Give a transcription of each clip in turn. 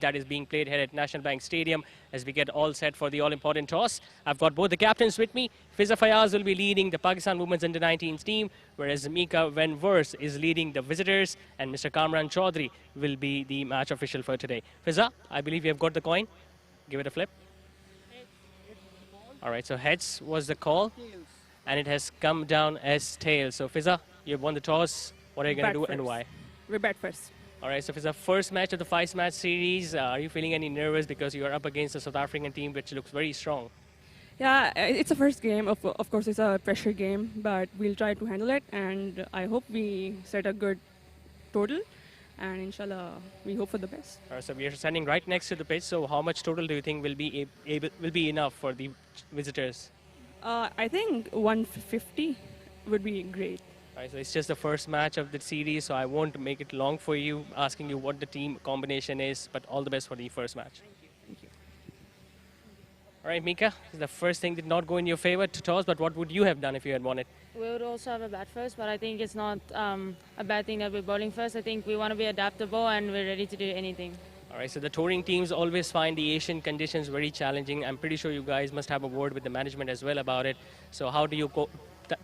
that is being played here at National Bank Stadium as we get all set for the all-important toss. I've got both the captains with me. Fizza Fiaz will be leading the Pakistan Women's U19 team, whereas Mieke van Voorst is leading the visitors, and Mr. Kamran Chaudhry will be the match official for today. Fizza, I believe you have got the coin. Give it a flip. All right, so heads was the call, and it has come down as tails. So Fizza, you've won the toss. What are you going to do and why? We bat first. All right, so it's the first match of the 5-match series. Are you feeling any nervous because you are up against the South African team, which looks very strong? Yeah, it's a first game. Of course, it's a pressure game, but we'll try to handle it, and I hope we set a good total, and inshallah, we hope for the best. All right, so we are standing right next to the pitch. So how much total do you think will be enough for the visitors? I think 150 would be great. All right, so it's just the first match of the series, so I won't make it long for you, asking you what the team combination is, but all the best for the first match. Thank you. All right, Mieke, the first thing did not go in your favor to toss, but what would you have done if you had won it? We would also have a bat first, but I think it's not a bad thing that we're bowling first. I think we want to be adaptable and we're ready to do anything. All right, so the touring teams always find the Asian conditions very challenging. I'm pretty sure you guys must have a word with the management as well about it. So how do you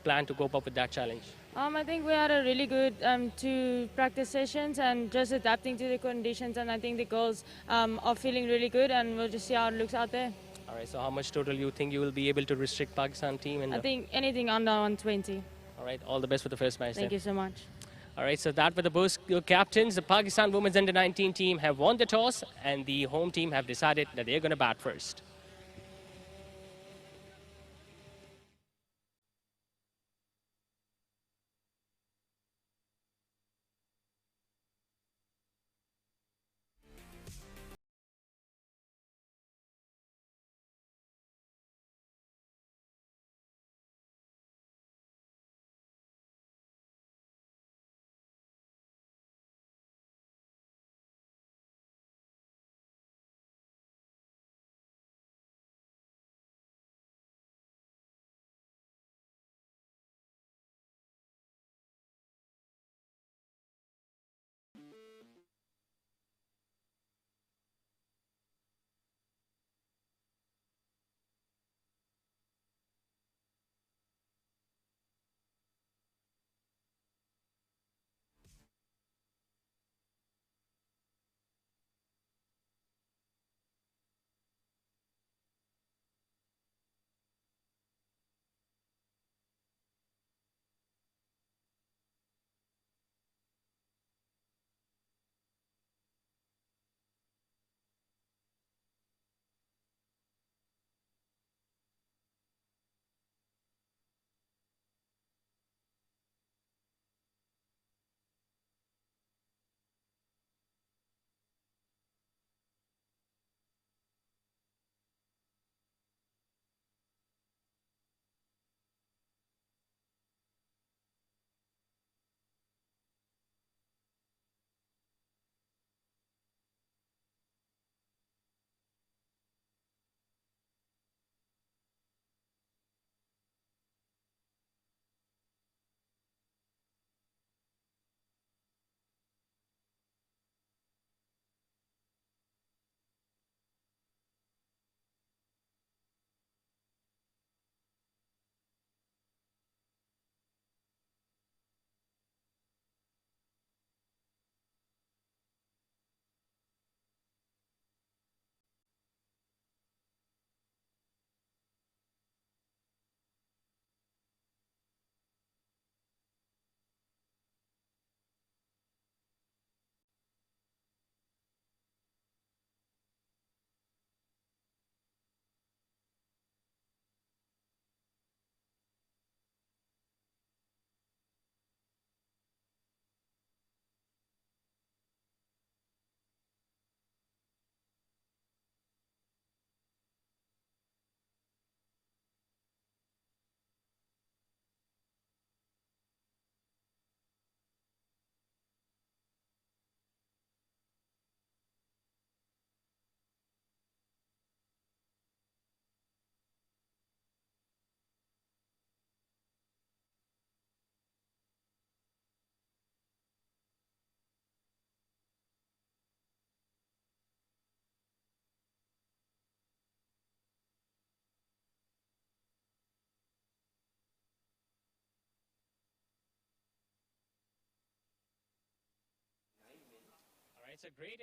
plan to cope up with that challenge? I think we had a really good 2 practice sessions and just adapting to the conditions, and I think the girls are feeling really good, and we'll just see how it looks out there. All right, so how much total you think you will be able to restrict Pakistan team? I think anything under 120. All right, all the best for the first match. Thank you so much. All right, so that were the both captains. The Pakistan Women's U19 team have won the toss, and the home team have decided that they're going to bat first. It's a great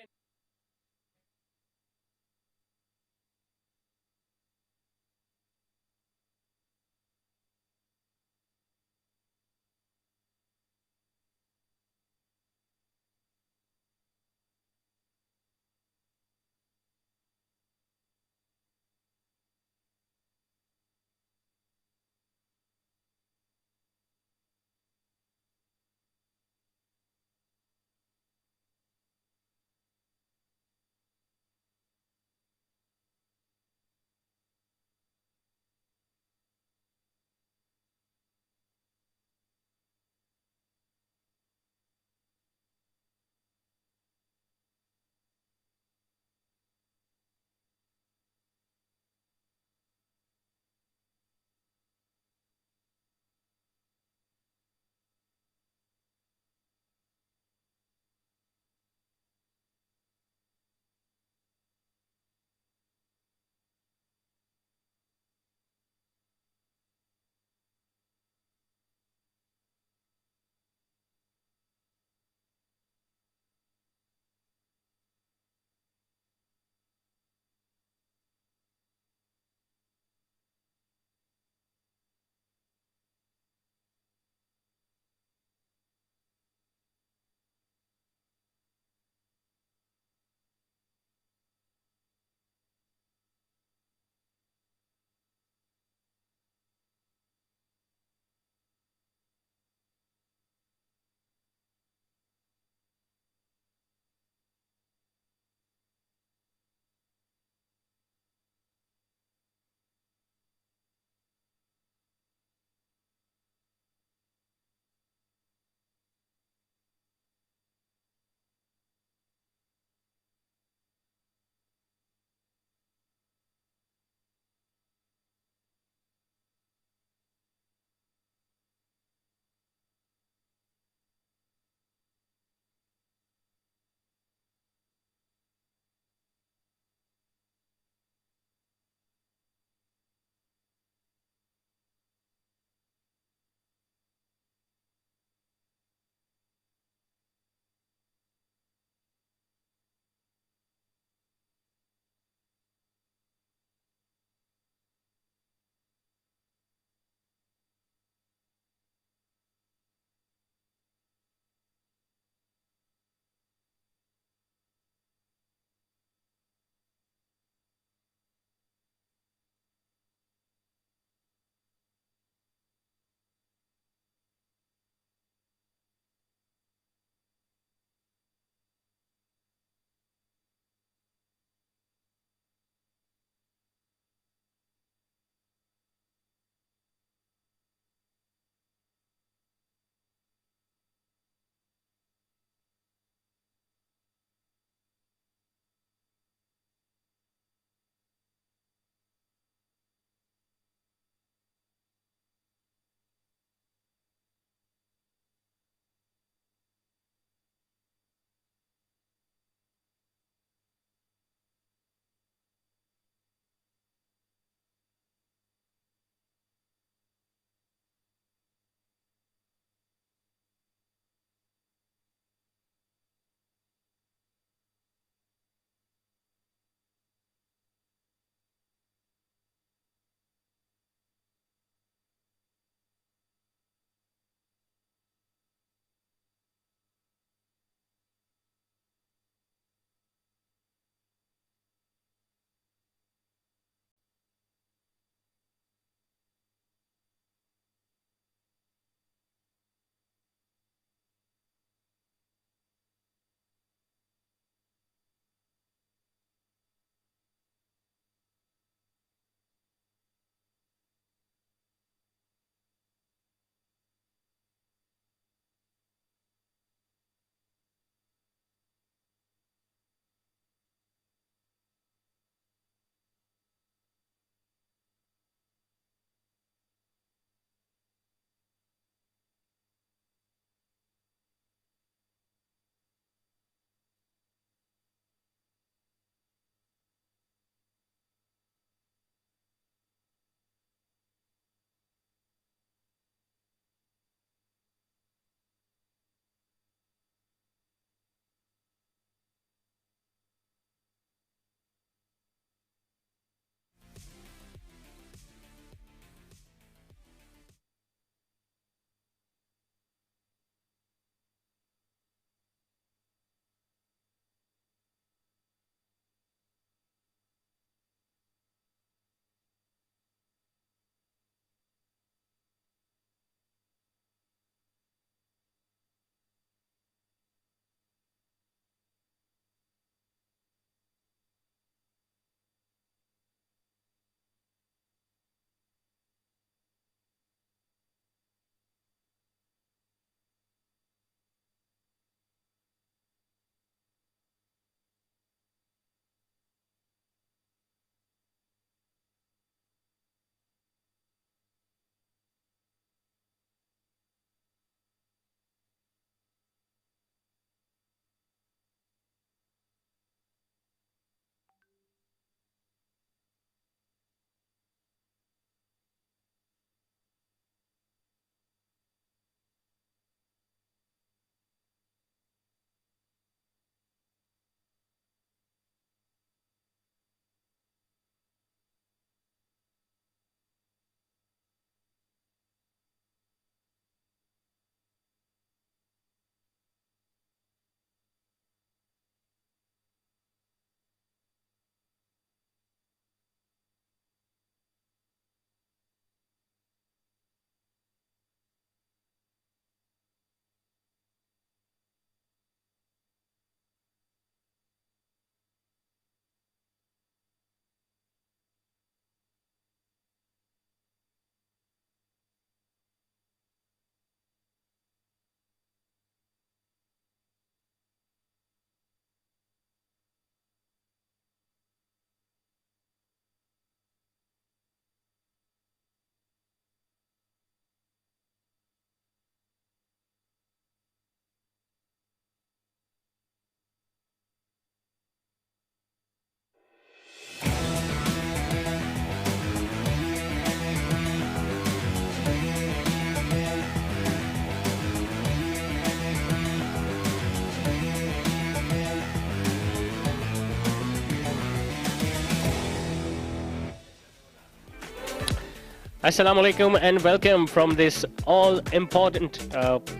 Assalamu alaikum and welcome from this all-important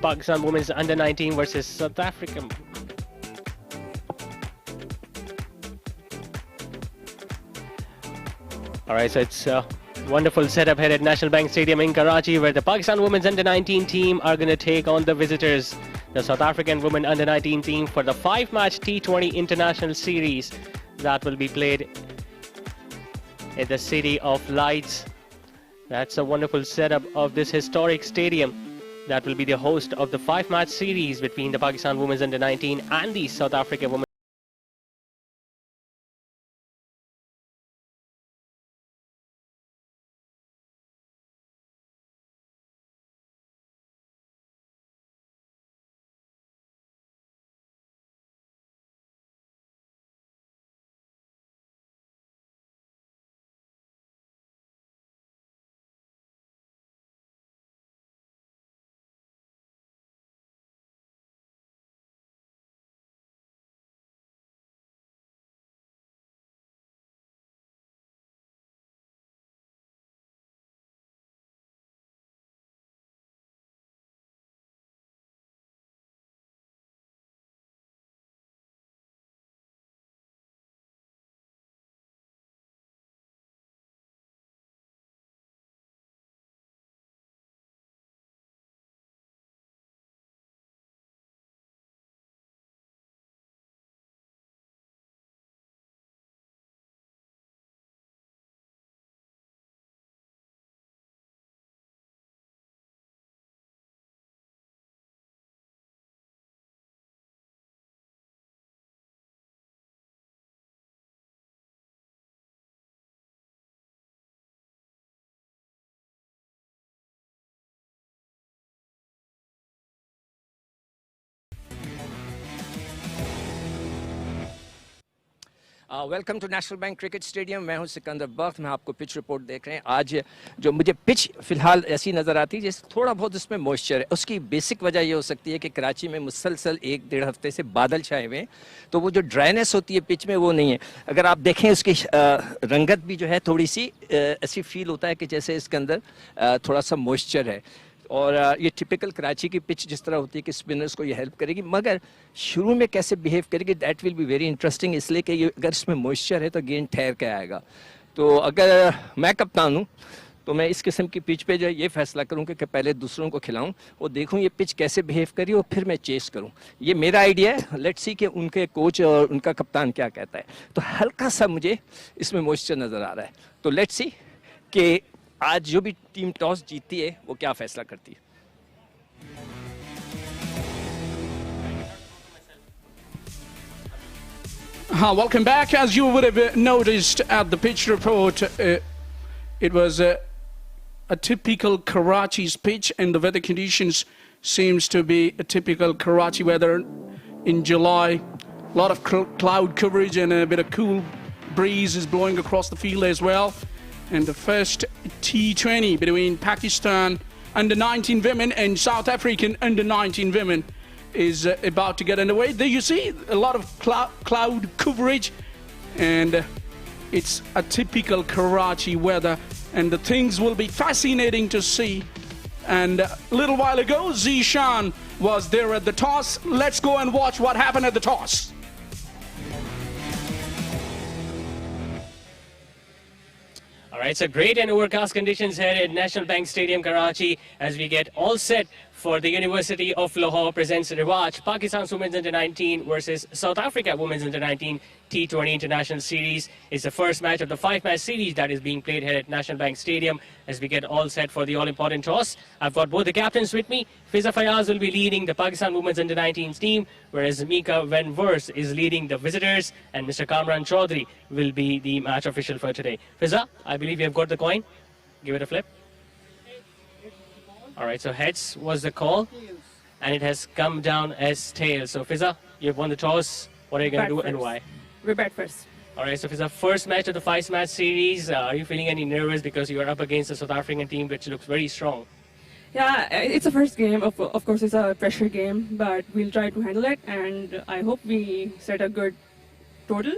Pakistan Women's Under-19 versus South Africa. Alright, so it's a wonderful setup here at National Bank Stadium in Karachi, where the Pakistan Women's Under-19 team are going to take on the visitors, the South African Women Under-19 team, for the 5-match T20 International Series that will be played in the City of Lights. That's a wonderful setup of this historic stadium that will be the host of the 5-match series between the Pakistan Women's Under-19 and the South Africa Women. Welcome to National Bank cricket stadium. मैं हूं सिकंदर बख्त। मैं आपको pitch report देख रहे हैं। आज जो मुझे पिच फ़िलहाल ऐसी नज़र आती है जैसे थोड़ा बहुत उसमें मॉइस्चर है। उसकी बेसिक वजह ये हो सकती है कि कराची में मुसलसल 1-1.5 हफ्ते से बादल छाए हुए हैं, तो वो जो ड्राइनेस होती है पिच में वो नहीं है। अगर आप देखें उसकी रंगत भी जो है थोड़ी सी ऐसी फील होता है कि जैसे इसके अंदर थोड़ा सा मॉइस्चर है। और ये टिपिकल कराची की पिच जिस तरह होती है कि स्पिनर्स को ये हेल्प करेगी, मगर शुरू में कैसे बिहेव करेगी that will be very interesting, इसलिए कि ये अगर इसमें मॉइस्चर है तो गेंद ठहर के आएगा। तो अगर मैं कप्तान हूँ तो मैं इस किस्म की पिच पे जो है ये फैसला करूँ कि पहले दूसरों को खिलाऊँ और देखूँ ये पिच कैसे बिहेव करी और फिर मैं चेस करूँ। ये मेरा आइडिया है। लेट्स सी कि उनके कोच और उनका कप्तान क्या कहता है। तो हल्का सा मुझे इसमें मॉइस्चर नज़र आ रहा है। तो लेट्स सी कि आज जो भी टीम टॉस जीतती है वो क्या फैसला करती है। Welcome back. As you would have noticed at the pitch report, it was a typical Karachi's pitch, and the weather conditions seems to be a typical Karachi weather in July. A lot of cloud coverage and a bit of cool breeze is blowing across the field as well. And the first T20 between Pakistan Under-19 women and South African Under-19 women is about to get underway. There you see a lot of cloud coverage, and it's a typical Karachi weather, and the things will be fascinating to see. And a little while ago, Zishan was there at the toss. Let's go and watch what happened at the toss. All right, so great and overcast conditions here at National Bank Stadium, Karachi, as we get all set for the University of Lahore presents Rewatch, Pakistan's Women's Under-19 versus South Africa Women's Under-19 T20 International Series. It's the first match of the 5-match series that is being played here at National Bank Stadium as we get all set for the all-important toss. I've got both the captains with me. Fizza Fiaz will be leading the Pakistan Women's Under-19 team, whereas Mieke van Voorst is leading the visitors, and Mr. Kamran Chaudhry will be the match official for today. Fizza, I believe you have got the coin. Give it a flip. All right, so heads was the call, and it has come down as tails. So Fizza, you've won the toss. What are you going to do and why? We bat first. All right, so Fizza, first match of the 5-match series. Are you feeling any nervous because you are up against the South African team, which looks very strong? Yeah, it's a first game. Of course, it's a pressure game, but we'll try to handle it, and I hope we set a good total.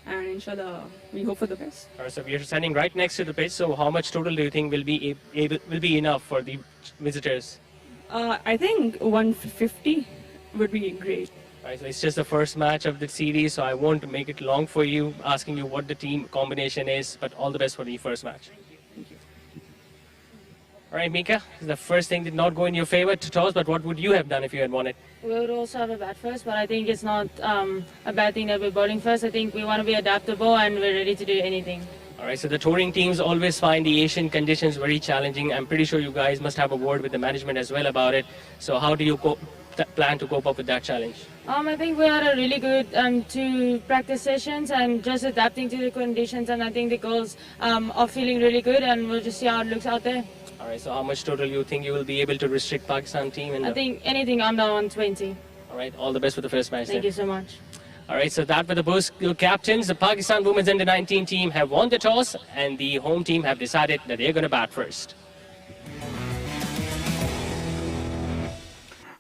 and inshallah, we hope for the best. All right, so we are standing right next to the pitch. So how much total do you think will be enough for the visitors? I think 150 would be great. All right, so it's just the first match of the series, so I won't make it long for you, asking you what the team combination is, but all the best for the first match. Thank you. All right, Mieke, the first thing did not go in your favor to toss, but what would you have done if you had won it? We would also have a bat first, but I think it's not a bad thing that we're bowling first. I think we want to be adaptable and we're ready to do anything. All right, so the touring teams always find the Asian conditions very challenging. I'm pretty sure you guys must have a word with the management as well about it. So how do you plan to cope up with that challenge? I think we had a really good 2 practice sessions and just adapting to the conditions, and I think the girls are feeling really good, and we'll just see how it looks out there. All right, so how much total you think you will be able to restrict Pakistan team? I think anything under 120. All right, all the best for the first match. Thank you so much. All right, so that were the both captains. The Pakistan Women's U19 team have won the toss, and the home team have decided that they're going to bat first.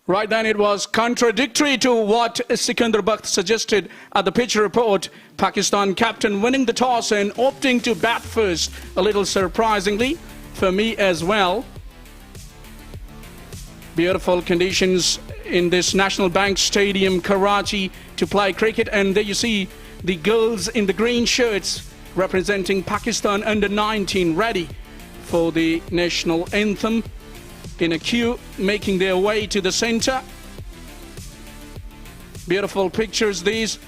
Right then, it was contradictory to what Sikandar Bakht suggested at the pitch report. Pakistan captain winning the toss and opting to bat first, a little surprisingly for me as well. Beautiful conditions in this National Bank Stadium, Karachi, to play cricket. And there you see the girls in the green shirts representing Pakistan under-19 ready for the national anthem, in a queue, making their way to the center. Beautiful pictures these.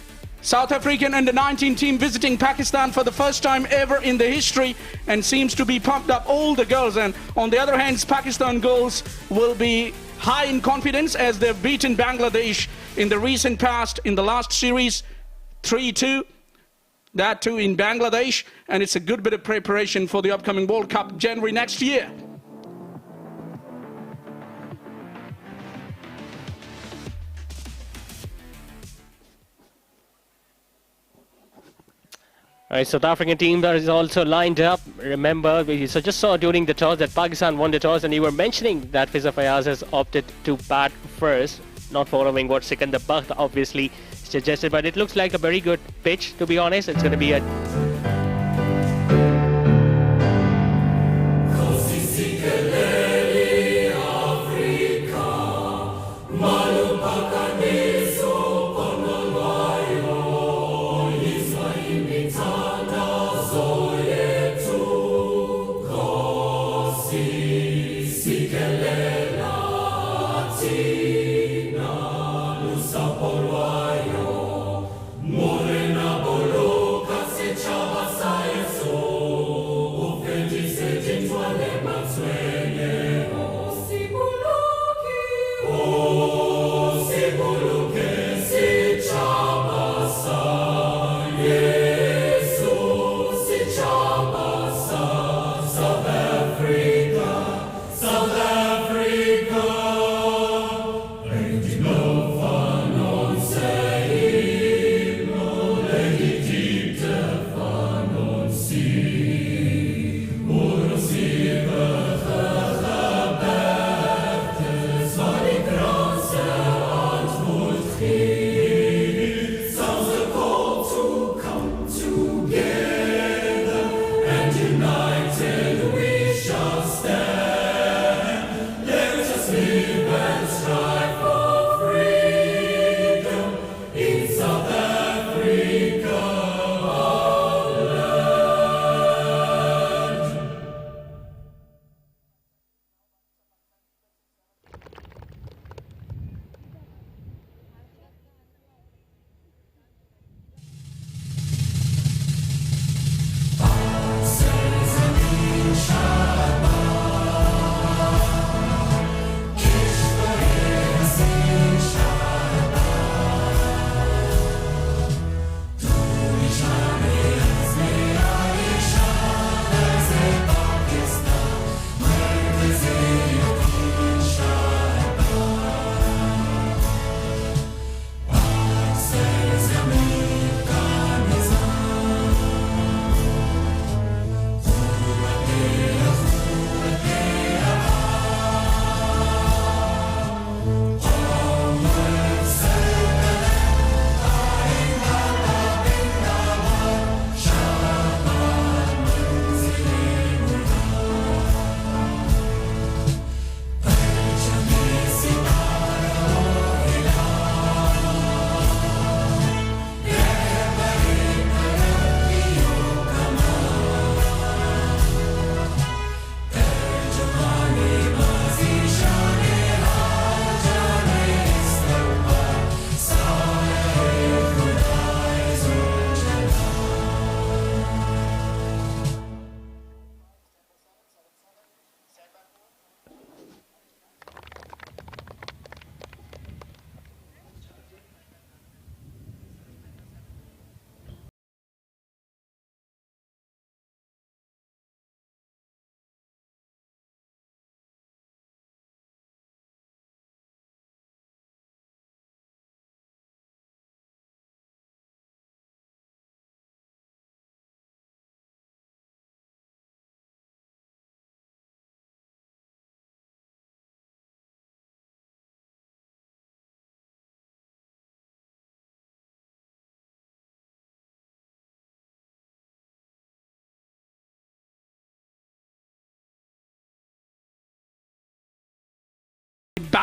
South African under-19 team visiting Pakistan for the first time ever in the history, and seems to be pumped up, all the girls. And on the other hand, Pakistan girls will be high in confidence as they've beaten Bangladesh in the recent past in the last series 3-2. That too in Bangladesh, and it's a good bit of preparation for the upcoming World Cup January next year. All right, South African team that is also lined up. Remember, we just saw during the toss that Pakistan won the toss, and you were mentioning that Fizza Fiaz has opted to bat first, not following what Sikandar Bakht obviously suggested. But it looks like a very good pitch, to be honest. It's going to be a...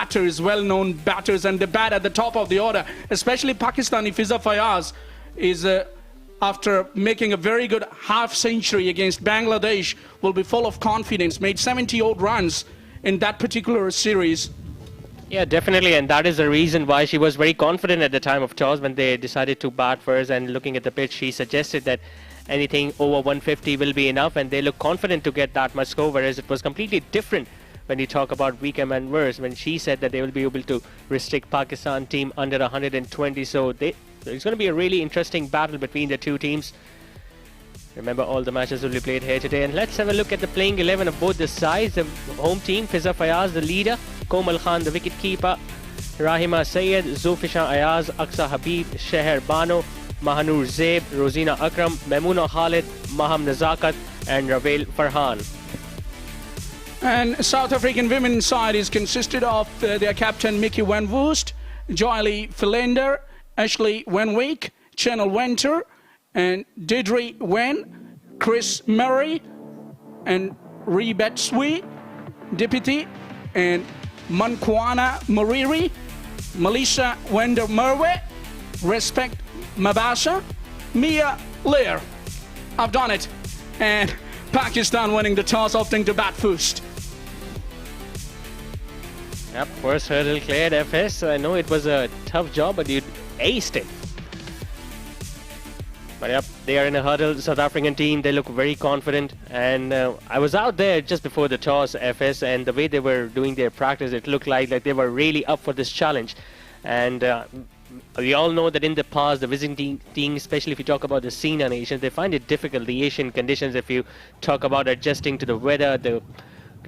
batters, well-known batters, and they bat at the top of the order. Especially Pakistani Fizza Fiaz is, after making a very good half-century against Bangladesh, will be full of confidence. Made 70-odd runs in that particular series. Yeah, definitely, and that is the reason why she was very confident at the time of toss when they decided to bat first. And looking at the pitch, she suggested that anything over 150 will be enough, and they look confident to get that much score, whereas it was completely different when you talk about Mieke and Voorst, when she said that they will be able to restrict Pakistan team under 120. So it's going to be a really interesting battle between the two teams. Remember, all the matches will be played here today. And let's have a look at the playing 11 of both the sides. The home team, Fizza Fiaz, the leader, Komal Khan, the wicket keeper, Rahima Sayed, Zulfishan Ayaz, Aqsa Habib, Sheher Bano, Mahanur Zaib, Rosina Akram, Maimuna Khalid, Maham Nazakat, and Ravel Farhan. And South African women's side is consisted of their captain Mieke van Voorst, Joylie Philander, Ashley Wenwick, Channel Wenter, and Deirdre Wen, Chris Murray, and Rebet Sui, Deputy, and Mankwana Mariri, Melissa Wender Merwe, Respect Mabasa, Mia Lear. I've done it. And Pakistan winning the toss, opting to bat first. Yep, first hurdle cleared, FS. I know it was a tough job, but you aced it. But yep, they are in a hurdle. The South African team, they look very confident. And I was out there just before the toss, FS, and the way they were doing their practice, it looked like they were really up for this challenge. And we all know that in the past, the visiting team, especially if you talk about the Sina nations, they find it difficult, the Asian conditions, if you talk about adjusting to the weather, the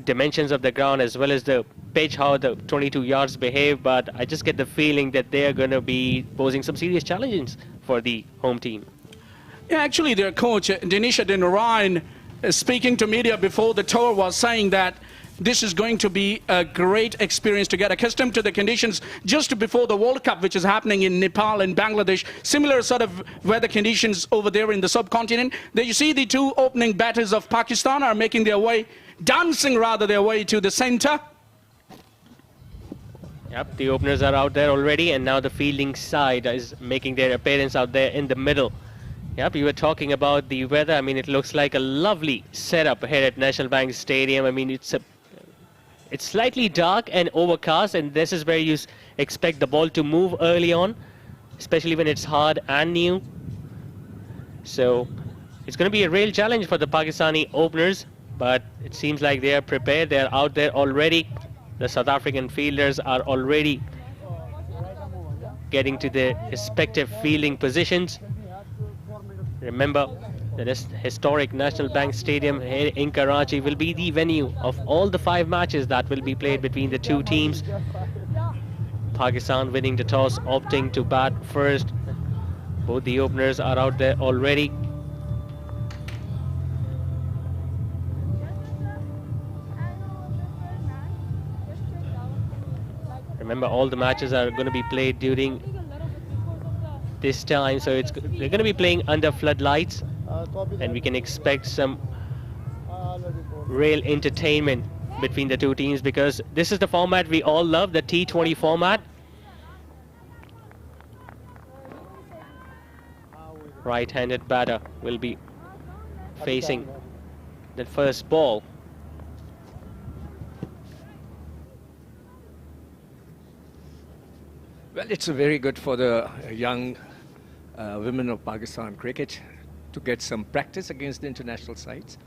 dimensions of the ground, as well as the pitch, how the 22 yards behave. But I just get the feeling that they are going to be posing some serious challenges for the home team. Yeah, actually, their coach, Denisha Dinarayan, speaking to media before the tour, was saying that this is going to be a great experience to get accustomed to the conditions just before the World Cup, which is happening in Nepal and Bangladesh. Similar sort of weather conditions over there in the subcontinent. There you see the two opening batters of Pakistan are making their way, dancing rather their way to the center. Yep, the openers are out there already, and now the fielding side is making their appearance out there in the middle. Yep, you were talking about the weather. I mean, it looks like a lovely setup here at National Bank Stadium. I mean, it's slightly dark and overcast, and this is where you expect the ball to move early on, especially when it's hard and new. So it's going to be a real challenge for the Pakistani openers, but it seems like they are prepared. They are out there already. The South African fielders are already getting to their respective fielding positions. Remember, this historic National Bank Stadium here in Karachi will be the venue of all the 5 matches that will be played between the two teams. Pakistan winning the toss, opting to bat first. Both the openers are out there already. Remember, all the matches are going to be played during this time, so they're going to be playing under floodlights, and we can expect some real entertainment between the two teams, because this is the format we all love, the T20 format. Right-handed batter will be facing the first ball. Well, it's very good for the young women of Pakistan cricket to get some practice against the international sides.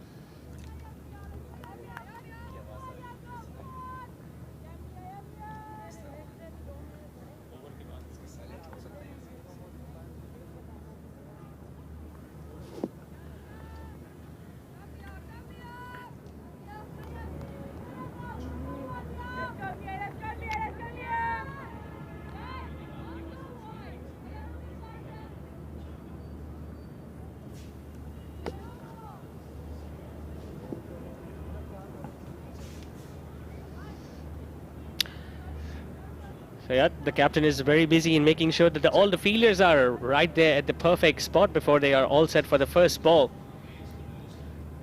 So yeah, the captain is very busy in making sure that all the fielders are right there at the perfect spot before they are all set for the first ball.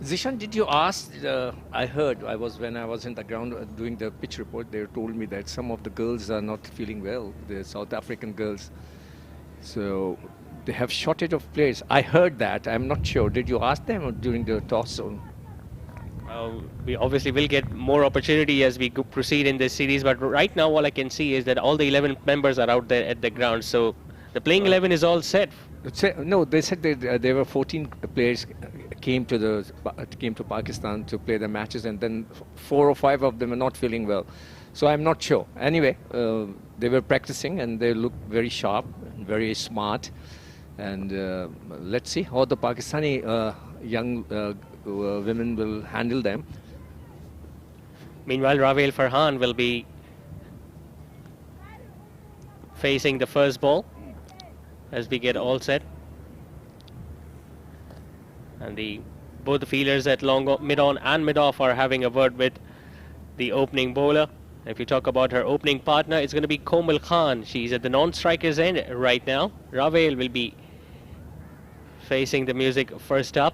Zishan, did you ask? I heard when I was in the ground doing the pitch report. They told me that some of the girls are not feeling well. The South African girls, so they have shortage of players. I heard that. I'm not sure. Did you ask them during the toss? We obviously will get more opportunity as we proceed in this series, but right now all I can see is that all the 11 members are out there at the ground, so the playing 11 is all set. No, they said that there were 14 players came to Pakistan to play the matches, and then 4 or 5 of them are not feeling well. So I'm not sure. Anyway, they were practicing and they look very sharp, very smart, and let's see how the Pakistani young women will handle them. Meanwhile, Ravel Farhan will be facing the first ball as we get all set. And both the fielders at mid-on and mid-off are having a word with the opening bowler. If you talk about her opening partner, it's going to be Komal Khan. She's at the non-striker's end right now. Ravel will be facing the music first up.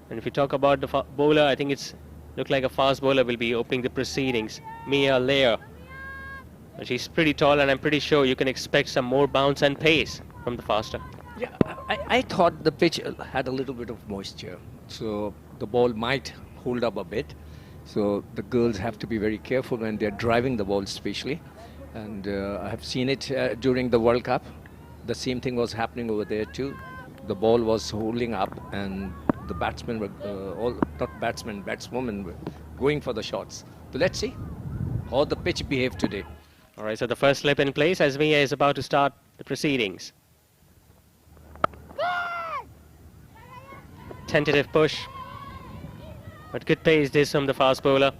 And if you talk about the bowler, I think it's look like a fast bowler will be opening the proceedings. Mia Lair. She's pretty tall, and I'm pretty sure you can expect some more bounce and pace from the faster. Yeah, I thought the pitch had a little bit of moisture, so the ball might hold up a bit. So the girls have to be very careful when they're driving the ball, especially. And I have seen it during the World Cup. The same thing was happening over there too. The ball was holding up, and the batsmen were batswomen were going for the shots. So let's see how the pitch behaved today. All right, so the first slip in place as Mia is about to start the proceedings. Tentative push, but good pace this from the fast bowler.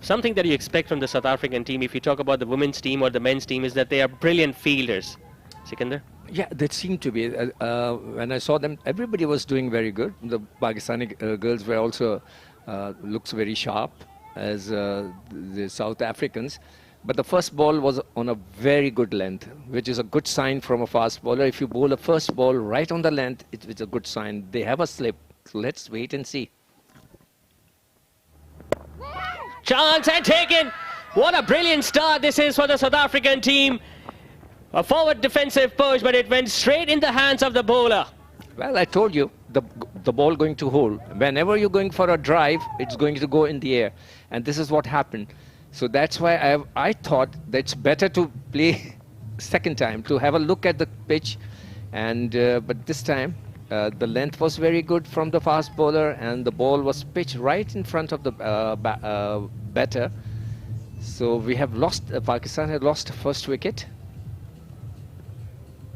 Something that you expect from the South African team, if you talk about the women's team or the men's team, is that they are brilliant fielders. Sikandar? Yeah, they seemed to be. When I saw them, everybody was doing very good. The Pakistani girls were also looks very sharp as the South Africans. But the first ball was on a very good length, which is a good sign from a fast bowler. If you bowl a first ball right on the length, it's a good sign. They have a slip. So let's wait and see. Chance and taken. What a brilliant start this is for the South African team. A forward defensive push, but it went straight in the hands of the bowler. Well, I told you, the ball going to hold. Whenever you're going for a drive, it's going to go in the air. And this is what happened. So that's why I thought that it's better to play second time, to have a look at the pitch. And but this time, the length was very good from the fast bowler, and the ball was pitched right in front of the batter. So we have lost, Pakistan had lost first wicket.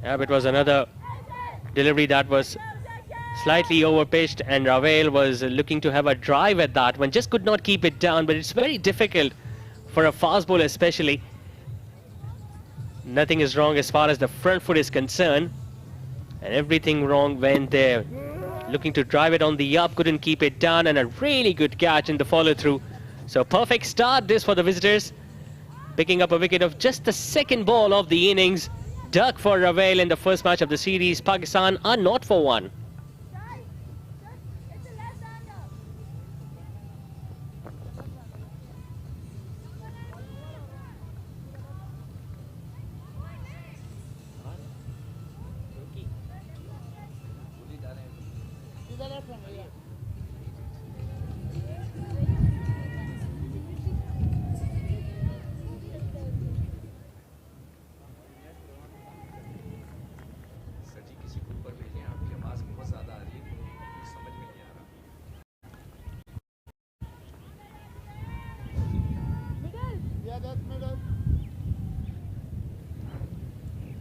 Yeah, but it was another delivery that was slightly overpitched, and Ravel was looking to have a drive at that one, just could not keep it down. But it's very difficult for a fast bowler especially. Nothing is wrong as far as the front foot is concerned, and everything wrong went there. Looking to drive it on the up, couldn't keep it down, and a really good catch in the follow through. So perfect start this for the visitors, picking up a wicket of just the second ball of the innings. Duck for Ravel in the first match of the series. Pakistan are not for one.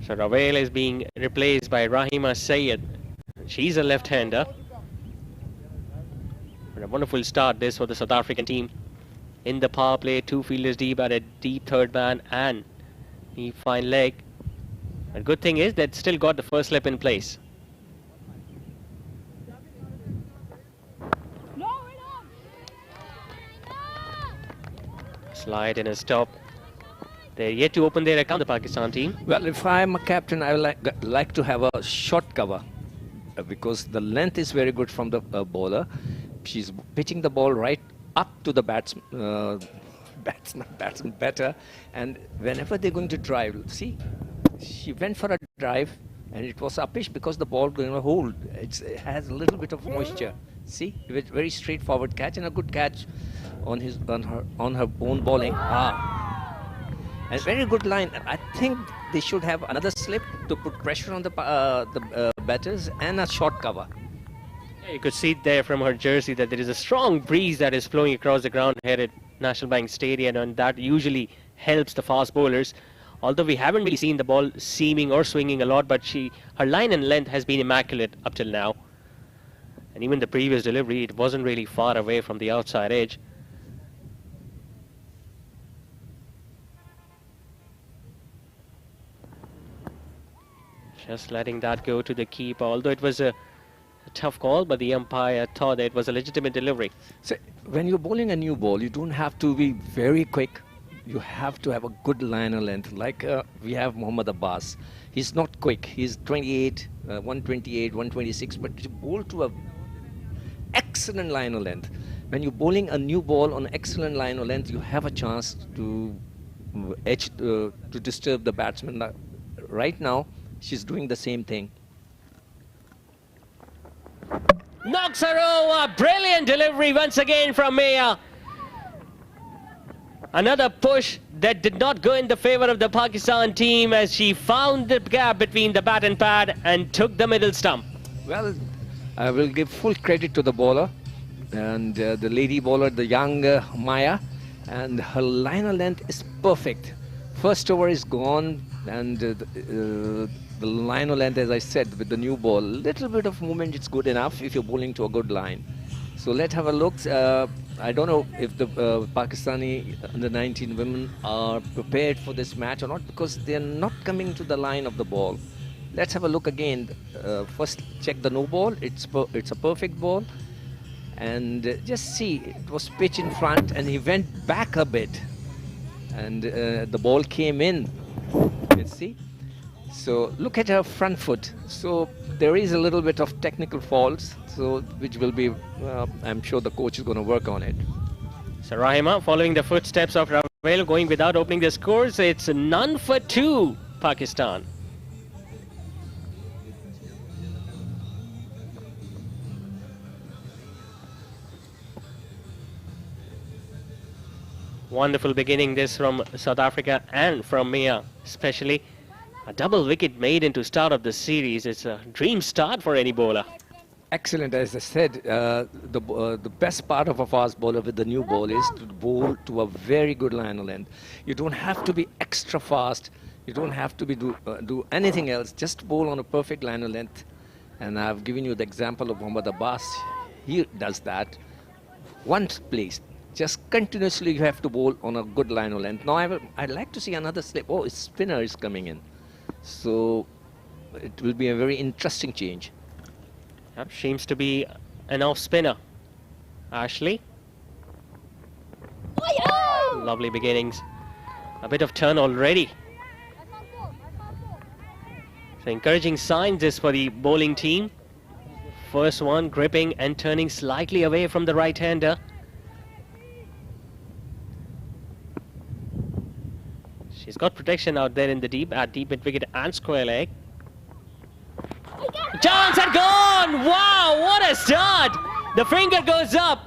So Ravel is being replaced by Rahima Sayed. She's a left-hander. And a wonderful start this for the South African team. In the power play, 2 fielders deep at a deep third man and the fine leg. And good thing is that still got the first slip in place. Slide and a stop. They're yet to open their account, the Pakistan team. Well, if I'm a captain, I would like to have a short cover. because the length is very good from the bowler. She's pitching the ball right up to the batsman better, and whenever they're going to drive, see, she went for a drive and it was uppish because the ball going to hold. It has a little bit of moisture. See, with very straightforward catch and a good catch on her own bowling. And very good line. I think they should have another slip to put pressure on the batters and a short cover. Yeah, you could see there from her jersey that there is a strong breeze that is flowing across the ground here at National Bank Stadium, and that usually helps the fast bowlers. Although we haven't really seen the ball seaming or swinging a lot, but her line and length has been immaculate up till now. And even the previous delivery, it wasn't really far away from the outside edge. Just letting that go to the keeper, although it was a tough call, but the umpire thought that it was a legitimate delivery. So when you're bowling a new ball, you don't have to be very quick. You have to have a good liner length. Like we have Mohammad Abbas. He's not quick. He's 28, 128, 126, but you bowl to a excellent liner length. When you're bowling a new ball on excellent liner length, you have a chance to to disturb the batsman. Right now, she's doing the same thing. Knocks her over. Brilliant delivery once again from Mieke. Another push that did not go in the favor of the Pakistan team as she found the gap between the bat and pad and took the middle stump. Well, I will give full credit to the bowler and the lady bowler, the young Maya, and her liner length is perfect. First over is gone, and the liner length, as I said, with the new ball, little bit of movement, it's good enough if you're bowling to a good line. So let's have a look. I don't know if the Pakistani under-19 women are prepared for this match or not, because they're not coming to the line of the ball. Let's have a look again. First, check the no ball. It's a perfect ball. And just see, it was pitch in front, and he went back a bit. And the ball came in. Let's see. So look at her front foot. So there is a little bit of technical faults, so which will be, I'm sure the coach is going to work on it. So Rahima following the footsteps of Ravel, going without opening the scores. It's none for 2, Pakistan. Wonderful beginning this from South Africa and from Mieke especially. A double wicket made into start of the series. It's a dream start for any bowler. Excellent, as I said, the best part of a fast bowler with the new ball is to bowl to a very good liner length. You don't have to be extra fast. You don't have to be do anything else. Just bowl on a perfect liner length. And I've given you the example of Mohammad Abbas. He does that. Once placed, just continuously you have to bowl on a good liner length. Now I'd like to see another slip. Oh, his spinner is coming in. So it will be a very interesting change. Yep, seems to be an off spinner. Ashley. Lovely beginnings. A bit of turn already. So encouraging signs this for the bowling team. First one gripping and turning slightly away from the right-hander. She's got protection out there in the deep, at deep mid wicket and square leg. Chance had gone! Wow, what a start! The finger goes up.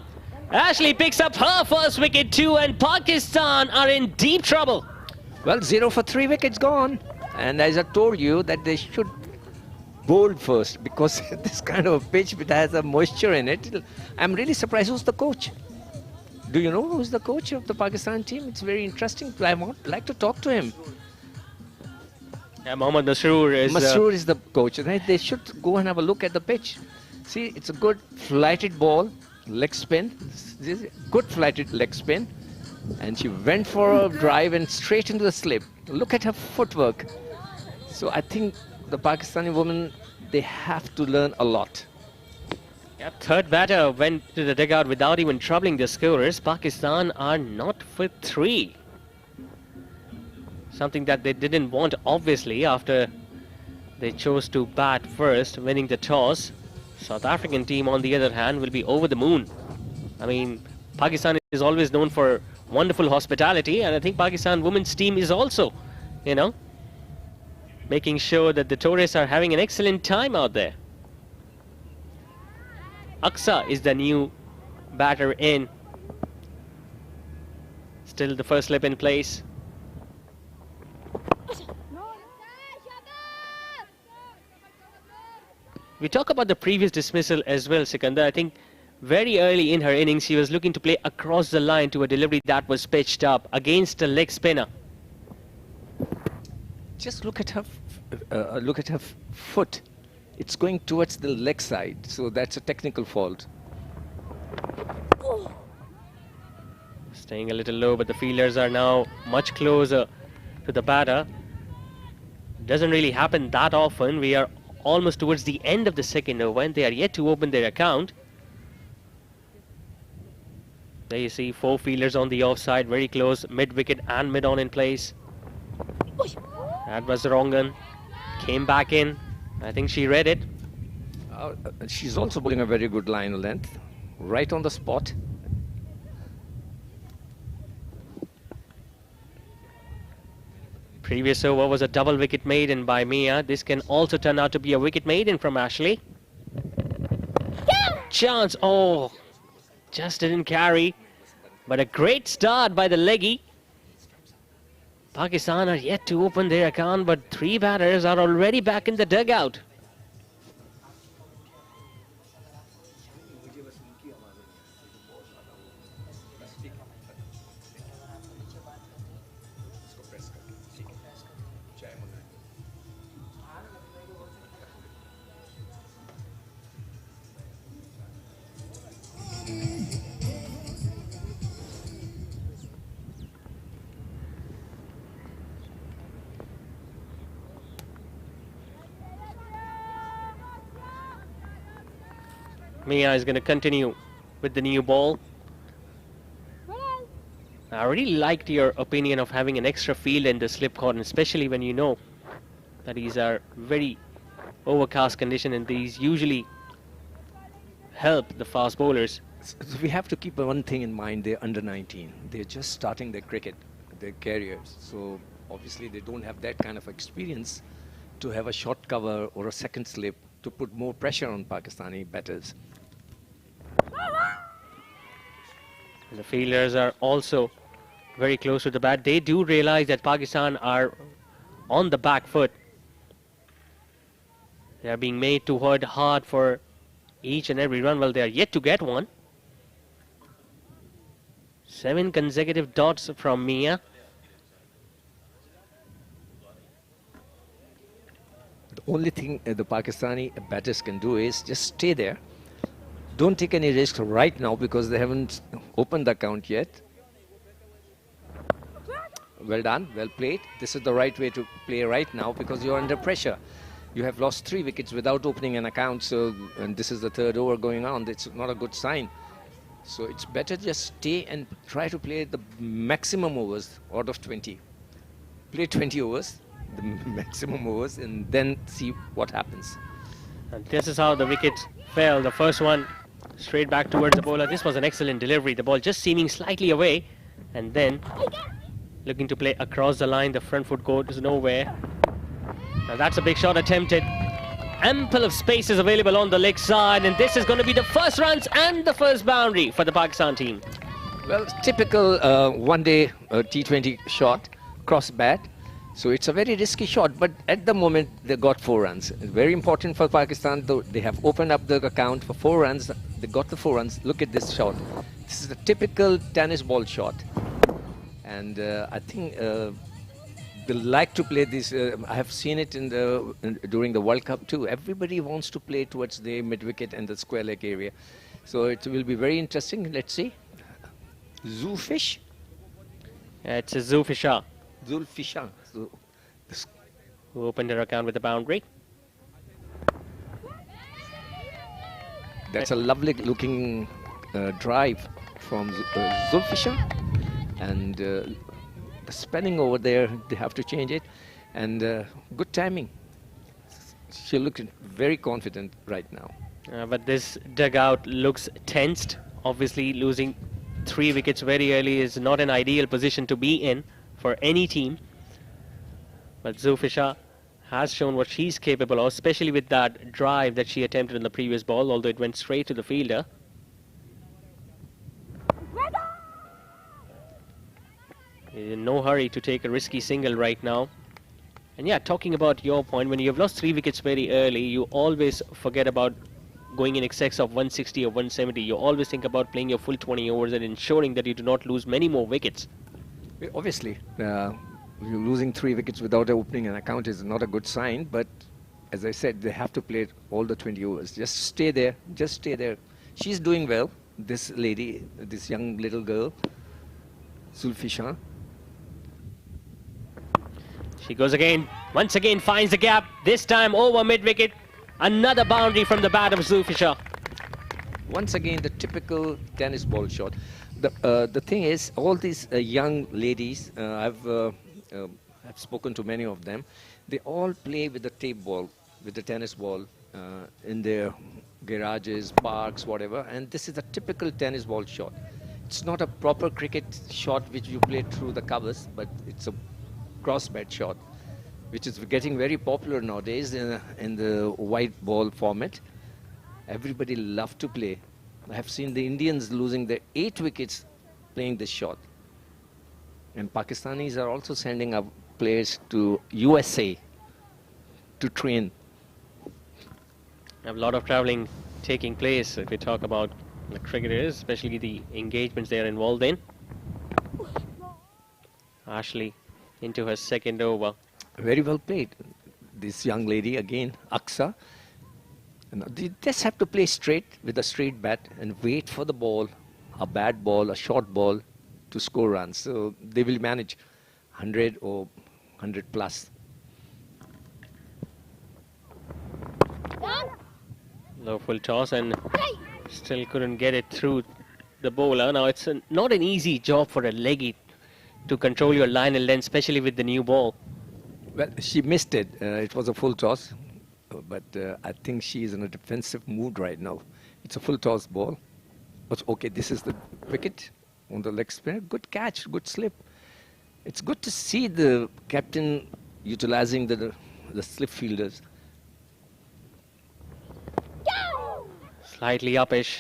Ashley picks up her first wicket too, and Pakistan are in deep trouble. Well, 0 for 3 wickets gone. And as I told you that they should bowl first, because this kind of a pitch that has a moisture in it. I'm really surprised. Who's the coach? Do you know who's the coach of the Pakistan team? It's very interesting. I would like to talk to him. Yeah, Mohammad Masroor is... Masroor is the coach. Right? They should go and have a look at the pitch. See, it's a good flighted ball, leg spin. This is good flighted leg spin. And she went for a drive and straight into the slip. Look at her footwork. So I think the Pakistani women, they have to learn a lot. Yep, third batter went to the dugout without even troubling the scorers. Pakistan are not for 3. Something that they didn't want, obviously, after they chose to bat first, winning the toss. South African team, on the other hand, will be over the moon. I mean, Pakistan is always known for wonderful hospitality, and I think Pakistan women's team is also, you know, making sure that the tourists are having an excellent time out there. Aksa is the new batter in. Still the first slip in place. We talk about the previous dismissal as well, Sikandar. I think very early in her innings, she was looking to play across the line to a delivery that was pitched up against a leg spinner. Just look at her foot. It's going towards the leg side, so that's a technical fault. Staying a little low, but the fielders are now much closer to the batter. Doesn't really happen that often. We are almost towards the end of the second over and they are yet to open their account. There you see 4 fielders on the offside, very close, mid-wicket and mid-on in place. That was the wrong one. Came back in. I think she read it. She's also bowling a very good line length, right on the spot. Previous over was a double wicket maiden by Mia. This can also turn out to be a wicket maiden from Ashley. Chance, oh, just didn't carry. But a great start by the leggy. Pakistan are yet to open their account, but 3 batters are already back in the dugout. Mia is going to continue with the new ball. I really liked your opinion of having an extra field in the slip cordon, especially when you know that these are very overcast condition and these usually help the fast bowlers. So we have to keep one thing in mind, they're under 19. They're just starting their cricket, their careers. So obviously they don't have that kind of experience to have a short cover or a second slip to put more pressure on Pakistani batters. The fielders are also very close to the bat. They do realize that Pakistan are on the back foot. They are being made to work hard for each and every run. Well, they are yet to get one. 7 consecutive dots from Mia. The only thing the Pakistani batters can do is just stay there. Don't take any risk right now because they haven't opened the account yet. Well done, well played. This is the right way to play right now because you're under pressure. You have lost 3 wickets without opening an account, so and this is the 3rd over going on. It's not a good sign. So it's better just stay and try to play the maximum overs out of 20. Play 20 overs, the maximum overs, and then see what happens. And this is how the wicket fell. The first one straight back towards the bowler. This was an excellent delivery. The ball just seeming slightly away and then looking to play across the line. The front foot goes nowhere. Now that's a big shot attempted. Ample of space is available on the leg side, and this is going to be the first runs and the first boundary for the Pakistan team. Well, typical one-day T20 shot, cross bat. So it's a very risky shot, but at the moment they got 4 runs. It's very important for Pakistan, though they have opened up the account for 4 runs. They got the 4 runs. Look at this shot. This is a typical tennis ball shot. And I think they like to play this. I have seen it during the World Cup too. Everybody wants to play towards the mid-wicket and the square leg area. So it will be very interesting. Let's see. Zulfish? It's a Zulfisha Zulfisha. So, who opened their account with a boundary. that's a lovely looking drive from Zulfisha. And the spinning over there, they have to change it. And good timing. She looks very confident right now. But this dugout looks tensed. Obviously, losing 3 wickets very early is not an ideal position to be in for any team. But Zulfisha has shown what she's capable of, especially with that drive that she attempted on the previous ball, although it went straight to the fielder. In no hurry to take a risky single right now. And yeah, talking about your point, when you've lost 3 wickets very early, you always forget about going in excess of 160 or 170. You always think about playing your full 20 overs and ensuring that you do not lose many more wickets. Obviously, you're losing 3 wickets without opening an account is not a good sign, but as I said, they have to play all the 20 overs. Just stay there, just stay there. She's doing well, this lady, this young little girl, Zulfisha. She goes again, once again finds the gap, this time over mid-wicket. Another boundary from the bat of Zulfisha. Once again, the typical tennis ball shot. The thing is, all these young ladies, I've spoken to many of them, they all play with the tape ball, with the tennis ball in their garages, parks, whatever, and this is a typical tennis ball shot. It's not a proper cricket shot which you play through the covers, but it's a cross bat shot, which is getting very popular nowadays in the white ball format. Everybody loves to play. I have seen the Indians losing their 8 wickets playing this shot. And Pakistanis are also sending up players to USA to train. A lot of travelling taking place if we talk about the cricketers, especially the engagements they are involved in. Ashley into her second over. Very well played. This young lady again, Aksa. They just have to play straight with a straight bat and wait for the ball, a bad ball, a short ball to score runs. So they will manage 100 or 100 plus. Low full toss and still couldn't get it through the bowler. Now it's not an easy job for a leggy to control your line and length, especially with the new ball. Well, she missed it. It was a full toss, but I think she is in a defensive mood right now. It's a full toss ball. But okay, this is the wicket on the leg spinner. Good catch, good slip. It's good to see the captain utilizing the slip fielders. Slightly uppish.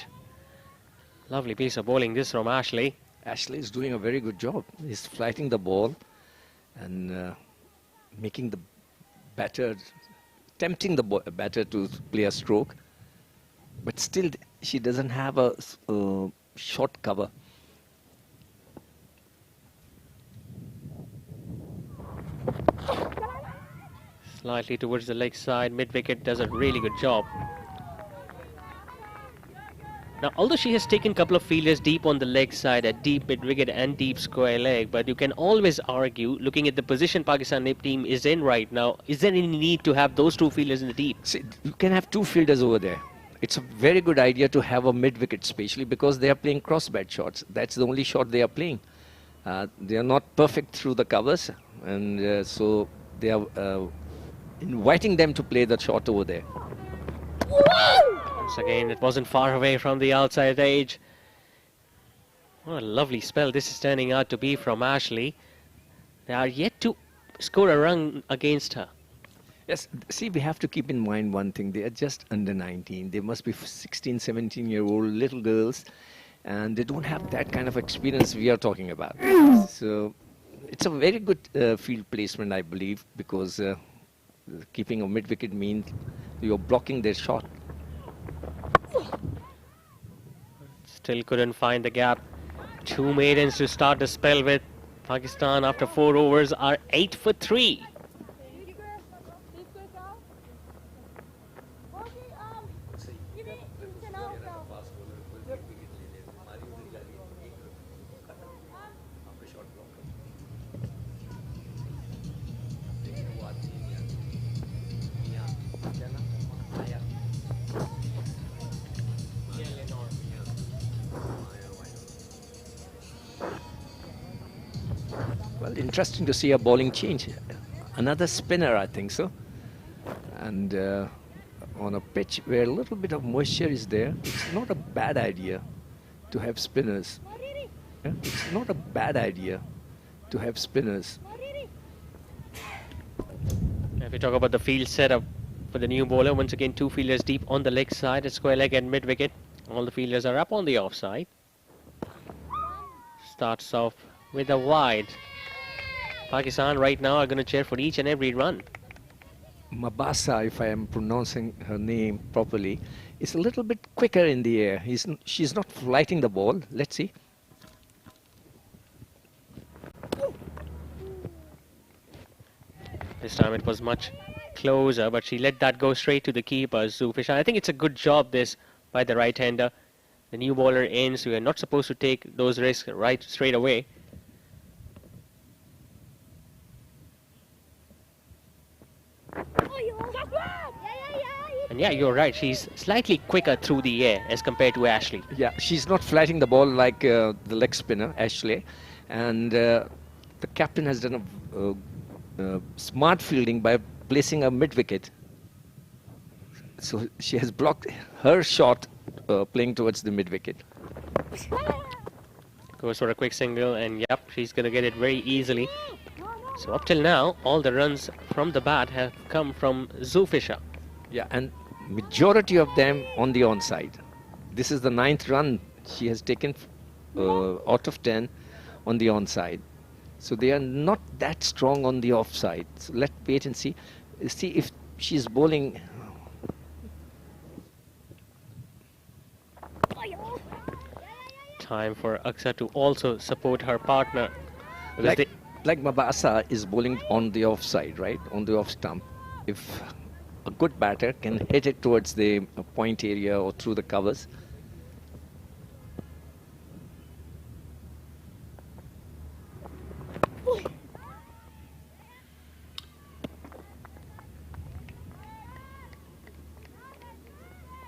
Lovely piece of bowling this from Ashley. Ashley is doing a very good job. He's flighting the ball and making the batter, tempting the batter to play a stroke. But still, she doesn't have a short cover. Slightly towards the leg side. Mid-wicket does a really good job. Now, although she has taken a couple of fielders deep on the leg side at deep mid-wicket and deep square leg, but you can always argue, looking at the position Pakistan team is in right now, is there any need to have those 2 fielders in the deep? See, you can have 2 fielders over there. It's a very good idea to have a mid-wicket, especially because they are playing cross-bat shots. That's the only shot they are playing. They are not perfect through the covers, and so they are inviting them to play the shot over there. Once again, it wasn't far away from the outside edge. What a lovely spell this is turning out to be from Ashley. They are yet to score a run against her. Yes, see, we have to keep in mind one thing. They are just under 19. They must be 16, 17-year-old little girls, and they don't have that kind of experience we are talking about. So it's a very good field placement, I believe, because keeping a mid-wicket means you're blocking their shot. Still couldn't find the gap. 2 maidens to start the spell with. Pakistan after 4 overs are 8 for 3. Well, interesting to see a bowling change. Another spinner, I think so. And on a pitch where a little bit of moisture is there, it's not a bad idea to have spinners. Yeah? It's not a bad idea to have spinners. If we talk about the field setup for the new bowler, once again 2 fielders deep on the leg side, at square leg and mid wicket. All the fielders are up on the offside. Starts off with a wide. Pakistan right now are going to cheer for each and every run. Mabasa, if I am pronouncing her name properly, is a little bit quicker in the air. She's not flighting the ball. Let's see. This time it was much closer, but she let that go straight to the keeper, Zufish. I think it's a good job this by the right-hander. The new bowler ends. We are not supposed to take those risks right straight away. And yeah, you're right. She's slightly quicker through the air as compared to Ashley. Yeah, she's not flighting the ball like the leg spinner, Ashley. And the captain has done a smart fielding by placing a mid-wicket. So she has blocked her shot playing towards the mid-wicket. Goes for a quick single, and yep, she's going to get it very easily. So up till now, all the runs from the bat have come from Zufisha. Yeah, and majority of them on the onside. This is the 9th run she has taken out of 10 on the onside. So they are not that strong on the offside. So let's wait and see. See if she's bowling. Time for Aksa to also support her partner. Like Mabasa is bowling on the offside, right? On the off stump. If a good batter can hit it towards the point area or through the covers.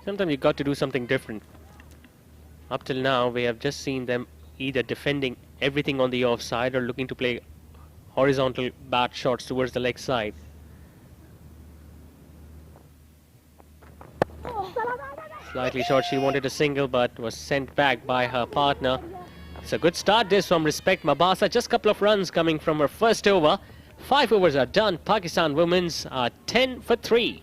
Sometimes you got to do something different. Up till now, we have just seen them either defending everything on the offside or looking to play horizontal bat shots towards the leg side. Slightly short, she wanted a single but was sent back by her partner. It's a good start this from Respect Mabasa. Just a couple of runs coming from her first over. 5 overs are done. Pakistan Women's are 10 for 3.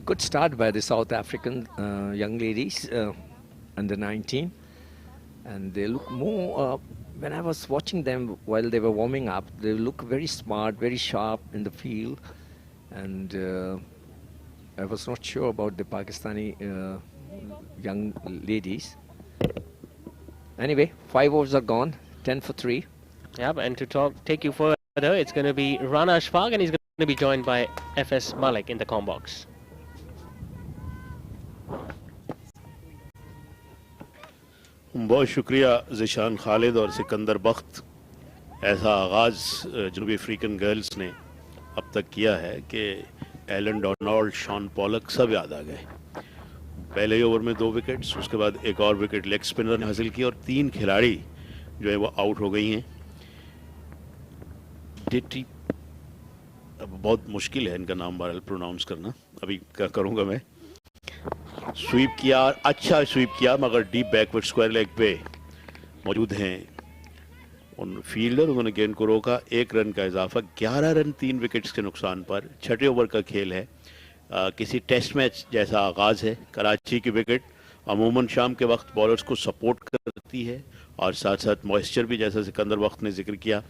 Good start by the South African young ladies, under 19. And they look more, when I was watching them while they were warming up, they look very smart, very sharp in the field. And I was not sure about the Pakistani young ladies. Anyway, 5 overs are gone, 10 for 3. Yep, and to take you further, it's going to be Rana Ashfaq, and he's going to be joined by FS Malik in the comm box. बहुत शुक्रिया ज़िशान खालिद और सिकंदर बख्त। ऐसा आगाज़ जनूबी African girls ने अब तक किया है कि एलन डोनाल्ड, शॉन पॉलक सब याद आ गए। पहले ही ओवर में 2 विकेट्स, उसके बाद एक और विकेट लेग स्पिनर ने हासिल की और 3 खिलाड़ी जो है वो आउट हो गई हैं। डिटी, अब बहुत मुश्किल है इनका नाम बहरहाल प्रोनाउंस करना, अभी करूँगा मैं। स्वीप किया, अच्छा स्वीप किया, मगर डीप बैकवर्ड स्क्वायर लेग पे मौजूद हैं उन फील्डर। उन्होंने गेंद को रोका, 1 रन का इजाफा, 11 रन 3 विकेट्स के नुकसान पर। 6ठे ओवर का खेल है, किसी टेस्ट मैच जैसा आगाज़ है। कराची की विकेट अमूमन शाम के वक्त बॉलर्स को सपोर्ट करती है और साथ साथ मॉइस्चर भी, जैसा सिकंदर वक्त ने जिक्र किया,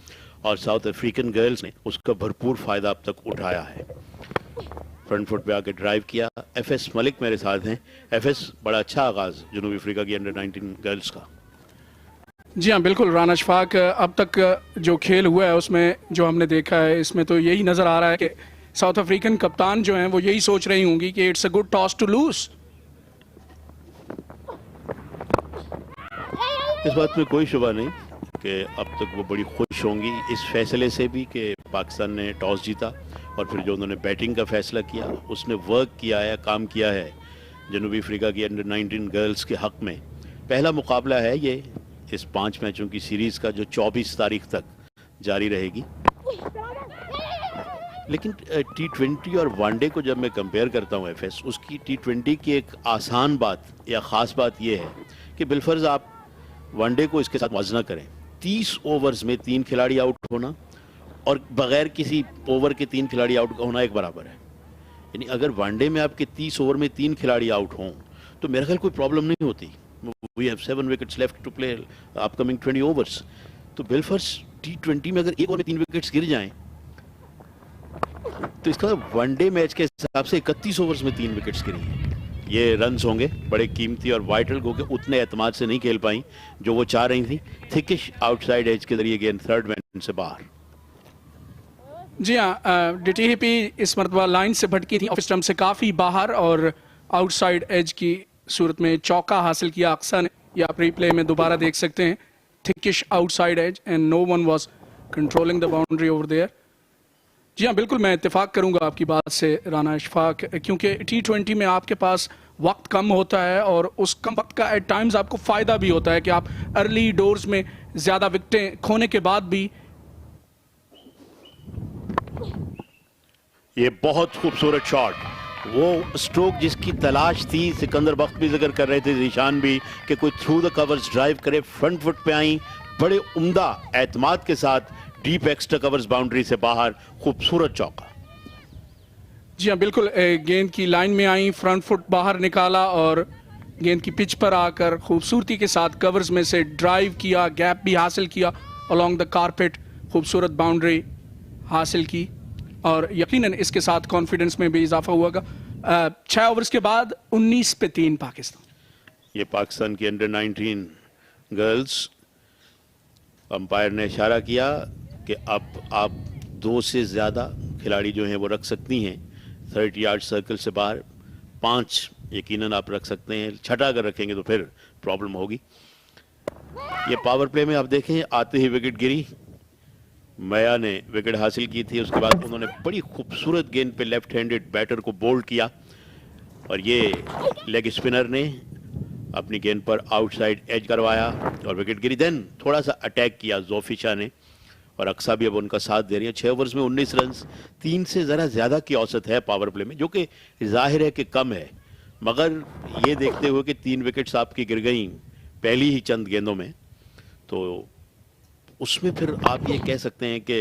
और साउथ अफ्रीकन गर्ल्स ने उसका भरपूर फ़ायदा अब तक उठाया है। फ्रंट फुट पे आके ड्राइव किया। एफएस मलिक मेरे साथ हैं। एफएस, बड़ा अच्छा आगाज़ जनूबी अफ्रीका की अंडर 19 गर्ल्स का। जी हाँ, बिल्कुल राना अशफाक, अब तक जो खेल हुआ है उसमें जो हमने देखा है, इसमें तो यही नज़र आ रहा है कि साउथ अफ्रीकन कप्तान जो हैं वो यही सोच रही होंगी कि it's a good toss to lose. इस बात में कोई शुबा नहीं कि अब तक वो बड़ी खुश होंगी इस फैसले से भी कि पाकिस्तान ने टॉस जीता और फिर जो उन्होंने बैटिंग का फैसला किया, उसने वर्क किया है, काम किया है जनूबी अफ्रीका की अंडर 19 गर्ल्स के हक़ में। पहला मुकाबला है ये इस 5 मैचों की सीरीज़ का, जो 24 तारीख तक जारी रहेगी। लेकिन T20 और वनडे को जब मैं कंपेयर करता हूँ एफएस, उसकी T20 की एक आसान बात या ख़ास बात यह है कि बिलफर्ज आप वनडे को इसके साथ मुआवजा करें, 30 ओवर्स में 3 खिलाड़ी आउट होना और बगैर किसी ओवर के 3 खिलाड़ी आउट होना एक बराबर है। यानी अगर वनडे में आपके 30 ओवर में 3 खिलाड़ी आउट हों तो मेरे ख्याल कोई प्रॉब्लम नहीं होती। We have 7 wickets left to play upcoming 20 overs. तो बिलफर्ज T20 में अगर एक ओवर में 3 विकेट्स गिर जाएं तो इसका वनडे मैच के हिसाब से 31 ओवर्स में 3 विकेट्स गिरी हैं। ये रन्स होंगे बड़े कीमती और वाइटल, क्योंकि उतने एतमाद से नहीं खेल पाई जो वो चाह रही थी। थिकिश आउटसाइड एज के जरिए गेंद थर्ड मैन से बाहर। जी हाँ, DTP इस मरतबा लाइन से भटकी थी, ऑफ स्टंप से काफ़ी बाहर और आउटसाइड एज की सूरत में चौका हासिल किया अक्सा ने। या आप रिप्ले में दोबारा देख सकते हैं, thickish outside edge and no one was controlling the boundary over there. जी हाँ, बिल्कुल मैं इत्तेफाक करूंगा आपकी बात से राना इशफाक, क्योंकि T20 में आपके पास वक्त कम होता है और उस कम वक्त का एट टाइम्स आपको फ़ायदा भी होता है कि आप अर्ली डोर्स में ज़्यादा विकेटें खोने के बाद भी। ये बहुत खूबसूरत शॉट, वो स्ट्रोक जिसकी तलाश थी, सिकंदर बख्त भी जिक्र कर रहे थे, ज़ीशान भी, कि कोई थ्रू द कवर्स ड्राइव करे, फ्रंट फुट पे आई, बड़े उम्दा एतमाद के साथ डीप एक्स्ट्रा कवर्स बाउंड्री से बाहर, खूबसूरत चौका। जी हाँ, बिल्कुल गेंद की लाइन में आई, फ्रंट फुट बाहर निकाला और गेंद की पिच पर आकर खूबसूरती के साथ कवर्स में से ड्राइव किया, गैप भी हासिल किया अलोंग द कारपेट, खूबसूरत बाउंड्री हासिल की और यकीनन इसके साथ कॉन्फिडेंस में भी इजाफा हुआ। 6 ओवर्स के बाद 19 पे 3 पाकिस्तान। ये पाकिस्तान की अंडर 19 गर्ल्स, अंपायर ने इशारा किया कि अब आप 2 से ज़्यादा खिलाड़ी जो हैं वो रख सकती हैं 30 यार्ड सर्कल से बाहर, 5 यकीनन आप रख सकते हैं, छठा अगर रखेंगे तो फिर प्रॉब्लम होगी। ये पावर प्ले में आप देखें, आते ही विकेट गिरी, मया ने विकेट हासिल की थी, उसके बाद उन्होंने बड़ी खूबसूरत गेंद पे लेफ्ट हैंडेड बैटर को बोल्ड किया और ये लेग स्पिनर ने अपनी गेंद पर आउटसाइड एज करवाया और विकेट गिरी। देन थोड़ा सा अटैक किया जोफिशा ने और अक्सा भी अब उनका साथ दे रही है। 6 ओवर्स में 19 रन, 3 से ज़रा ज़्यादा की औसत है पावर प्ले में, जो कि जाहिर है कि कम है, मगर ये देखते हुए कि 3 विकेट्स आपकी गिर गई पहली ही चंद गेंदों में, तो उसमें फिर आप ये कह सकते हैं कि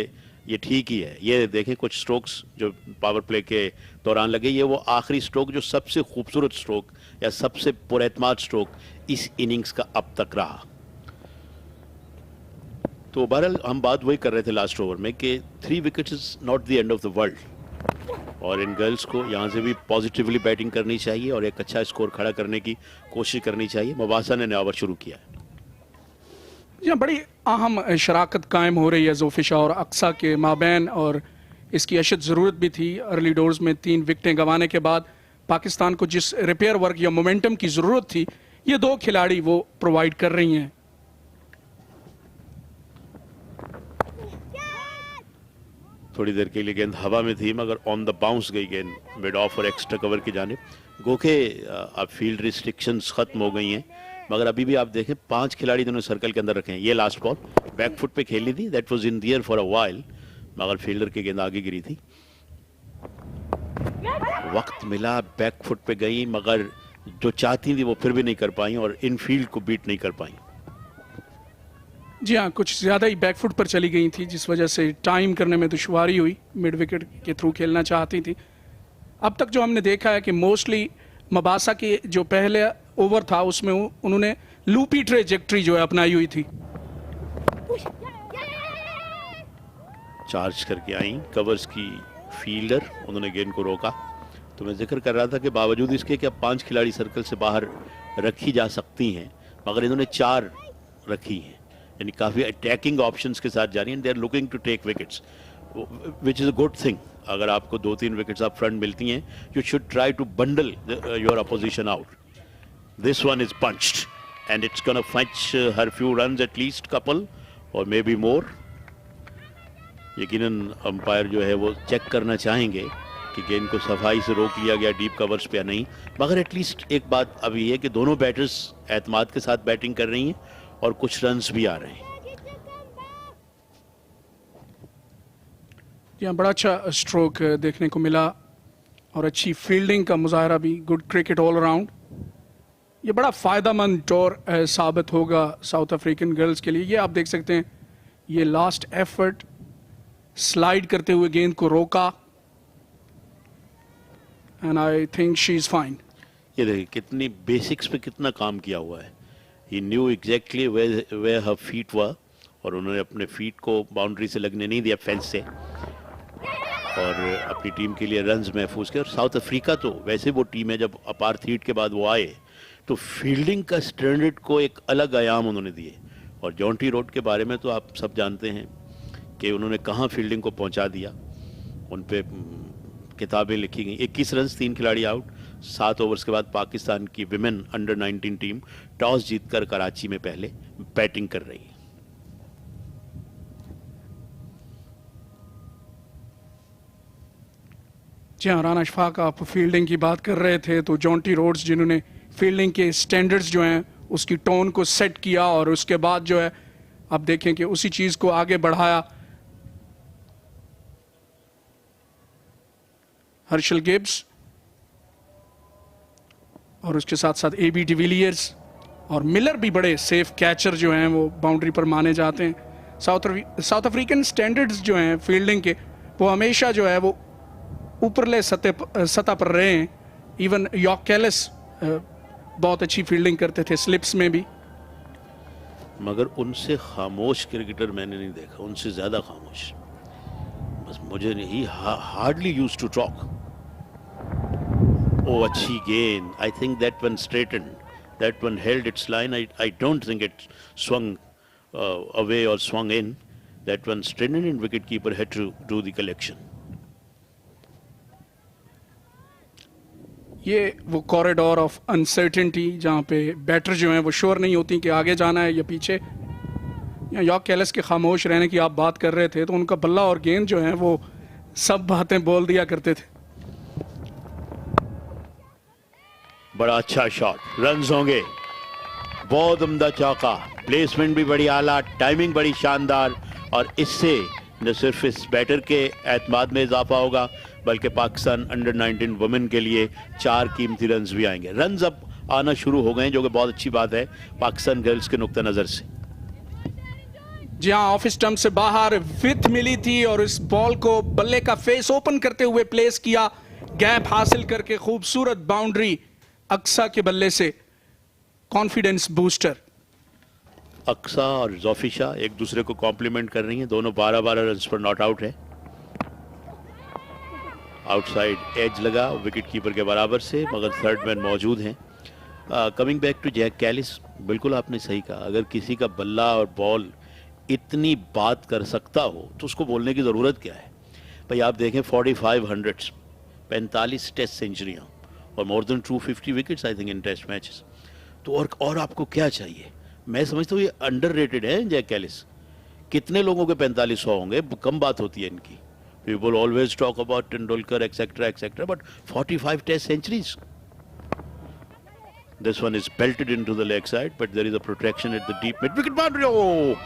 ये ठीक ही है। ये देखें कुछ स्ट्रोक्स जो पावर प्ले के दौरान लगे, ये वो आखिरी स्ट्रोक जो सबसे खूबसूरत स्ट्रोक या सबसे पुरएतमाद स्ट्रोक इस इनिंग्स का अब तक रहा। तो बहरहाल हम बात वही कर रहे थे लास्ट ओवर में कि 3 wickets is not the end of the world और इन गर्ल्स को यहाँ से भी पॉजिटिवली बैटिंग करनी चाहिए और एक अच्छा स्कोर खड़ा करने की कोशिश करनी चाहिए। मबासा ने नया ओवर शुरू किया है। यहाँ बड़ी अहम शराकत कायम हो रही है जोफिशा और अक्सा के माबैन और इसकी अशद ज़रूरत भी थी। अर्ली डोर्स में 3 विकेटें गंवाने के बाद पाकिस्तान को जिस रिपेयर वर्क या मोमेंटम की ज़रूरत थी, ये 2 खिलाड़ी वो प्रोवाइड कर रही हैं। थोड़ी देर के लिए गेंद हवा में थी मगर ऑन द बाउंस गई गेंद मिड ऑफ और एक्स्ट्रा कवर की जानिब। गोखे अब फील्ड रिस्ट्रिक्शंस खत्म हो गई हैं, मगर अभी भी आप देखें 5 खिलाड़ी जिन्होंने सर्कल के अंदर रखे हैं। ये लास्ट बॉल बैक फुट पे खेली थी, that was in the air for a while, मगर फील्डर की गेंद आगे गिरी थी। वक्त मिला, बैक फुट पे गई, मगर जो चाहती थी वो फिर भी नहीं कर पाई और इन फील्ड को बीट नहीं कर पाई। जी हाँ, कुछ ज़्यादा ही बैकफुट पर चली गई थी जिस वजह से टाइम करने में दुश्वारी हुई, मिड विकेट के थ्रू खेलना चाहती थी। अब तक जो हमने देखा है कि मोस्टली मबासा के जो पहले ओवर था उसमें उन्होंने लूपी ट्रेजेक्ट्री जो है अपनाई हुई थी। चार्ज करके आई कवर्स की फील्डर, उन्होंने गेंद को रोका। तो मैं जिक्र कर रहा था कि बावजूद इसके कि अब 5 खिलाड़ी सर्कल से बाहर रखी जा सकती हैं, मगर इन्होंने 4 रखी हैं, यानी काफ़ी अटैकिंग ऑप्शंस के साथ जा रही हैं। They are looking to take wickets, which is a good thing. अगर आपको 2-3 विकेट्स आप फ्रंट मिलती हैं, you should try to bundle your opposition out. This one is punched and it's gonna fetch her few runs at least, couple और may be more. यकीनन umpire जो है वो चेक करना चाहेंगे कि गेंद को सफाई से रोक लिया गया डीप कवर्स पे या नहीं, मगर एटलीस्ट एक बात अभी है कि दोनों बैटर्स एतमाद के साथ बैटिंग कर रही हैं और कुछ रन्स भी आ रहे हैं। यहाँ बड़ा अच्छा स्ट्रोक देखने को मिला और अच्छी फील्डिंग का मुजाहरा भी, गुड क्रिकेट ऑल अराउंड। ये बड़ा फ़ायदेमंद टूर साबित होगा साउथ अफ्रीकन गर्ल्स के लिए। ये आप देख सकते हैं, ये लास्ट एफर्ट, स्लाइड करते हुए गेंद को रोका, and I think she is fine. ये देखिए कितनी बेसिक्स पे कितना काम किया हुआ है। She knew exactly where her feet were, और उन्होंने अपने फीट को बाउंड्री से लगने नहीं दिया, फेंस से, और अपनी टीम के लिए रन्स महफूज किए। और साउथ अफ्रीका तो वैसे वो टीम है, जब अपार्थीड के बाद वो आए तो फील्डिंग का स्टैंडर्ड को एक अलग आयाम उन्होंने दिए। और जॉन्टी रोड के बारे में तो आप सब जानते हैं कि उन्होंने कहाँ फील्डिंग को पहुंचा दिया। उन पे किताबें लिखी गई। 21 रन, 3 खिलाड़ी आउट। 7 ओवर्स के बाद पाकिस्तान की विमेन अंडर 19 टीम टॉस जीतकर कराची में पहले बैटिंग कर रही है। जी हाँ, राना अशफाक, आप फील्डिंग की बात कर रहे थे, तो जॉन्टी रोड्स जिन्होंने फील्डिंग के स्टैंडर्ड्स जो हैं उसकी टोन को सेट किया और उसके बाद जो है आप देखें कि उसी चीज़ को आगे बढ़ाया। हर्षल गिब्स और उसके साथ साथ AB डिविलियर्स और मिलर भी बड़े सेफ कैचर जो हैं वो बाउंड्री पर माने जाते हैं। साउथ अफ्रीकन स्टैंडर्ड्स जो हैं फील्डिंग के, वो हमेशा जो है वो ऊपरले सतह पर रहे हैं। इवन यॉर्क कैलिस बहुत अच्छी फील्डिंग करते थे स्लिप्स में भी, मगर उनसे खामोश क्रिकेटर मैंने नहीं देखा, उनसे ज्यादा खामोश। बस मुझे नहीं, हार्डली यूज्ड टू टॉक। ओ अच्छी गेंद, I think that one straighten, that one held its line. I don't think it swung away or swung in. That one straightened and wicketkeeper had to do the collection. ये वो corridor of uncertainty जहाँ पे batter जो हैं वो sure नहीं होती कि आगे जाना है या पीछे। या यॉर्क कैलिस के खामोश रहने की आप बात कर रहे थे, तो उनका बल्ला और गेंद जो है वो सब बातें बोल दिया करते थे। बड़ा अच्छा शॉट, रन्स होंगे, बहुत उम्दा चौका, प्लेसमेंट भी बड़ी आला, टाइमिंग बड़ी शानदार, और इससे न सिर्फ इस बैटर के एतमाद में इजाफा होगा बल्कि पाकिस्तान अंडर 19 वुमेन के लिए 4 कीमती रन्स भी आएंगे। रन्स अब आना शुरू हो गए, जो कि बहुत अच्छी बात है पाकिस्तान गर्ल्स के नुक्ता नज़र से। जी हाँ, ऑफ स्टंप से बाहर विथ मिली थी और इस बॉल को बल्ले का फेस ओपन करते हुए प्लेस किया, गैप हासिल करके खूबसूरत बाउंड्री अक्सा के बल्ले से। Confidence booster. अक्सा और जोफिशा एक दूसरे को कॉम्प्लीमेंट कर रही हैं, दोनों 12-12 रन पर नॉट आउट है। आउटसाइड एज लगा विकेट कीपर के बराबर से, मगर थर्ड मैन मौजूद हैं। Coming back to Jacques Kallis, बिल्कुल आपने सही कहा, अगर किसी का बल्ला और बॉल इतनी बात कर सकता हो तो उसको बोलने की ज़रूरत क्या है। भाई आप देखें 4500, 45 टेस्ट सेंचुरियाँ और more then 250 wickets I think in test matches. तो और आपको क्या चाहिए। मैं समझता हूँ ये अंडररेटेड है जैक कैलिस। कितने लोगों के 4500 होंगे, कम बात होती है इनकी। People always talk about Tendulkar, etc., but 45 Test centuries. This one is belted into the leg side, but there is a protection at the deep mid wicket boundary. Oh,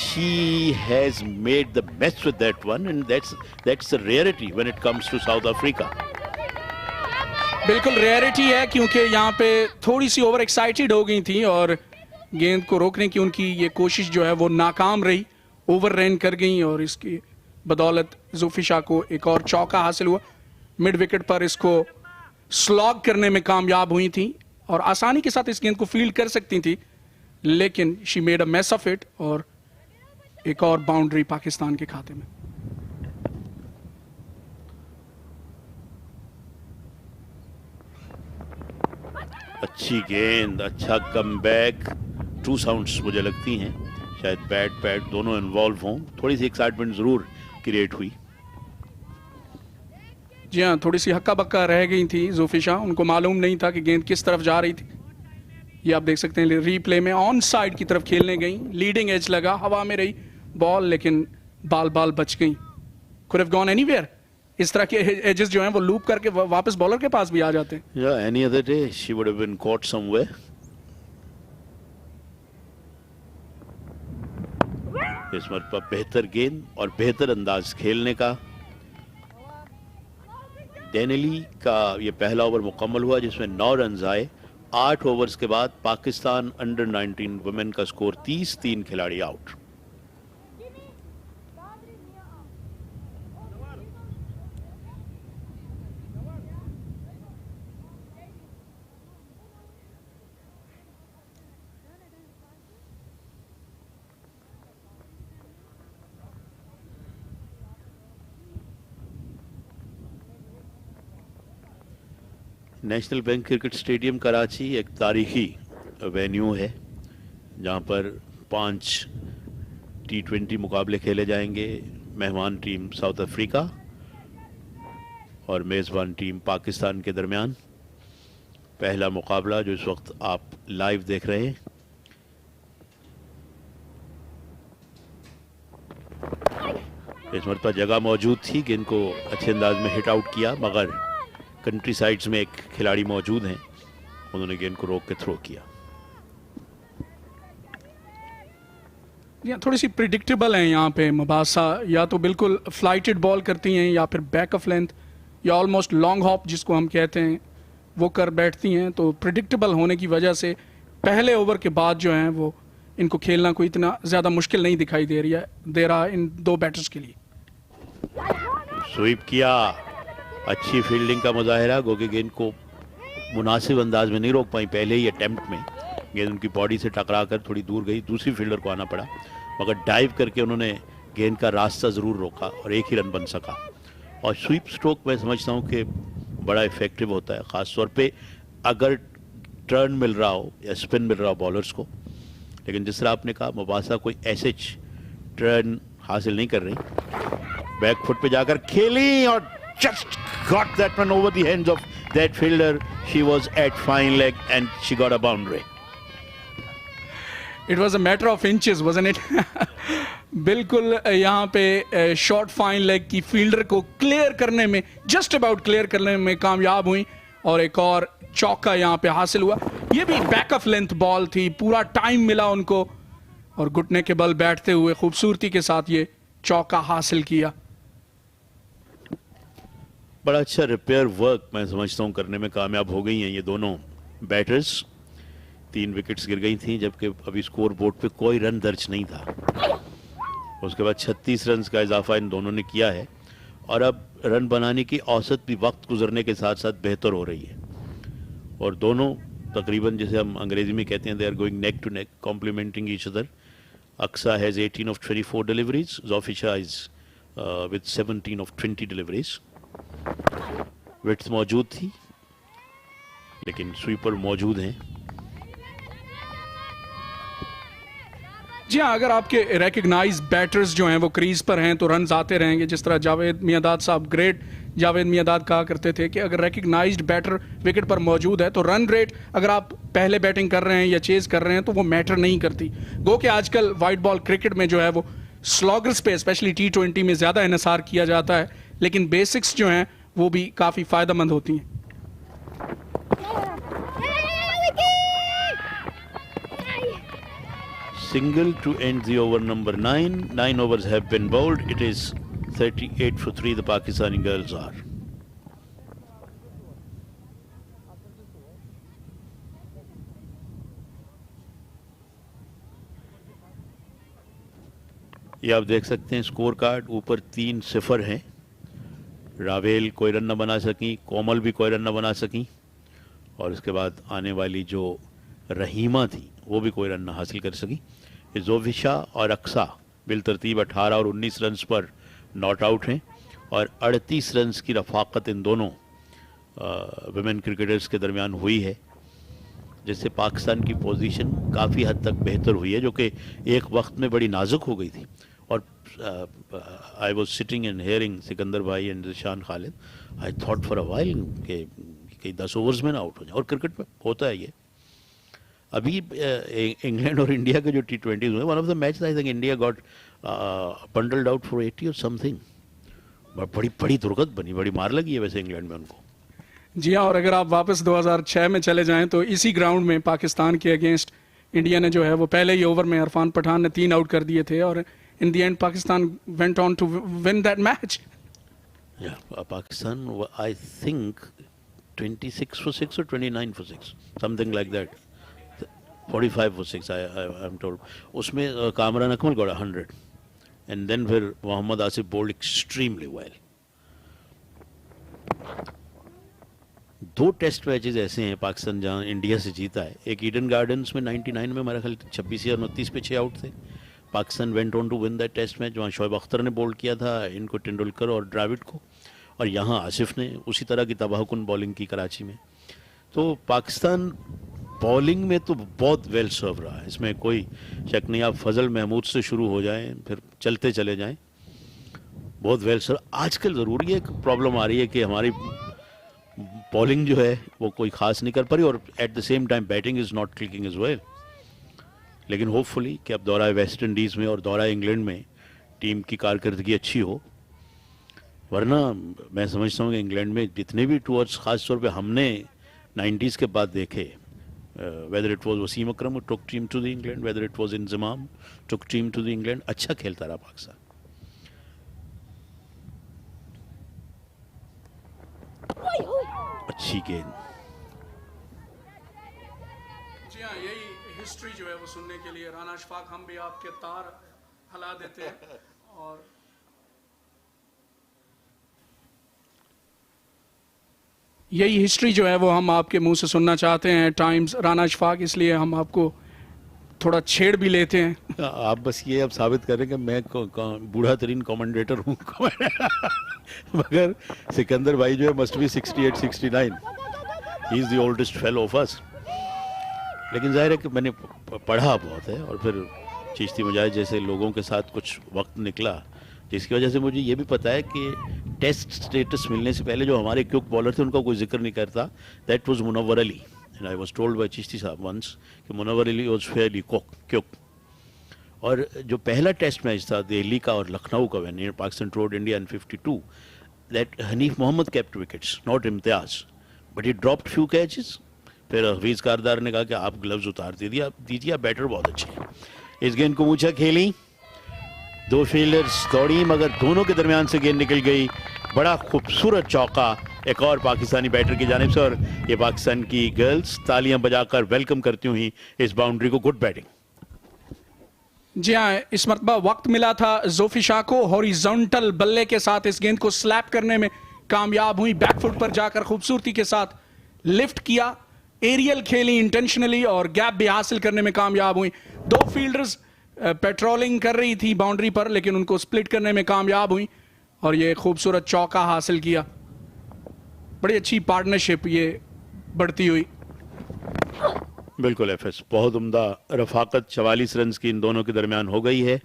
she has made the mess with that one, and that's the rarity when it comes to South Africa. बिल्कुल rarity है, क्योंकि यहाँ पे थोड़ी सी over excited हो गई थी और गेंद को रोकने की उनकी ये कोशिश जो है वो नाकाम रही, ओवर रन कर गई और इसकी बदौलत जोफिशा को एक और चौका हासिल हुआ। मिड विकेट पर इसको स्लॉग करने में कामयाब हुई थी और आसानी के साथ इस गेंद को फील्ड कर सकती थी, लेकिन she made a mass of it और एक और बाउंड्री पाकिस्तान के खाते में। अच्छी गेंद, अच्छा कमबैक। 2 साउंड्स मुझे लगती हैं, शायद बैट दोनों इन्वॉल्व हों। थोड़ी सी एक्साइटमेंट जरूर क्रिएट हुई। जी हाँ, थोड़ी सी हक्का बक्का रह गई थी जोफिशा, उनको मालूम नहीं था कि गेंद किस तरफ जा रही थी। ये आप देख सकते हैं रीप्ले में, ऑन साइड की तरफ खेलने गई, लीडिंग एज लगा, हवा में रही बॉल, लेकिन बाल बच गई। Could have gone anywhere. इस तरह के एजेस जो हैं वो लूप करके वापस बॉलर के पास भी आ जाते हैं। Yeah, any other day she would have been caught somewhere. इस मरतबा बेहतर गेंद और बेहतर अंदाज खेलने का डेनली का ये पहला ओवर मुकम्मल हुआ जिसमें 9 रन आए। 8 ओवर्स के बाद पाकिस्तान अंडर 19 वुमेन का स्कोर 30, 3 खिलाड़ी out. National Bank cricket stadium Karachi एक तारीखी वेन्यू है जहां पर 5 T20 मुकाबले खेले जाएंगे। मेहमान टीम साउथ अफ्रीका और मेज़बान टीम पाकिस्तान के दरमियान पहला मुकाबला जो इस वक्त आप लाइव देख रहे हैं। इस मरतबा जगह मौजूद थी कि इनको अच्छे अंदाज में हिट आउट किया, मगर कंट्री साइड्स में एक खिलाड़ी मौजूद हैं, उन्होंने गेंद को रोक के थ्रो किया। थोड़ी सी प्रिडिक्टेबल है यहाँ पे मुबासा, या तो बिल्कुल फ्लाइटेड बॉल करती हैं या फिर बैक ऑफ लेंथ या ऑलमोस्ट लॉन्ग हॉप जिसको हम कहते हैं वो कर बैठती हैं। तो प्रिडिक्टेबल होने की वजह से पहले ओवर के बाद जो है वो इनको खेलना कोई इतना ज़्यादा मुश्किल नहीं दिखाई दे रहा इन दो बैटर्स के लिए। स्वीप किया, अच्छी फील्डिंग का मुजाहिरा, गोगे गेंद को मुनासिब अंदाज में नहीं रोक पाई। पहले ही अटेम्प्ट में गेंद उनकी बॉडी से टकरा कर थोड़ी दूर गई, दूसरी फील्डर को आना पड़ा, मगर डाइव करके उन्होंने गेंद का रास्ता ज़रूर रोका और एक ही रन बन सका। और स्वीप स्ट्रोक मैं समझता हूँ कि बड़ा इफेक्टिव होता है, ख़ास तौर पे अगर टर्न मिल रहा हो या स्पिन मिल रहा हो बॉलर्स को। लेकिन जिस तरह आपने कहा मुबासा कोई ऐसे टर्न हासिल नहीं कर रही, बैक फुट पे जाकर खेली और just got that one over the hands of that fielder. She was at fine leg and she got a boundary. It was a matter of inches, wasn't it? बिल्कुल यहाँ पे शॉर्ट फाइन लेग की fielder को clear करने में, just about clear करने में कामयाब हुई और एक और चौका यहाँ पे हासिल हुआ। ये भी बैक ऑफ लेंथ बॉल थी, पूरा टाइम मिला उनको और घुटने के बल बैठते हुए खूबसूरती के साथ ये चौका हासिल किया। बड़ा अच्छा रिपेयर वर्क मैं समझता हूँ करने में कामयाब हो गई हैं ये दोनों बैटर्स। 3 विकेट्स गिर गई थी जबकि अभी स्कोर बोर्ड पे कोई रन दर्ज नहीं था। उसके बाद 36 रन का इजाफा इन दोनों ने किया है और अब रन बनाने की औसत भी वक्त गुजरने के साथ साथ बेहतर हो रही है। और दोनों तकरीबन जैसे हम अंग्रेजी में कहते हैं they are going neck to neck, complementing each other. Aqsa has 18 of 24 deliveries, जोफिशा इज विद 17 of 20 डिलीवरीज। विट्स मौजूद थी लेकिन स्वीपर मौजूद हैं। जी हाँ, अगर आपके रिकग्नाइज बैटर्स जो हैं वो क्रीज पर हैं तो रन्स आते रहेंगे। जिस तरह जावेद मियांदाद साहब, ग्रेट जावेद मियांदाद कहा करते थे कि अगर रिकग्नाइज्ड बैटर विकेट पर मौजूद है तो रन रेट अगर आप पहले बैटिंग कर रहे हैं या चेज कर रहे हैं तो वो मैटर नहीं करती। गो कि आजकल वाइट बॉल क्रिकेट में जो है वो स्लॉगर्स पे स्पेशली T20 में ज़्यादा इन्हिसार किया जाता है, लेकिन बेसिक्स जो हैं वो भी काफ़ी फ़ायदेमंद होती हैं। Single to end the over number 9. 9 overs have been bowled. It is 38 for 3 the Pakistani girls are. ये आप देख सकते हैं स्कोर कार्ड, ऊपर 3-0 हैं। रावेल कोई रन न बना सकी, कोमल भी कोई रन न बना सकी और उसके बाद आने वाली जो रहीमा थी वो भी कोई रन न हासिल कर सकी। जोफिशा और अक्सा बिल तरतीब 18 और 19 रन पर नॉट आउट हैं और 38 रन की रफाकत इन दोनों वुमेन क्रिकेटर्स के दरमियान हुई है, जिससे पाकिस्तान की पोजीशन काफ़ी हद तक बेहतर हुई है जो कि एक वक्त में बड़ी नाजुक हो गई थी। और I was sitting and hearing Sikandar भाई and Zeeshan Khalid, I thought for a while कि 10 ओवर्स में ना आउट हो जाए। और क्रिकेट में होता है ये। अभी इंग्लैंड और इंडिया के जो T20 हुए, one of the match I think India got bundled out for 80 और समथिंग। बड़ी दुर्गत बनी, बड़ी मार लगी है वैसे इंग्लैंड में उनको। जी हाँ, और अगर आप वापस 2006 में चले जाएं तो इसी ग्राउंड में पाकिस्तान के अगेंस्ट इंडिया ने जो है वो पहले ही ओवर में इरफान पठान ने 3 आउट कर दिए थे और in the end Pakistan went on to win that match. Yeah, Pakistan, I think 26 for 6 or 29 for 6, something like that. 45 for 6, I'm told. उसमें Kamran Akmal got 100. And then फिर Mohammad Asif bowled extremely well. 2 test matches ऐसे हैं पाकिस्तान जहां India से जीता है. एक Eden gardens में 99 में हमारा ख्याल 26 या 29 पे 6 आउट थे. Pakistan went on to win that test match, वहाँ शोएब अख्तर ने बॉल किया था इनको, तेंदुलकर और द्रविड़ को, और यहाँ आसिफ ने उसी तरह की तबाहकुन बॉलिंग की कराची में. तो पाकिस्तान बॉलिंग में तो बहुत वेल सर्व रहा है, इसमें कोई शक नहीं. आप फजल महमूद से शुरू हो जाएं, फिर चलते चले जाएं, बहुत वेल सर्व. आजकल ज़रूरी है, एक प्रॉब्लम आ रही है कि हमारी बॉलिंग जो है वो कोई ख़ास नहीं कर पा रही, और at the same time batting is not clicking is well. लेकिन होपफुली कि अब दौरा वेस्ट इंडीज़ में और दौरा इंग्लैंड में टीम की कारकर्दगी अच्छी हो. वरना मैं समझता हूँ कि इंग्लैंड में जितने भी टूर्स ख़ास तौर पे हमने 90s के बाद देखे, whether it was Wasim Akram took team to the England, whether it was Inzamam took team to the England, अच्छा खेलता रहा पाकिस्तान. अच्छी गेंद. जी हाँ, यही हिस्ट्री जो है वो सुनने के लिए राना अशफाक हम भी आपके तार हिला देते हैं. और यही हिस्ट्री जो है वो हम आपके मुंह से सुनना चाहते हैं टाइम्स राना अशफाक, इसलिए हम आपको थोड़ा छेड़ भी लेते हैं. आप बस ये अब साबित करें कि मैं बूढ़ा तरीन कमेंटेटर हूँ. मगर सिकंदर भाई जो है must be 68 69, he is the oldest fellow of us. लेकिन जाहिर है कि मैंने पढ़ा बहुत है, और फिर चिश्ती मुजाहिद जैसे लोगों के साथ कुछ वक्त निकला, जिसकी वजह से मुझे ये भी पता है कि टेस्ट स्टेटस मिलने से पहले जो हमारे क्विक बॉलर थे उनका कोई जिक्र नहीं करता. That was Munawwar Ali, and I was told by Chishti sahab once कि Munawwar Ali was fairly quick. और जो पहला टेस्ट मैच था दिल्ली का और लखनऊ का, when Pakistan toured India in 52, that Hanif Mohammad kept wickets, not Imtiaz, but he dropped few catches. फिर हफीज़ कारदार ने कहा कि आप ग्लव्स उतार दीजिए, आप बैटर बहुत अच्छे हैं. इस गेंद को मूछा खेली, 2 फील्डर्स दौड़ी, मगर दोनों के दरमियान से गेंद निकल गई. बड़ा खूबसूरत चौका एक और पाकिस्तानी बैटर की जानिब से, और ये पाकिस्तान की गर्ल्स तालियां बजाकर वेलकम करती हुई इस बाउंड्री को. Good batting. जी हाँ, इस मरतबा वक्त मिला था जोफी शाह को हॉरिजॉन्टल बल्ले के साथ इस गेंद को स्लैप करने में कामयाब हुई. बैकफुट पर जाकर खूबसूरती के साथ लिफ्ट किया, एरियल खेली इंटेंशनली, और गैप भी हासिल करने में कामयाब हुई. 2 फील्डर्स पेट्रोलिंग कर रही थी बाउंड्री पर, लेकिन उनको स्प्लिट करने में कामयाब हुई और ये खूबसूरत चौका हासिल किया. बड़ी अच्छी पार्टनरशिप ये बढ़ती हुई. बिल्कुल एफएस, बहुत उम्दा रफाकत 44 रन की इन दोनों के दरमियान हो गई है,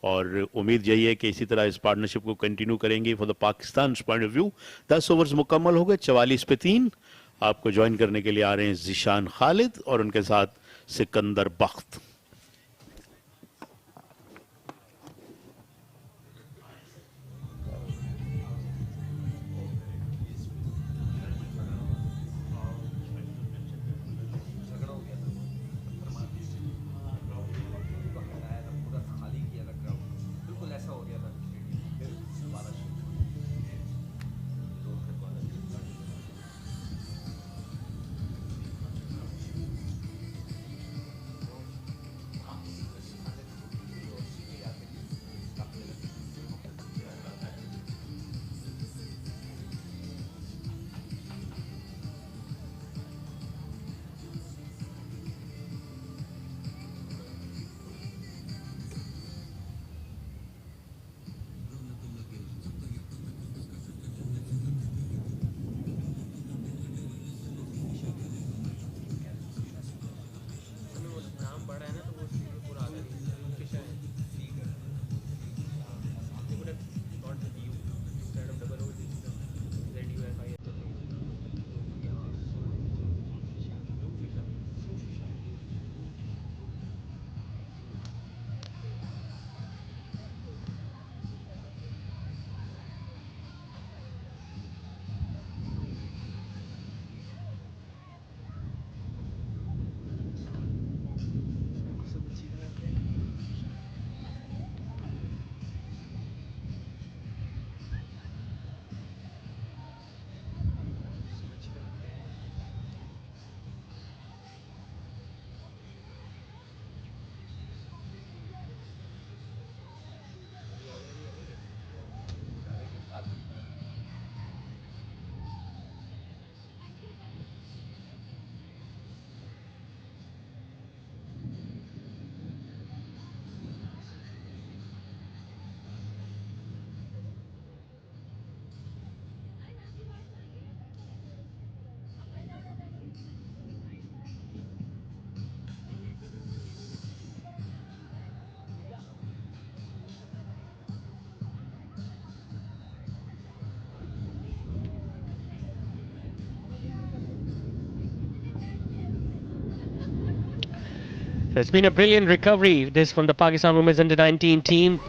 और उम्मीद यही है कि इसी तरह इस पार्टनरशिप को कंटिन्यू करेंगे. For the Pakistan point of view 10 overs मुकम्मल हो गए, 44 पे 3. आपको ज्वाइन करने के लिए आ रहे हैं जिशान खालिद और उनके साथ सिकंदर बख्त. So it's been a brilliant recovery, this from the Pakistan Women's Under-19 team.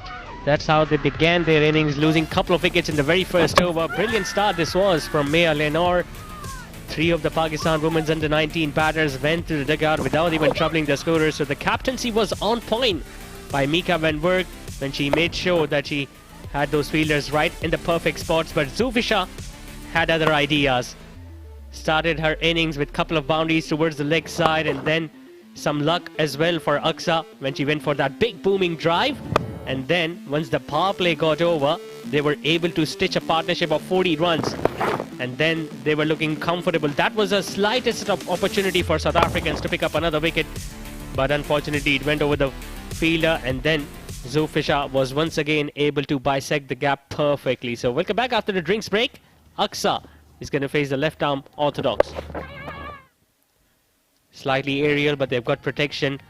That's how they began their innings, losing a couple of wickets in the very first over. Brilliant start this was from Mia Lenore. Three of the Pakistan Women's Under-19 batters went to the dugout without even troubling the scorers. So the captaincy was on point by Mieke van Werk when she made sure that she had those fielders right in the perfect spots. But Zufisha had other ideas. Started her innings with a couple of boundaries towards the leg side, and then some luck as well for Aksa when she went for that big booming drive. And then once the power play got over, they were able to stitch a partnership of 40 runs. And then they were looking comfortable. That was the slightest of opportunity for South Africans to pick up another wicket. But unfortunately, it went over the fielder. And then Zufisha was once again able to bisect the gap perfectly. So welcome back after the drinks break. Aksa is going to face the left arm orthodox. Slightly aerial, but they've got protection.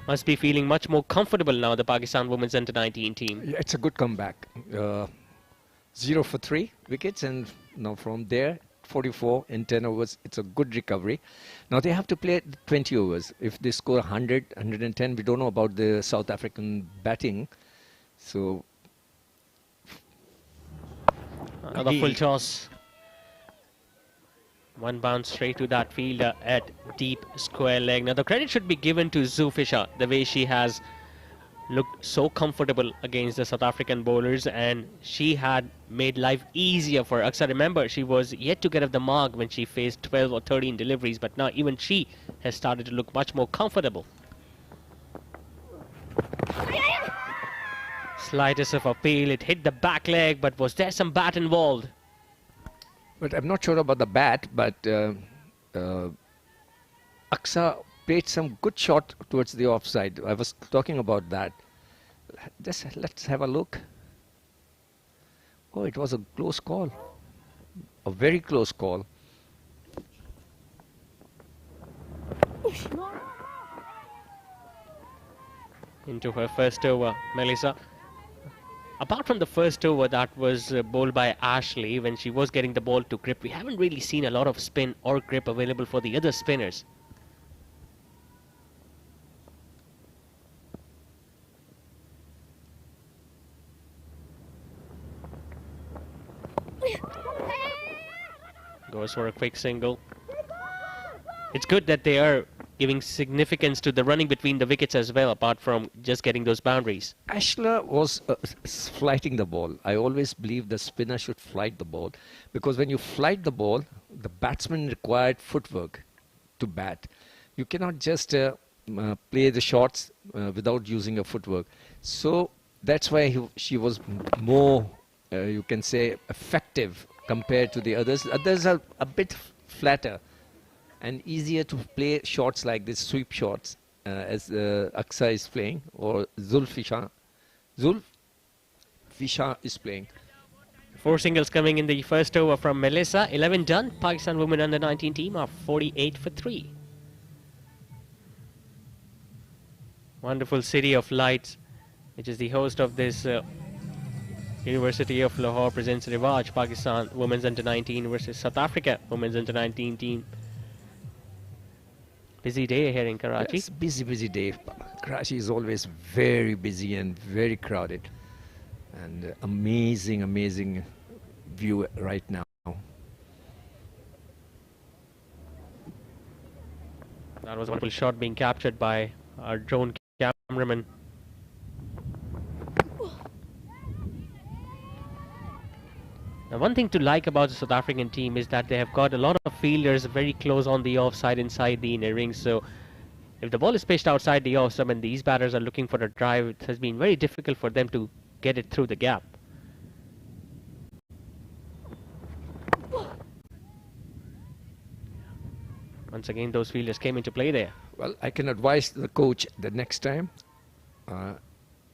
Must be feeling much more comfortable now, the Pakistan Women's Under-19 team. Yeah, it's a good comeback. 0 for 3 wickets, and now from there, 44 in 10 overs. It's a good recovery. Now they have to play 20 overs. If they score 100, 110, we don't know about the South African batting. So another full toss. One bounce straight to that fielder at deep square leg. Now the credit should be given to Zufisha, the way she has looked so comfortable against the South African bowlers, and she had made life easier for Aksa. Remember, she was yet to get off the mark when she faced 12 or 13 deliveries, but now even she has started to look much more comfortable. Slightest of appeal, it hit the back leg, but was there some bat involved? But I'm not sure about the bat, but Aksa played some good shot towards the offside. I was talking about that. Let's have a look. Oh, it was a close call. A very close call. Into her first over, Melissa. Apart from the first over that was bowled by Ashley when she was getting the ball to grip, we haven't really seen a lot of spin or grip available for the other spinners. Goes for a quick single. It's good that they are giving significance to the running between the wickets as well, apart from just getting those boundaries. Ashler was flighting the ball. I always believe the spinner should flight the ball, because when you flight the ball, the batsman required footwork to bat. You cannot just play the shots without using a footwork. So that's why she was more, you can say, effective compared to the others. Others are a bit flatter and easier to play shots like this, sweep shots, as Aksa is playing, or Zulfisha is playing. 4 singles coming in the first over from Melissa. 11 done. Pakistan Women Under-19 team are 48 for 3. Wonderful City of Lights, which is the host of this University of Lahore presents Rivaj, Pakistan Women's Under-19 versus South Africa Women's Under-19 team. Busy day here in Karachi. Yes, busy day. Karachi is always very busy and very crowded. And amazing view right now. That was a wonderful shot being captured by our drone cameraman. Now, one thing to like about the South African team is that they have got a lot of fielders very close on the offside inside the inner ring. So if the ball is pitched outside the off stump and these batters are looking for a drive, it has been very difficult for them to get it through the gap. Once again, those fielders came into play there. Well, I can advise the coach that next time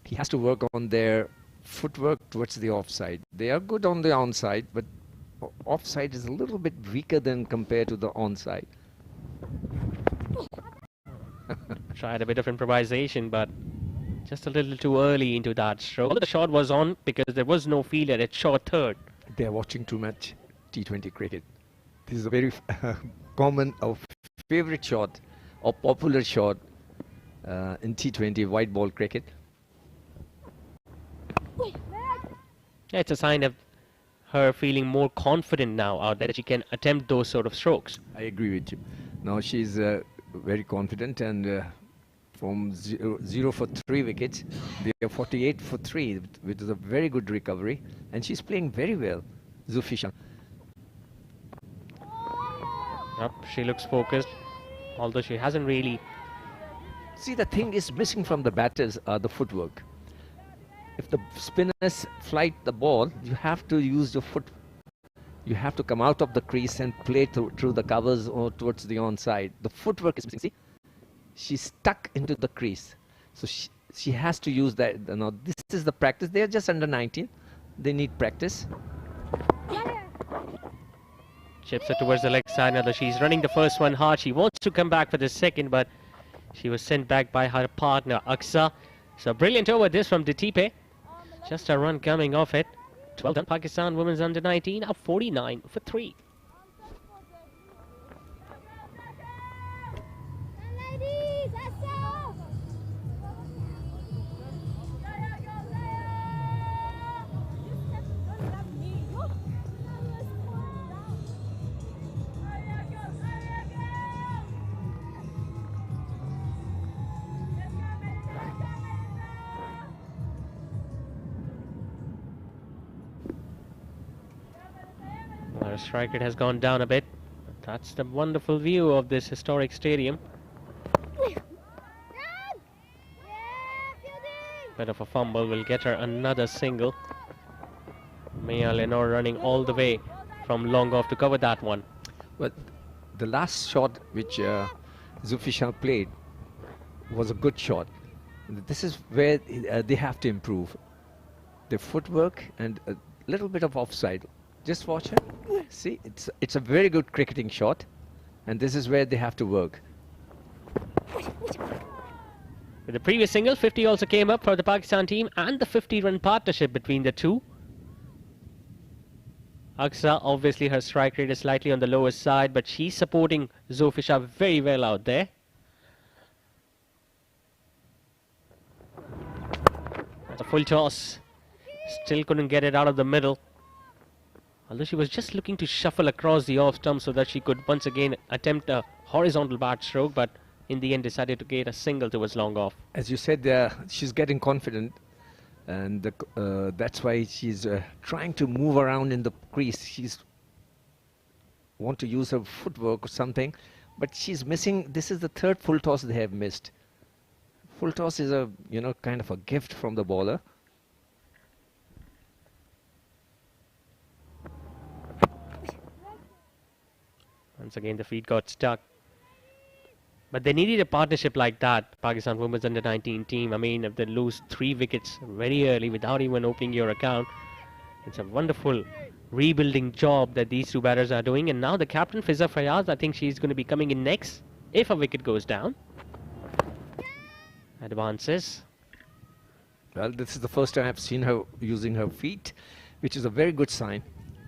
he has to work on their footwork towards the offside. They are good on the onside, but offside is a little bit weaker than compared to the onside. Tried a bit of improvisation, but just a little too early into that stroke. The shot was on because there was no fielder at short third. They are watching too much T20 cricket. This is a very common or favorite shot or popular shot in T20 white ball cricket. Yeah, it's a sign of her feeling more confident now out there that she can attempt those sort of strokes. I agree with you. Now she's very confident, and from 0 for 3 wickets, they are 48 for 3, which is a very good recovery, and she's playing very well, Zufisha. Yep, she looks focused, although she hasn't really... See, the thing is missing from the batters are the footwork. If the spinners flight the ball, you have to use your foot. You have to come out of the crease and play through the covers or towards the onside. The footwork is missing. See, she's stuck into the crease. So she has to use that. Now, this is the practice. They are just under 19. They need practice. Chips it towards the leg side. Now that she's running the first one hard. She wants to come back for the second, but she was sent back by her partner, Aksa. So brilliant over this from Ditipe. Just a run coming off it. 12 done. Pakistan Women's Under-19 up 49 for 3. Our strike rate has gone down a bit. That's the wonderful view of this historic stadium. Bit of a fumble will get her another single. Mia Lenore running all the way from long off to cover that one. But the last shot which Zufisha played was a good shot. This is where they have to improve. The footwork and a little bit of offside. Just watch her. See, it's a very good cricketing shot, and this is where they have to work. With the previous single, 50 also came up for the Pakistan team, and the 50-run partnership between the two. Aksa, obviously her strike rate is slightly on the lower side, but she's supporting Zofisha very well out there. That's a full toss. Still couldn't get it out of the middle. Although she was just looking to shuffle across the off stump so that she could once again attempt a horizontal bat stroke, but in the end decided to get a single towards long off. As you said, she's getting confident, and that's why she's trying to move around in the crease. She's want to use her footwork or something, but she's missing. This is the third full toss they have missed. Full toss is a kind of a gift from the bowler. Once again, the feet got stuck. But they needed a partnership like that, Pakistan Women's Under-19 team. I mean, if they lose 3 wickets very early without even opening your account, it's a wonderful rebuilding job that these two batters are doing. And now the captain, Fizza Fiaz, I think she's going to be coming in next if a wicket goes down. Advances. Well, this is the first time I've seen her using her feet, which is a very good sign.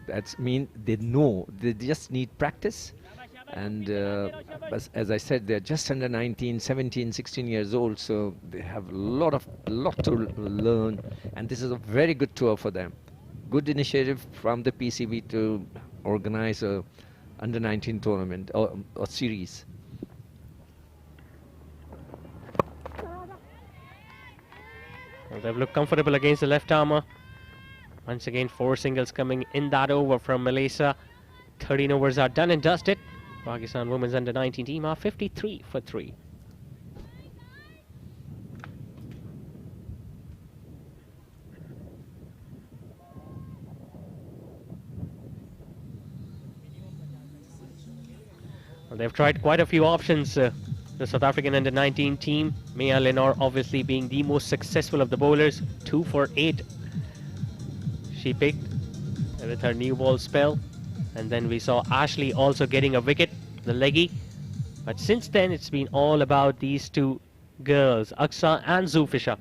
That means they know, they just need practice. And as I said, they're just under 19, 17, 16 years old, so they have a lot to learn. And this is a very good tour for them. Good initiative from the PCB to organize a under 19 tournament or series. Well, they've looked comfortable against the left armour. Once again, 4 singles coming in that over from Malaysia. 13 overs are done and dusted. Pakistan Women's Under-19 team are 53 for 3. Well, they've tried quite a few options, the South African Under-19 team. Mia Lenore obviously being the most successful of the bowlers. 2 for 8 she picked with her new ball spell. And then we saw Ashley also getting a wicket, the leggy. But since then, it's been all about these two girls, Aksa and Zufisha.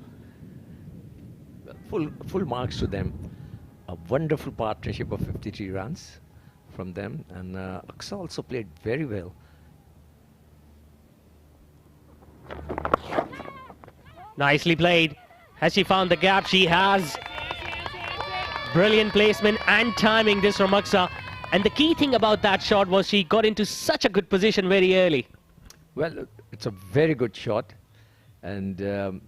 Full marks to them. A wonderful partnership of 53 runs from them. And Aksa also played very well. Nicely played. Has she found the gap? She has. Brilliant placement and timing this from Aksa. And the key thing about that shot was she got into such a good position very early. Well, it's a very good shot. And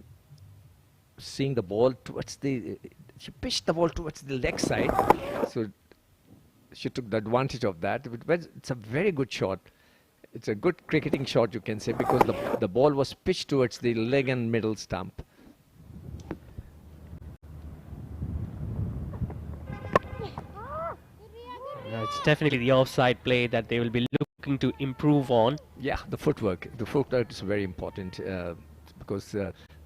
seeing the ball towards the... She pitched the ball towards the leg side. So she took the advantage of that. But it's a very good shot. It's a good cricketing shot, you can say, because the ball was pitched towards the leg and middle stump. It's definitely the offside play that they will be looking to improve on. Yeah, the footwork. The footwork is very important because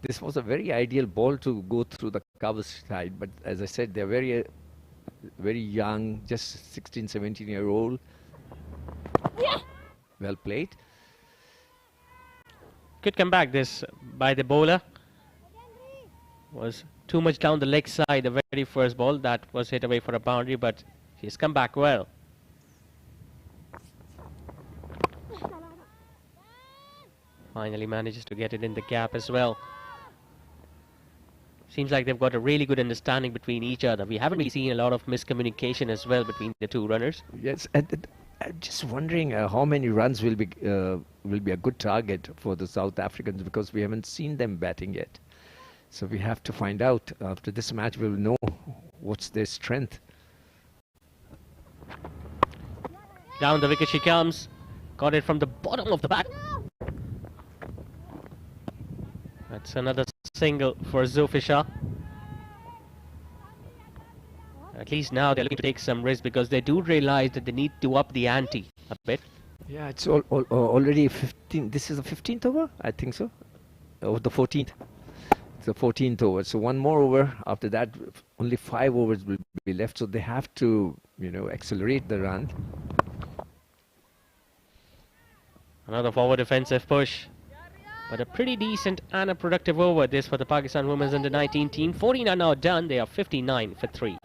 this was a very ideal ball to go through the cover side. But as I said, they're very young, just 16, 17-year-old. Yeah. Well played. Good comeback this by the bowler. Was too much down the leg side, the very first ball that was hit away for a boundary, but she's come back well. Finally manages to get it in the gap as well. Seems like they've got a really good understanding between each other. We haven't really seen a lot of miscommunication as well between the two runners. Yes, and I'm just wondering how many runs will be a good target for the South Africans, because we haven't seen them batting yet. So we have to find out. After this match, we'll know what's their strength. Down the wicket she comes. Got it from the bottom of the bat. That's another single for Zulfisha. At least now they're looking to take some risk, because they do realize that they need to up the ante a bit. Yeah, it's already 15. This is the 15th over, I think so. Or the 14th. It's the 14th over. So one more over. After that, only 5 overs will be left. So they have to, accelerate the run. Another forward defensive push. But a pretty decent and a productive over this for the Pakistan Women's Under-19 team. 14 are now done. They are 59 for 3.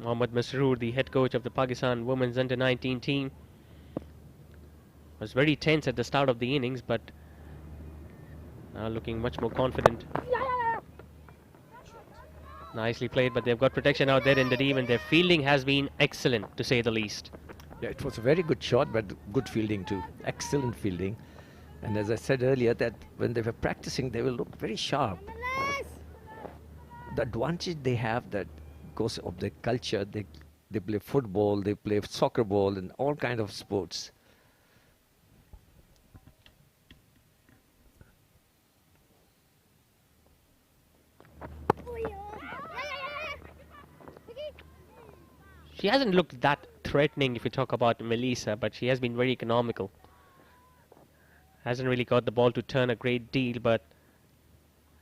Mohammad Masroor, the head coach of the Pakistan Women's Under-19 team, was very tense at the start of the innings, but now looking much more confident. Nicely played, but they've got protection out there in the team, and their fielding has been excellent, to say the least. Yeah, it was a very good shot, but good fielding too. Excellent fielding. And as I said earlier, that when they were practicing, they will look very sharp. The advantage they have, that because of their culture, they play football, they play soccer ball, and all kind of sports. She hasn't looked that threatening if you talk about Melissa, but she has been very economical. Hasn't really got the ball to turn a great deal, but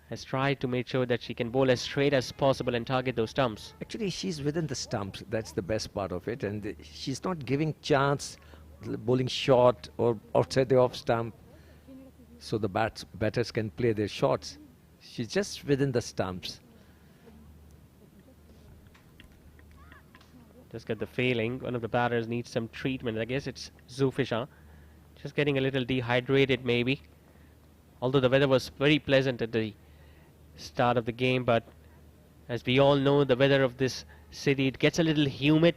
has tried to make sure that she can bowl as straight as possible and target those stumps. Actually, she's within the stumps. That's the best part of it. And she's not giving chance, bowling short or outside the off stump, so the batters can play their shots. She's just within the stumps. Just get the feeling one of the batters needs some treatment. I guess it's Zulfisha. Just getting a little dehydrated maybe. Although the weather was very pleasant at the start of the game, but as we all know, the weather of this city, it gets a little humid,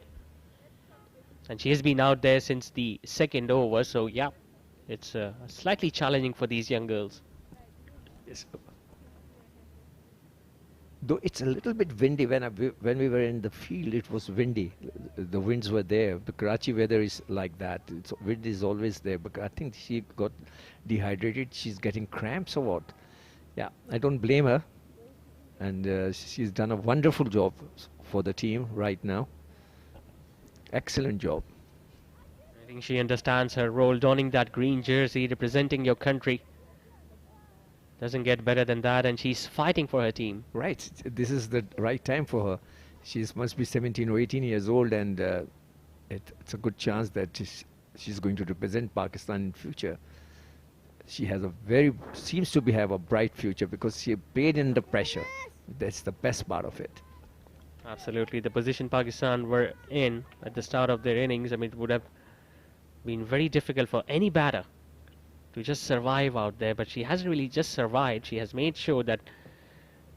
and she has been out there since the second over, so yeah, it's slightly challenging for these young girls. Yes. Though it's a little bit windy. When we were in the field, it was windy. The winds were there. The Karachi weather is like that. Wind is always there. But I think she got dehydrated. She's getting cramps or what? Yeah, I don't blame her. And she's done a wonderful job for the team right now. Excellent job. I think she understands her role, donning that green jersey, representing your country. doesn't get better than that, and she's fighting for her team. Right. This is the right time for her. She must be 17 or 18 years old, and it's a good chance that she's going to represent Pakistan in future. She has seems to have a bright future because she played under pressure. That's the best part of it. Absolutely. The position Pakistan were in at the start of their innings, I mean, it would have been very difficult for any batter to just survive out there, but she hasn't really just survived. She has made sure that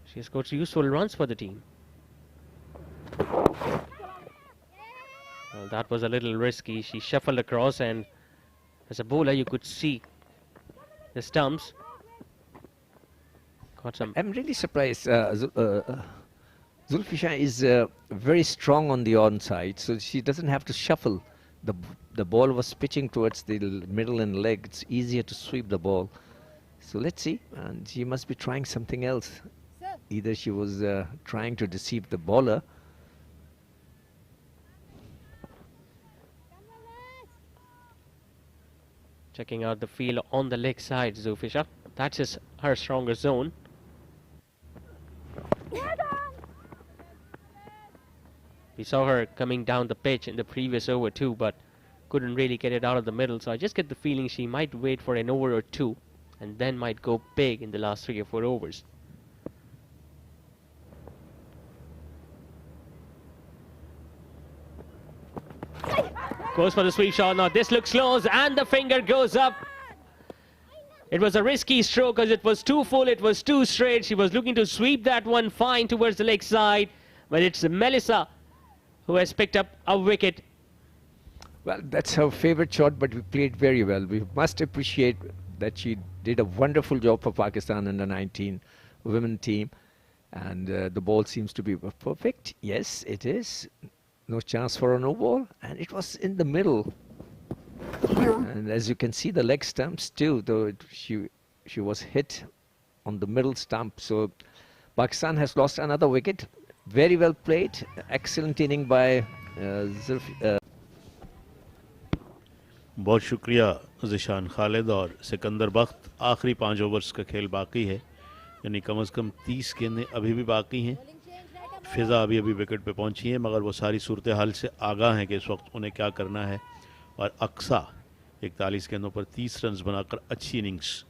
she has got useful runs for the team. Well, that was a little risky. She shuffled across, and as a bowler you could see the stumps. Got some. I'm really surprised. Zulfisha is very strong on the onside, so she doesn't have to shuffle. The ball was pitching towards the middle and leg. It's easier to sweep the ball. So let's see. And she must be trying something else. Either she was trying to deceive the bowler. Checking out the field on the leg side, Zulfisha. That's her stronger zone. We saw her coming down the pitch in the previous over too, but couldn't really get it out of the middle. So I just get the feeling she might wait for an over or two and then might go big in the last 3 or 4 overs. Goes for the sweep shot. Now this looks close, and the finger goes up. It was a risky stroke because it was too full, it was too straight. She was looking to sweep that one fine towards the leg side, but it's Melissa who has picked up a wicket. Well, that's her favorite shot, but we played very well. We must appreciate that she did a wonderful job for Pakistan under 19 women team, and the ball seems to be perfect. Yes, it is. No chance for a no ball, and it was in the middle. And as you can see, the leg stumps too, though she was hit on the middle stump. So Pakistan has lost another wicket. Very well played. Excellent inning by बहुत शुक्रिया ज़िशान खालिद और सिकंदर बख्त. आखिरी 5 overs का खेल बाकी है, यानी कम से कम 30 गेंदें अभी भी बाकी हैं. फिज़ा अभी विकेट पे पहुंची हैं, मगर वो सारी सूरत हाल से आगाह हैं कि इस वक्त उन्हें क्या करना है. और अक्सा 41 गेंदों पर 30 रन बनाकर अच्छी इनिंग्स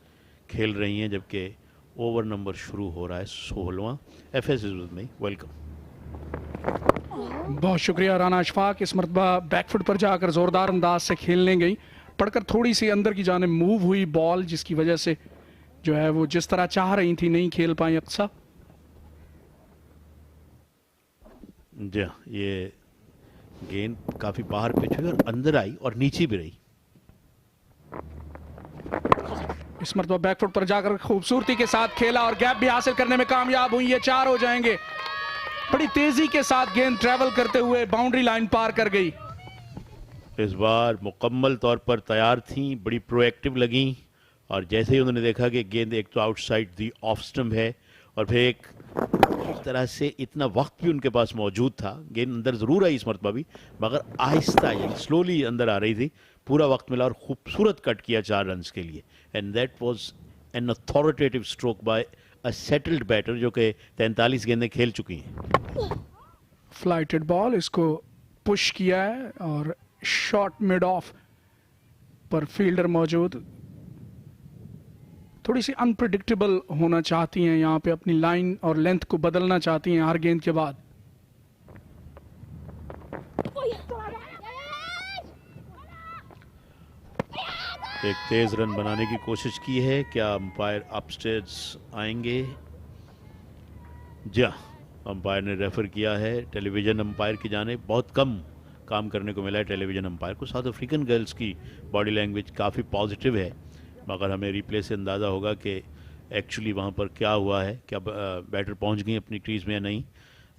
खेल रही हैं, जबकि ओवर नंबर शुरू हो रहा है 16वां. FS is with me, welcome. बहुत शुक्रिया राना अशफाक. इस मरतबा बैकफुट पर जाकर ज़ोरदार अंदाज से खेलने गई, पड़कर थोड़ी सी अंदर की जाने मूव हुई बॉल, जिसकी वजह से जो है वो जिस तरह चाह रही थी नहीं खेल पाई अक्सा. जी, ये गेंद काफ़ी बाहर पिच हुई और अंदर आई और नीचे भी रही. इस मरतबा बैकफुट पर जाकर खूबसूरती के साथ खेला और गैप भी हासिल करने में कामयाब हुई. ये 4 हो जाएंगे. बड़ी तेजी के साथ गेंद ट्रैवल करते हुए बाउंड्री लाइन पार कर गई. इस बार मुकम्मल तौर पर तैयार थी, बड़ी प्रोएक्टिव लगी, और जैसे ही उन्होंने देखा कि गेंद एक तो आउटसाइड दी ऑफ स्टंप है और फिर एक तरह से इतना वक्त भी उनके पास मौजूद था. गेंद अंदर ज़रूर आई इस मरतबा भी, मगर आहिस्ता यानी स्लोली अंदर आ रही थी. पूरा वक्त मिला और खूबसूरत कट किया 4 रन के लिए. And that was an authoritative stroke by a settled batter जो कि 43 गेंदें खेल चुकी हैं. फ्लाइटेड बॉल, इसको पुश किया है और शॉट मिड ऑफ पर फील्डर मौजूद. थोड़ी सी अनप्रिडिक्टेबल होना चाहती हैं यहाँ पे, अपनी लाइन और लेंथ को बदलना चाहती हैं हर गेंद के बाद. एक तेज रन बनाने की कोशिश की है. क्या अंपायर अपस्टेयर्स आएंगे? जी, अंपायर ने रेफर किया है. टेलीविजन अंपायर की जानिब बहुत कम काम करने को मिला है टेलीविजन अंपायर को. साउथ अफ्रीकन गर्ल्स की बॉडी लैंग्वेज काफ़ी पॉजिटिव है, मगर हमें रिप्ले से अंदाज़ा होगा कि एक्चुअली वहाँ पर क्या हुआ है, क्या बैटर पहुँच गई अपनी क्रीज में या नहीं.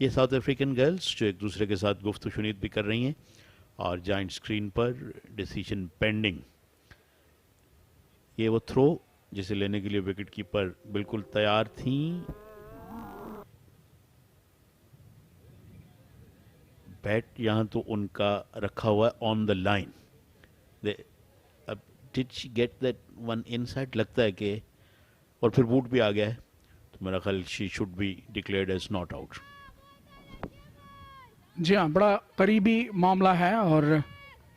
ये साउथ अफ्रीकन गर्ल्स जो एक दूसरे के साथ गुफ्त शुनीद भी कर रही हैं, और जॉइंट स्क्रीन पर डिसीजन पेंडिंग. ये वो थ्रो जिसे लेने के लिए विकेट कीपर बिल्कुल तैयार थी. बैट यहाँ तो उनका रखा हुआ है on the line. Did she get that one inside? लगता है कि और फिर बूट भी आ गया है, तो मेरा ख्याल she should be declared as not out. जी हाँ, बड़ा करीबी मामला है और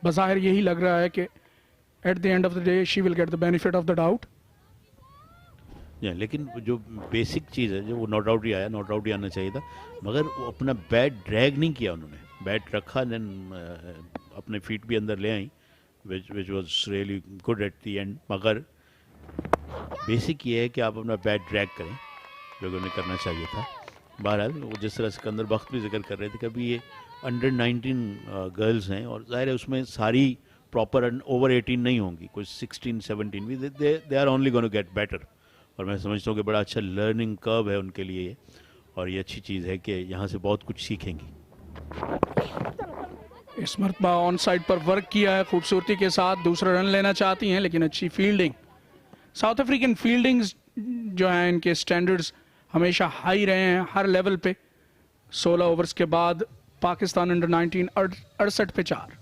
बज़ाहिर यही लग रहा है कि eight the end of the day she will get the benefit of the doubt. लेकिन जो बेसिक चीज़ है, जो वो नॉट आउट ही आया, नॉट आउट ही आना चाहिए था, मगर वो अपना बैट ड्रैग नहीं किया उन्होंने, बैट रखा, देन अपने फीट भी अंदर ले आई, which was really good at the end. मगर बेसिक ये है कि आप अपना बैट ड्रैग करें, जो उन्हें करना चाहिए था। बहरहाल वो जिस तरह सिकंदर बख्त भी जिक्र कर रहे थे कि अभी ये अंडर 19 गर्ल्स हैं और जाहिर है उसमें सारी प्रॉपर ओवर 18 नहीं होंगी, कुछ 16 17 भी, they are only going to get better. और मैं समझता हूँ कि बड़ा अच्छा लर्निंग कर्व है उनके लिए और ये अच्छी चीज़ है कि यहाँ से बहुत कुछ सीखेंगी। इस मरतबा ऑन साइड पर वर्क किया है खूबसूरती के साथ, दूसरा रन लेना चाहती हैं लेकिन अच्छी फील्डिंग। साउथ अफ्रीकन फील्डिंग्स जो हैं इनके स्टैंडर्ड्स हमेशा हाई रहे हैं हर लेवल पे। 16 ओवर्स के बाद पाकिस्तान अंडर 19 68 पे 4।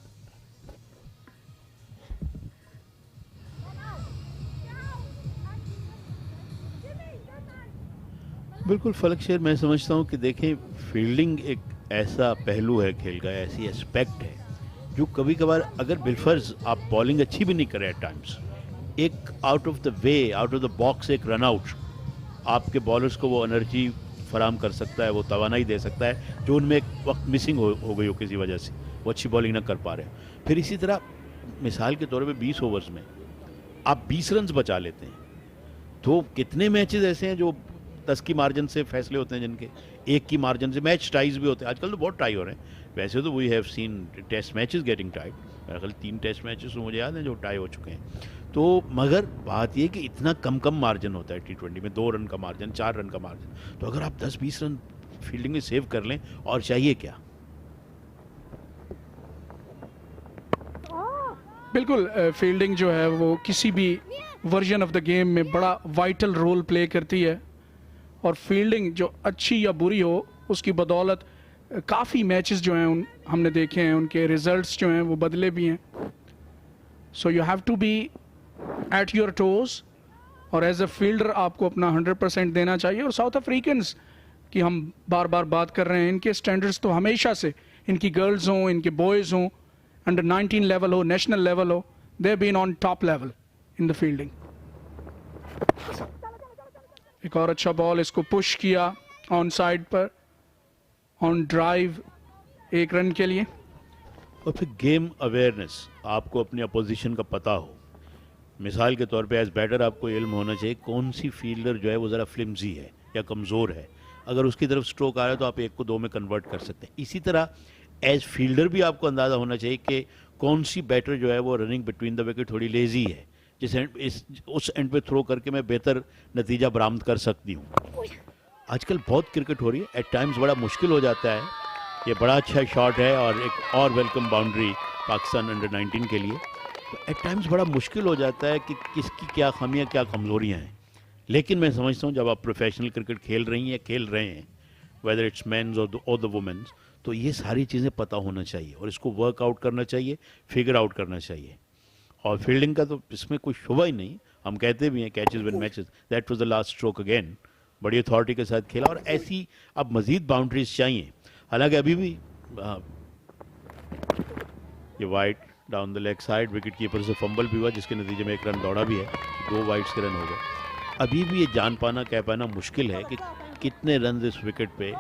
बिल्कुल फलक शेर, मैं समझता हूँ कि देखें फील्डिंग एक ऐसा पहलू है खेल का, ऐसी एस्पेक्ट है जो कभी कभार अगर बिलफर्ज आप बॉलिंग अच्छी भी नहीं करें एट टाइम्स, एक out of the way, out of the box एक रन आउट आपके बॉलर्स को वो एनर्जी फराम कर सकता है, वो तवानाई दे सकता है जो उनमें एक वक्त मिसिंग हो गई हो किसी वजह से, वो अच्छी बॉलिंग ना कर पा रहे हैं। फिर इसी तरह मिसाल के तौर पे 20 ओवर्स में आप 20 रन बचा लेते हैं, तो कितने मैचेस ऐसे हैं जो 10 की मार्जिन से फैसले होते हैं, जिनके 1 की मार्जिन से मैच टाइज भी होते हैं। आजकल तो बहुत टाई हो रहे हैं, वैसे तो we have seen test matches getting tied, मेरा ख्याल 3 टेस्ट मैचेस मुझे याद हैं जो टाई हो चुके हैं। तो मगर बात ये कि इतना कम मार्जिन होता है T20 में, 2 रन का मार्जिन, 4 रन का मार्जिन, तो अगर आप 10-20 रन फील्डिंग में सेव कर लें और चाहिए क्या। बिल्कुल, फील्डिंग जो है वो किसी भी वर्जन ऑफ द गेम में बड़ा वाइटल रोल प्ले करती है और फील्डिंग जो अच्छी या बुरी हो उसकी बदौलत काफ़ी मैचेस जो हैं हमने देखे हैं, उनके रिजल्ट्स जो हैं वो बदले भी हैं। So you have to be at your toes और एज अ फील्डर आपको अपना 100% देना चाहिए। और साउथ अफ्रीकन्स की हम बार बार बात कर रहे हैं, इनके स्टैंडर्ड्स तो हमेशा से, इनकी गर्ल्स हों, इनके बॉयज़ हों, अंडर 19 लेवल हो, नेशनल लेवल हो, they been on top level in the fielding. एक और अच्छा बॉल, इसको पुश किया ऑन साइड पर, ऑन ड्राइव 1 रन के लिए। और फिर गेम अवेयरनेस, आपको अपनी अपोजिशन का पता हो। मिसाल के तौर पे एज बैटर आपको इल्म होना चाहिए कौन सी फील्डर जो है वो ज़रा फ्लिम्जी है या कमज़ोर है, अगर उसकी तरफ स्ट्रोक आ रहा है तो आप 1 को 2 में कन्वर्ट कर सकते हैं। इसी तरह एज फील्डर भी आपको अंदाज़ा होना चाहिए कि कौन सी बैटर जो है वो रनिंग बिटवीन द विकेट थोड़ी लेजी है, उस एंड पे थ्रो करके मैं बेहतर नतीजा बरामद कर सकती हूँ। आजकल बहुत क्रिकेट हो रही है, एट टाइम्स बड़ा मुश्किल हो जाता है। ये बड़ा अच्छा शॉट है और एक और वेलकम बाउंड्री पाकिस्तान अंडर 19 के लिए। तो एट टाइम्स बड़ा मुश्किल हो जाता है कि किसकी क्या खामियां क्या कमज़ोरियां हैं, लेकिन मैं समझता हूँ जब आप प्रोफेशनल क्रिकेट खेल रही हैं, खेल रहे हैं, वेदर इट्स मेंस और द वुमेन्स, तो ये सारी चीज़ें पता होना चाहिए और इसको वर्कआउट करना चाहिए, फिगर आउट करना चाहिए। और फील्डिंग का तो इसमें कोई शुबा ही नहीं, हम कहते भी हैं catches win matches, that was the last stroke again, बड़ी अथॉरिटी के साथ खेला और ऐसी अब मज़ीद बाउंड्रीज चाहिए। हालांकि अभी भी ये wide down the leg side, wicket keeper से फंबल भी हुआ जिसके नतीजे में 1 रन दौड़ा भी है, 2 वाइड्स के रन हो गए। अभी भी ये जान पाना कह पाना मुश्किल है कि कितने रन इस विकेट पे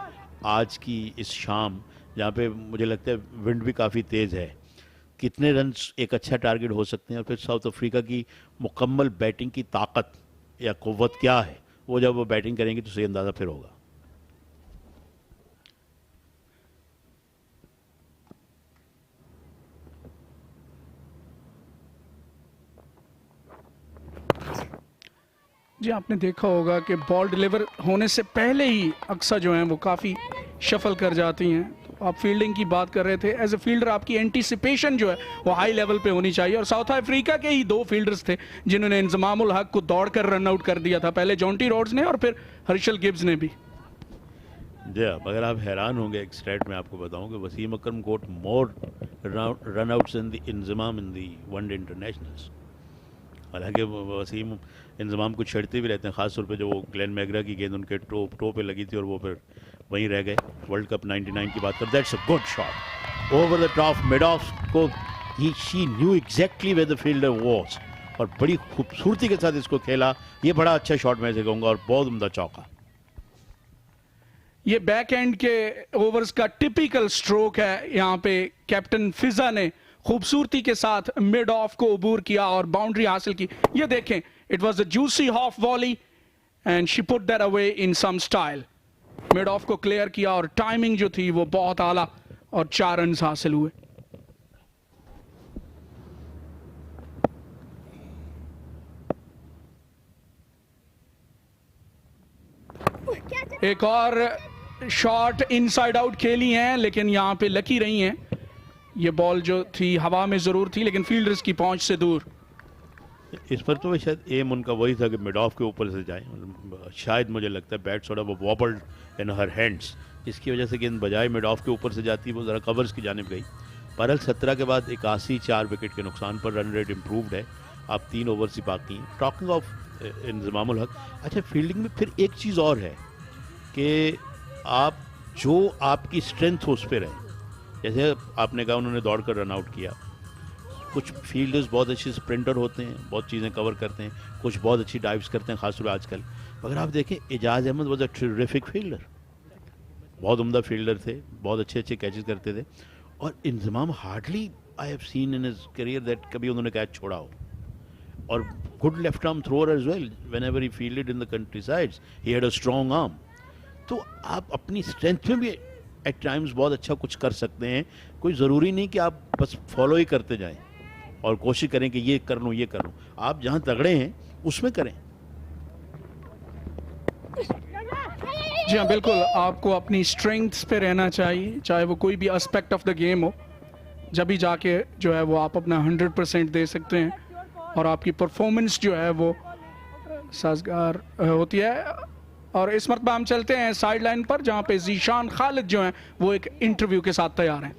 आज की इस शाम, जहाँ पे मुझे लगता है विंड भी काफ़ी तेज़ है, कितने रन एक अच्छा टारगेट हो सकते हैं। और फिर साउथ अफ्रीका की मुकम्मल बैटिंग की ताकत या क़ुव्वत क्या है, वो जब वो बैटिंग करेंगे तो सही अंदाज़ा फिर होगा। जी, आपने देखा होगा कि बॉल डिलीवर होने से पहले ही अक्सर जो हैं वो काफ़ी शफल कर जाती हैं। तो आप फील्डिंग की बात कर रहे थे, एज ए फील्डर आपकी एंटीसिपेशन जो है वो हाई लेवल पे होनी चाहिए। और साउथ अफ्रीका के ही 2 फील्डर्स थे जिन्होंने इंजमामुल हक को दौड़कर रन आउट कर दिया था, पहले जॉन्टी रॉड्स ने और फिर हर्षल गिब्स ने भी। जी, अगर आप हैरान होंगे, एक स्टैट में आपको बताऊं कि Wasim Akram got more run outs in the Inzamam in the one day internationals. हालांकि वसीम इंजमाम को छेड़ते भी रहते हैं, ख़ासतौर पे जो वो ग्लेन मैगरा की गेंद उनके टो पे लगी थी और वो फिर वहीं रह गए। वर्ल्ड कप 99 की बात कर, that's a good shot over the top mid off को, she knew exactly where the fielder was और बड़ी खूबसूरती के साथ इसको खेला। ये बड़ा अच्छा शॉट मैं से कहूँगा और बहुत उम्दा चौका। ये बैक एंड के ओवर्स का टिपिकल स्ट्रोक है। यहाँ पे कैप्टन फिजा ने खूबसूरती के साथ मिड ऑफ को अबूर किया और बाउंड्री हासिल की। ये देखें, it was a juicy half volley and she put that away in some style. Mid off को क्लियर किया और टाइमिंग जो थी वो बहुत आला और 4 रन हासिल हुए। एक और शॉट इनसाइड आउट खेली हैं, लेकिन यहां पे लकी रही हैं। ये बॉल जो थी हवा में जरूर थी, लेकिन फील्डर्स की पहुंच से दूर। इस पर तो शायद एम उनका वही था कि मिड ऑफ के ऊपर से जाए। शायद मुझे लगता है बैट थोड़ा वो वॉबल्ड इन हर हैंड्स, इसकी वजह से गेंद बजाय मिड ऑफ के ऊपर से जाती है वो ज़रा कवर्स की जानिब गई। बहरहाल 17 के बाद 81 4 विकेट के नुकसान पर रन रेट इम्प्रूवड है। आप 3 ओवर्स ही बाकी हैं। टॉकिंग ऑफ इंजमामुल हक, अच्छा फील्डिंग में फिर एक चीज़ और है कि आप जो आपकी स्ट्रेंथ हो उस पर रहे। जैसे आपने कहा उन्होंने दौड़ कर रन आउट किया, कुछ फील्डर्स बहुत अच्छे स्प्रिंटर होते हैं, बहुत चीज़ें कवर करते हैं, कुछ बहुत अच्छी डाइव्स करते हैं खासतौर पर आजकल। मगर आप देखें Ijaz Ahmed was a terrific fielder, बहुत उम्दा फील्डर थे, बहुत अच्छे अच्छे कैचेस करते थे। और Inzamam hardly I have seen in his career that कभी उन्होंने कैच छोड़ा हो। और good left arm thrower as well, whenever he fielded in the country sides he had a strong arm. तो आप अपनी स्ट्रेंथ में भी एट टाइम्स बहुत अच्छा कुछ कर सकते हैं। कोई ज़रूरी नहीं कि आप बस फॉलो ही करते जाएं और कोशिश करें कि ये कर लूँ ये कर लूँ। आप जहाँ तगड़े हैं उसमें करें। जी हाँ, बिल्कुल, आपको अपनी स्ट्रेंथ्स पे रहना चाहिए, चाहे वो कोई भी एस्पेक्ट ऑफ द गेम हो। जब भी जाके जो है वो आप अपना 100% दे सकते हैं और आपकी परफॉर्मेंस जो है वो साजगार होती है। और इस मरतबा हम चलते हैं साइड लाइन पर, जहाँ पे जीशान खालिद जो हैं वो एक इंटरव्यू के साथ तैयार हैं।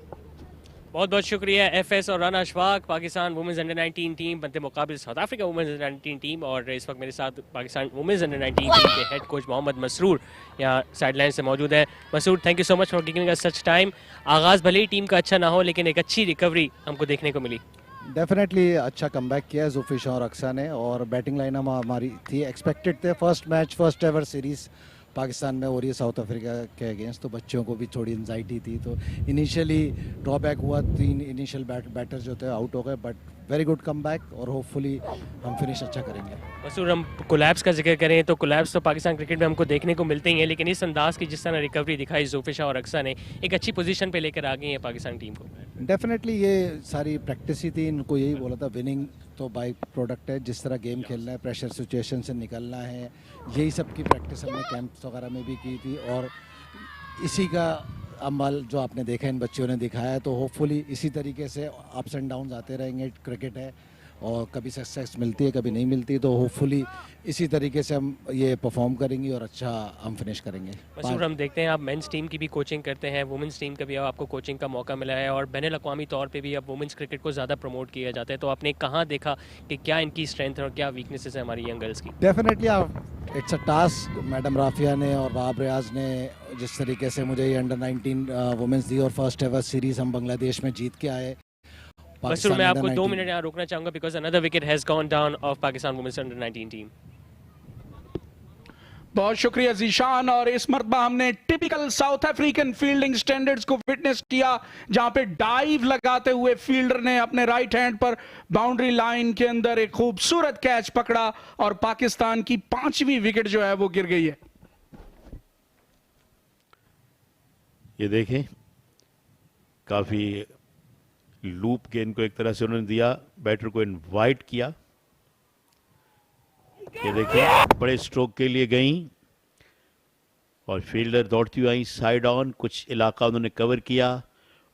बहुत बहुत शुक्रिया एफएस और Rana Ashfaq. Pakistan women's under 19 team बनते मुकाबले South Africa women's under 19 team. और इस वक्त मेरे साथ पाकिस्तान वुमेन्स अंडर 19 टीम के हेड कोच मोहम्मद मसरूर यहाँ साइडलाइन से मौजूद है। Masroor, thank you so much for giving us such time. आगाज़ भले ही टीम का अच्छा ना हो, लेकिन एक अच्छी रिकवरी हमको देखने को मिली। डेफिनेटली अच्छा कमबैक किया है ज़ुफ़िश और अक्सा ने, और बैटिंग लाइन हमारी थी, एक्सपेक्टेड थे। First match first ever series Pakistan में हो रही है साउथ अफ्रीका के अगेंस्ट, तो बच्चों को भी थोड़ी एंजाइटी थी, तो इनिशियली ड्रॉबैक हुआ। 3 इनिशियल बैटर जो थे आउट हो गए, बट वेरी गुड कमबैक और होपफुली हम फिनिश अच्छा करेंगे। मसूर, हम कोलैप्स का जिक्र करें तो कोलैप्स तो पाकिस्तान क्रिकेट में हमको देखने को मिलते ही हैं, लेकिन इस अंदाज की जिस तरह रिकवरी दिखाई ज़ुफ़िशा और अक्सा ने, एक अच्छी पोजीशन पे लेकर आ गई है पाकिस्तान टीम को। डेफिनेटली ये सारी प्रैक्टिस ही थी, इनको यही बोला था विनिंग तो बाई प्रोडक्ट है, जिस तरह गेम खेलना है, प्रेशर सिचुएशन से निकलना है, यही सब की प्रैक्टिस हमने कैंप्स वगैरह में भी की थी। और इसी का अमल जो आपने देखा इन बच्चों ने दिखाया है, तो होपफुली इसी तरीके से अप्स एंड डाउन्स आते रहेंगे। क्रिकेट है और कभी सक्सेस मिलती है कभी नहीं मिलती, तो होपफुली इसी तरीके से हम ये परफॉर्म करेंगे और अच्छा हम फिनिश करेंगे। मसूर, हम देखते हैं आप मेंस टीम की भी कोचिंग करते हैं, वुमेंस टीम का भी आपको कोचिंग का मौका मिला है, और बैनुल अक़वामी तौर पे भी अब वुमेंस क्रिकेट को ज़्यादा प्रमोट किया जाता है। तो आपने कहाँ देखा कि क्या इनकी स्ट्रेंथ और क्या वीकनेसेस है हमारी यंग गर्ल्स की? Definitely it's a task. Madam Rafia ने और वहाब रियाज ने जिस तरीके से मुझे ये अंडर 19 वुमेंस दी और फर्स्ट एवर सीरीज़ हम बांग्लादेश में जीत के आए। मसूर, मैं आपको 2 मिनट यहाँ रोकना चाहूँगा because another wicket has gone down of Pakistan women's under 19 team. बहुत शुक्रिया जीशान। और इस मरतबा हमने typical South African fielding standards को विटनेस किया, जहां पे डाइव लगाते हुए फील्डर ने अपने राइट हैंड पर बाउंड्री लाइन के अंदर एक खूबसूरत कैच पकड़ा और पाकिस्तान की 5वीं विकेट जो है वो गिर गई है। ये देखें, काफी लूप गेंद को एक तरह से उन्होंने दिया, बैटर को इनवाइट किया। ये देखिए बड़े स्ट्रोक के लिए गई और फील्डर दौड़ती हुई आई साइड ऑन, कुछ इलाका उन्होंने कवर किया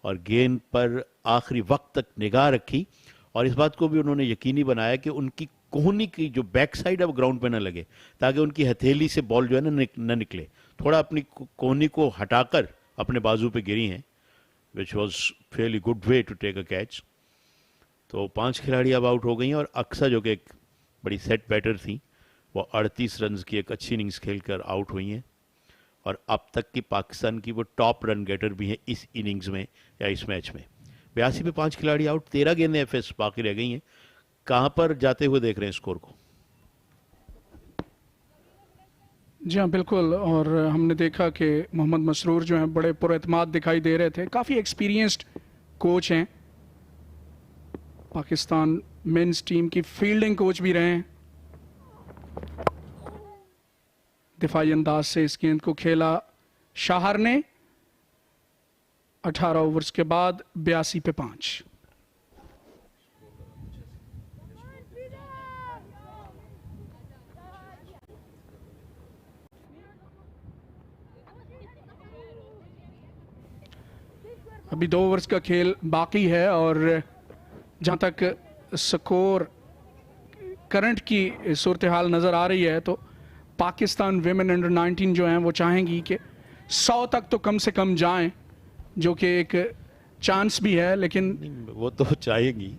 और गेंद पर आखिरी वक्त तक निगाह रखी। और इस बात को भी उन्होंने यकीनी बनाया कि उनकी कोहनी की जो बैक साइड है वो ग्राउंड पे ना लगे, ताकि उनकी हथेली से बॉल जो है ना निकले। थोड़ा अपनी कोहनी को हटाकर अपने बाजू पे गिरी हैं, which was fairly good way to take a catch. तो 5 खिलाड़ी अब आउट हो गई हैं और अक्सा जो कि एक बड़ी सेट बैटर थी, वो 38 रन की एक अच्छी इनिंग्स खेलकर आउट हुई हैं और अब तक की पाकिस्तान की वो टॉप रन गेटर भी हैं इस इनिंग्स में या इस मैच में। 82 पे 5 खिलाड़ी आउट, 13 गेंदें एफएस बाकी रह गई हैं। कहाँ पर जाते हुए देख रहे हैं स्कोर को? जी हाँ बिल्कुल, और हमने देखा कि मोहम्मद मसरूर जो हैं बड़े पुरएतमाद दिखाई दे रहे थे, काफ़ी एक्सपीरियंस्ड कोच हैं, पाकिस्तान मेंस टीम की फील्डिंग कोच भी रहे हैं। दिफाई अंदाज से इस गेंद को खेला शाहर ने 18 ओवर्स के बाद 82 पे 5। अभी 2 ओवर्स का खेल बाकी है और जहां तक स्कोर करंट की सूरत हाल नजर आ रही है तो पाकिस्तान विमेन अंडर 19 जो हैं वो चाहेंगी कि 100 तक तो कम से कम जाएं, जो कि एक चांस भी है, लेकिन वो तो चाहेगी,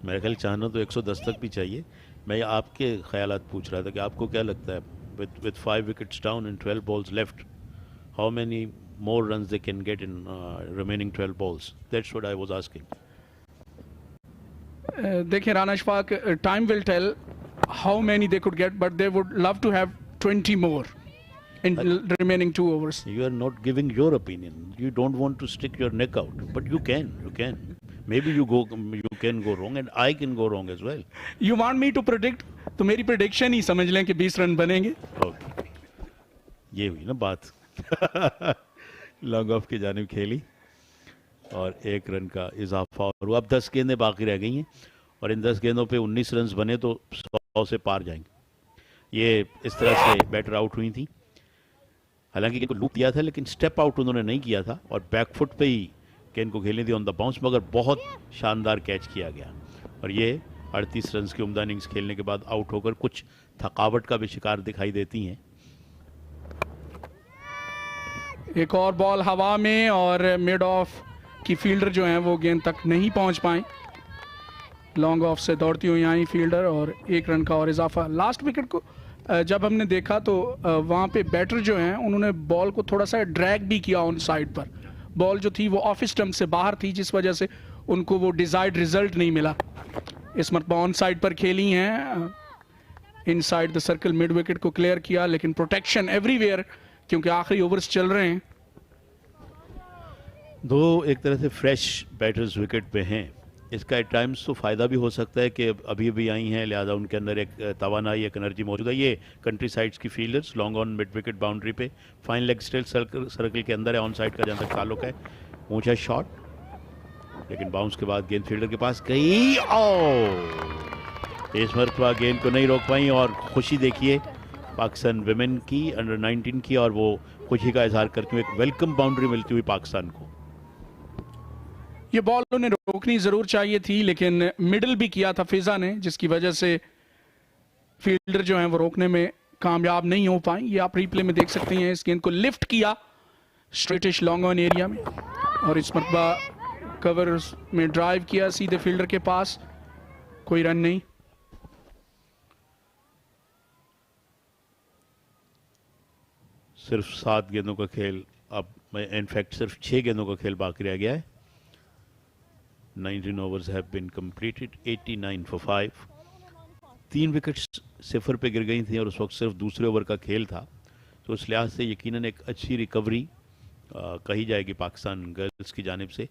मेरा ख्याल चाहना तो 110 तक भी चाहिए। मैं आपके ख्यालात पूछ रहा था कि आपको क्या लगता है, with 5 wickets down and 12 balls left, how many more runs they can get in remaining 12 balls? That's what I was asking. देखिए Rana Ashfaq, time will tell how many they could get, but they would love to have 20 more in remaining 2 overs. You are not giving your opinion. You don't want to stick your neck out, but you can. Maybe you can go wrong and I can go wrong as well. You want me to predict? तो मेरी prediction ही समझ लें कि 20 run बनेंगे। Okay. ये हुई ना बात। लॉन्ग ऑफ की जानिब खेली और 1 रन का इजाफा और अब 10 गेंदें बाकी रह गई हैं और इन 10 गेंदों पे 19 रन बने तो 100 से पार जाएंगे। ये इस तरह से बैटर आउट हुई थी, हालांकि गेंद को लूप दिया था लेकिन स्टेप आउट उन्होंने नहीं किया था और बैकफुट पे ही गेंद को खेलनी थी ऑन द बाउंस, मगर बहुत शानदार कैच किया गया और ये 38 रन की उम्दा इनिंग्स खेलने के बाद आउट होकर कुछ थकावट का भी शिकार दिखाई देती हैं। एक और बॉल हवा में और मिड ऑफ की फील्डर जो हैं वो गेंद तक नहीं पहुंच पाए, लॉन्ग ऑफ से दौड़ती हुई आई फील्डर और 1 रन का और इजाफा। लास्ट विकेट को जब हमने देखा तो वहाँ पे बैटर जो हैं उन्होंने बॉल को थोड़ा सा ड्रैग भी किया ऑन साइड पर, बॉल जो थी वो ऑफ स्टंप से बाहर थी जिस वजह से उनको वो डिजायर्ड रिजल्ट नहीं मिला। इस मरतबा ऑन साइड पर खेली हैं, inside the circle mid wicket को क्लियर किया, लेकिन प्रोटेक्शन एवरीवेयर क्योंकि आखिरी ओवर्स चल रहे हैं। दो एक तरह से फ्रेश बैटर्स विकेट पे हैं, इसका एट टाइम्स तो फ़ायदा भी हो सकता है कि अभी अभी आई हैं, लिहाजा उनके अंदर एक तवानाई, एक एनर्जी मौजूद है। ये कंट्री साइड्स की fielders long on mid wicket boundary पे फाइन लेग स्टेल सर्कल के अंदर है, ऑन साइड का जहाँ तक ताल्लुक है। ऊंचा शॉट, लेकिन बाउंस के बाद गेंद फील्डर के पास गई और इस मरतबा गेंद को नहीं रोक पाई और खुशी देखिए पाकिस्तान विमेन की अंडर 19 की, और वो खुशी का इजहार करते हुए एक वेलकम बाउंड्री मिलती हुई पाकिस्तान को। ये बॉल उन्हें रोकनी जरूर चाहिए थी लेकिन मिडल भी किया था फिजा ने, जिसकी वजह से फील्डर जो हैं वो रोकने में कामयाब नहीं हो पाए। ये आप रिप्ले में देख सकते हैं, इस गेंद को लिफ्ट किया स्ट्रेटिश लॉन्ग ऑन एरिया में और इस मरतबा कवर में ड्राइव किया सीधे फील्डर के पास, कोई रन नहीं। सिर्फ 7 गेंदों का खेल, अब इनफैक्ट सिर्फ 6 गेंदों का खेल बाकी रह गया है। 19 overs have been completed, 89 for 5। 3 wickets 0 पे गिर गई थी और उस वक्त सिर्फ दूसरे ओवर का खेल था, तो इस लिहाज से यकीनन एक अच्छी रिकवरी कही जाएगी पाकिस्तान गर्ल्स की जानिब से,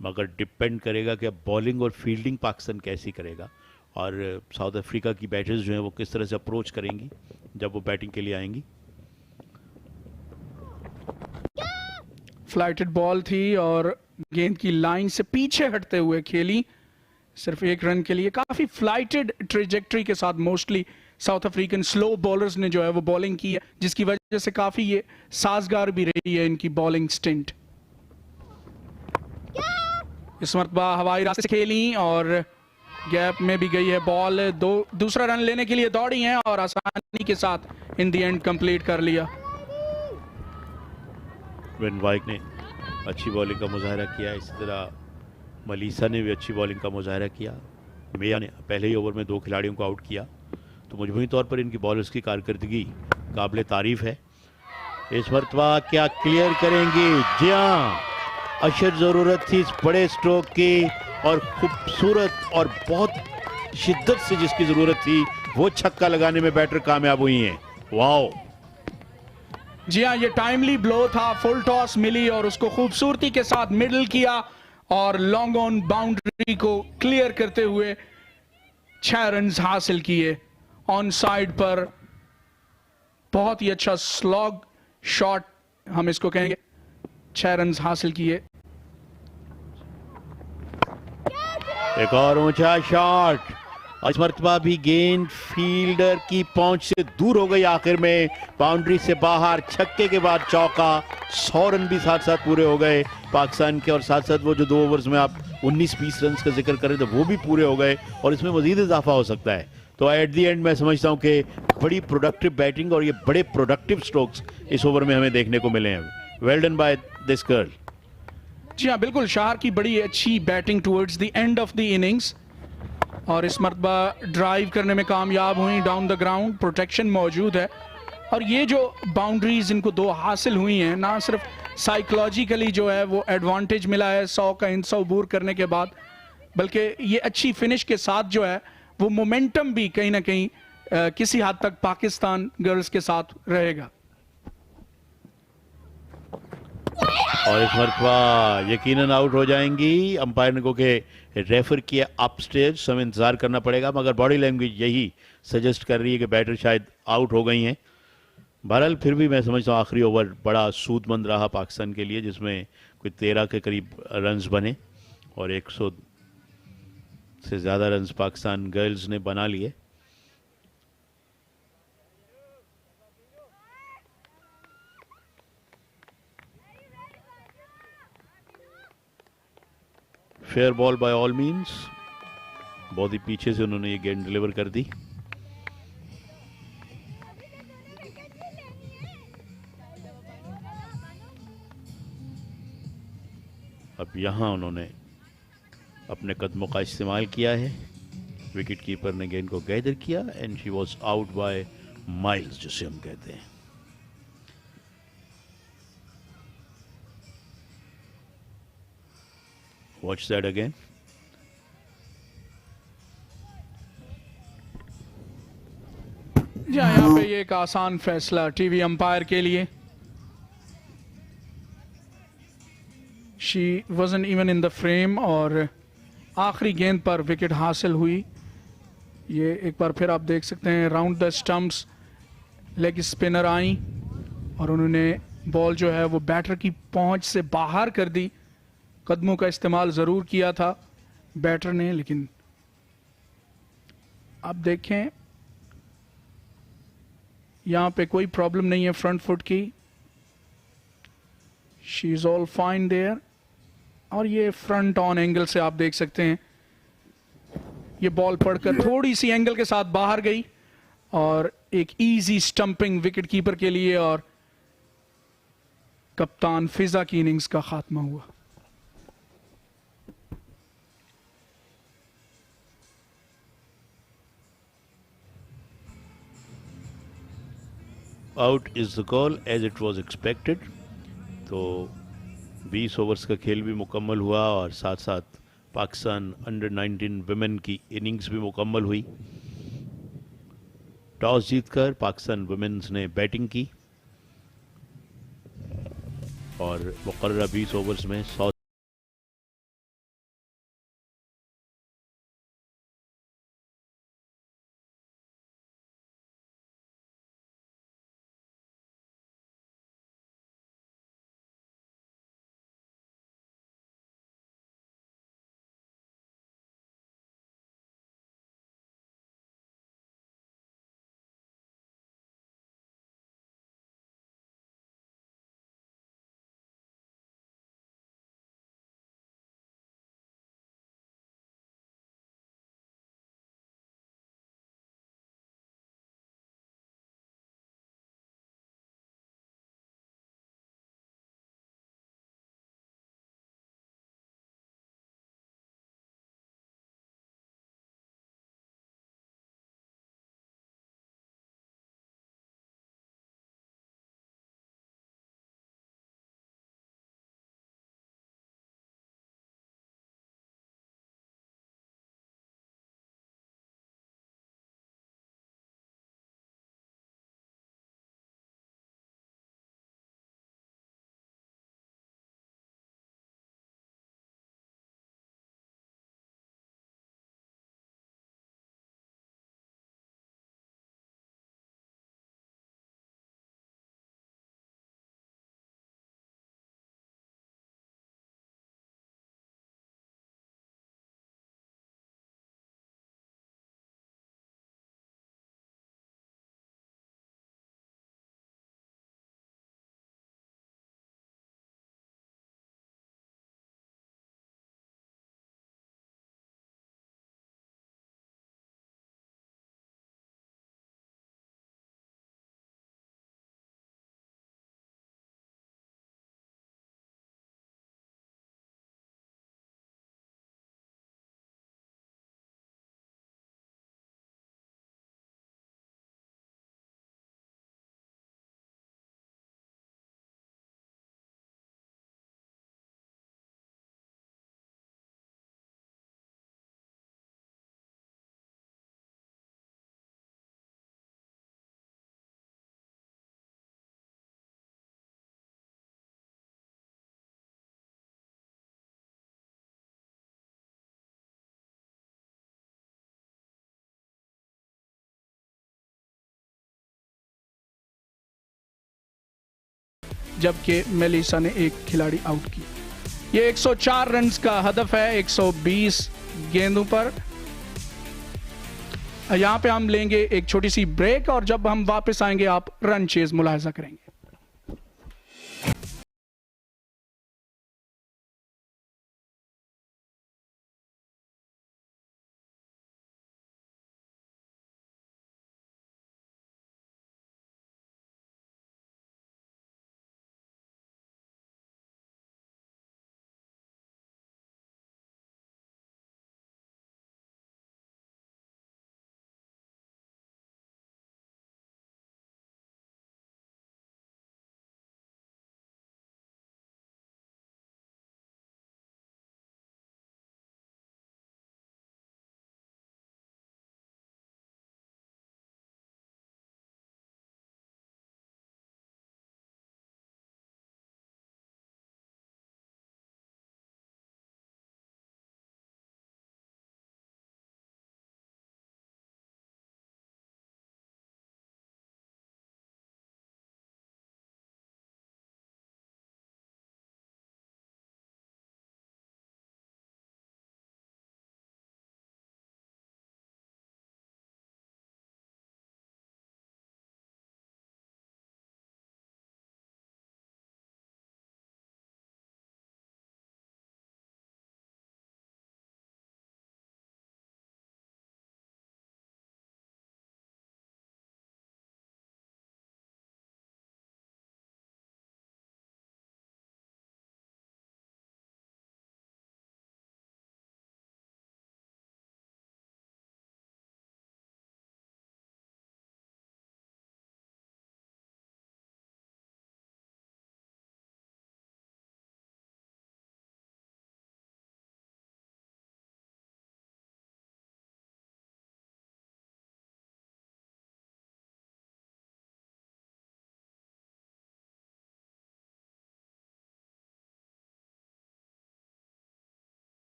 मगर डिपेंड करेगा कि अब बॉलिंग और फील्डिंग पाकिस्तान कैसी करेगा और साउथ अफ्रीका की बैटर्स जो हैं वो किस तरह से अप्रोच करेंगी जब वो बैटिंग के लिए आएंगी। फ्लाइटेड बॉल थी और गेंद की लाइन से पीछे हटते हुए खेली, सिर्फ 1 रन के लिए। काफी फ्लाइटेड ट्रेजेक्टरी के साथ mostly south African slow bowlers ने जो है वो बॉलिंग की है, जिसकी वजह से काफी ये साजगार भी रही है इनकी बॉलिंग स्टिंट। इस मरतबा हवाई रास्ते से खेली और गैप में भी गई है बॉल, दूसरा रन लेने के लिए दौड़ी हैं और आसानी के साथ इन द एंड कंप्लीट कर लिया। वेन वाइक ने अच्छी बॉलिंग का मुजाहरा किया, इसी तरह मलीसा ने भी अच्छी बॉलिंग का मुजाहरा किया। मिया ने पहले ही ओवर में 2 खिलाड़ियों को आउट किया तो मजमूई तौर पर इनकी बॉलर्स की कारकर्दगी काबिल तारीफ है। इस मरतबा क्या क्लियर करेंगी? जी हाँ, अशद ज़रूरत थी इस बड़े स्ट्रोक की, और खूबसूरत और बहुत शिद्दत से जिसकी ज़रूरत थी वो छक्का लगाने में बैटर कामयाब हुई हैं। वाओ! जी हाँ, ये टाइमली ब्लो था, फुल टॉस मिली और उसको खूबसूरती के साथ मिडल किया और लॉन्ग ऑन बाउंड्री को क्लियर करते हुए 6 रन हासिल किए। ऑन साइड पर बहुत ही अच्छा स्लॉग शॉट हम इसको कहेंगे, 6 रन हासिल किए। एक और ऊंचा शॉट, इस मरतबा भी गेंद फील्डर की पहुंच से दूर हो गई, आखिर में बाउंड्री से बाहर, छक्के के बाद चौका। 100 रन भी साथ साथ पूरे हो गए पाकिस्तान के, और साथ साथ वो जो 2 ओवर्स में आप 19-20 रन का जिक्र कर रहे थे वो भी पूरे हो गए, और इसमें मजीद इजाफा हो सकता है। तो एट दी एंड मैं समझता हूं कि बड़ी प्रोडक्टिव बैटिंग और ये बड़े प्रोडक्टिव स्ट्रोक्स इस ओवर में हमें देखने को मिले हैं। Well done by this girl. जी हाँ, बिल्कुल, शार की बड़ी अच्छी batting towards the end of the innings, और इस मरतबा ड्राइव करने में कामयाब हुई। डाउन द ग्राउंड प्रोटेक्शन मौजूद है, और ये जो बाउंड्रीज इनको 2 हासिल हुई हैं, ना सिर्फ साइकोलॉजिकली जो है वो एडवांटेज मिला है 100 का 100 अबूर करने के बाद, बल्कि ये अच्छी फिनिश के साथ जो है वो मोमेंटम भी कहीं ना कहीं किसी हद तक पाकिस्तान गर्ल्स के साथ रहेगा। और इस मरतबा यकीनन आउट हो जाएंगी। अंपायर ने को के रेफर किया अप स्टेज, हमें इंतजार करना पड़ेगा, मगर बॉडी लैंग्वेज यही सजेस्ट कर रही है कि बैटर शायद आउट हो गई हैं। बहरहाल फिर भी मैं समझता हूँ आखिरी ओवर बड़ा सूदमंद रहा पाकिस्तान के लिए, जिसमें कोई 13 के करीब रन्स बने और 100 से ज़्यादा रन्स पाकिस्तान गर्ल्स ने बना लिए। Fair ball by all means, बहुत ही पीछे से उन्होंने ये गेंद डिलीवर कर दी। अब यहां उन्होंने अपने कदमों का इस्तेमाल किया है, विकेट कीपर ने गेंद को गैदर किया and she was out by miles, जिसे हम कहते हैं। Watch that again. यहाँ पे ये एक आसान फैसला टीवी अंपायर के लिए। She wasn't even in the frame, और आखिरी गेंद पर विकेट हासिल हुई। ये एक बार फिर आप देख सकते हैं, round the stumps leg spinner आई और उन्होंने बॉल जो है वो बैटर की पहुंच से बाहर कर दी। कदमों का इस्तेमाल ज़रूर किया था बैटर ने, लेकिन आप देखें यहाँ पे कोई प्रॉब्लम नहीं है फ्रंट फुट की। She is all fine there, और ये फ्रंट ऑन एंगल से आप देख सकते हैं ये बॉल पड़कर थोड़ी सी एंगल के साथ बाहर गई, और एक इजी स्टंपिंग विकेट कीपर के लिए, और कप्तान फिजा की इनिंग्स का खात्मा हुआ। Out is the call as it was expected. तो 20 ओवर्स का खेल भी मुकम्मल हुआ, और साथ साथ पाकिस्तान अंडर 19 वुमेन की इनिंग्स भी मुकम्मल हुई। टॉस जीतकर पाकिस्तान वुमेन्स ने बैटिंग की और मुकर्ररा 20 ओवर्स में 100 जबकि मेलिसा ने एक खिलाड़ी आउट किया। ये 104 रन्स का हदफ है 120 गेंदों पर। यहां पे हम लेंगे एक छोटी सी ब्रेक और जब हम वापस आएंगे आप रन चेज मुलाहिजा करेंगे।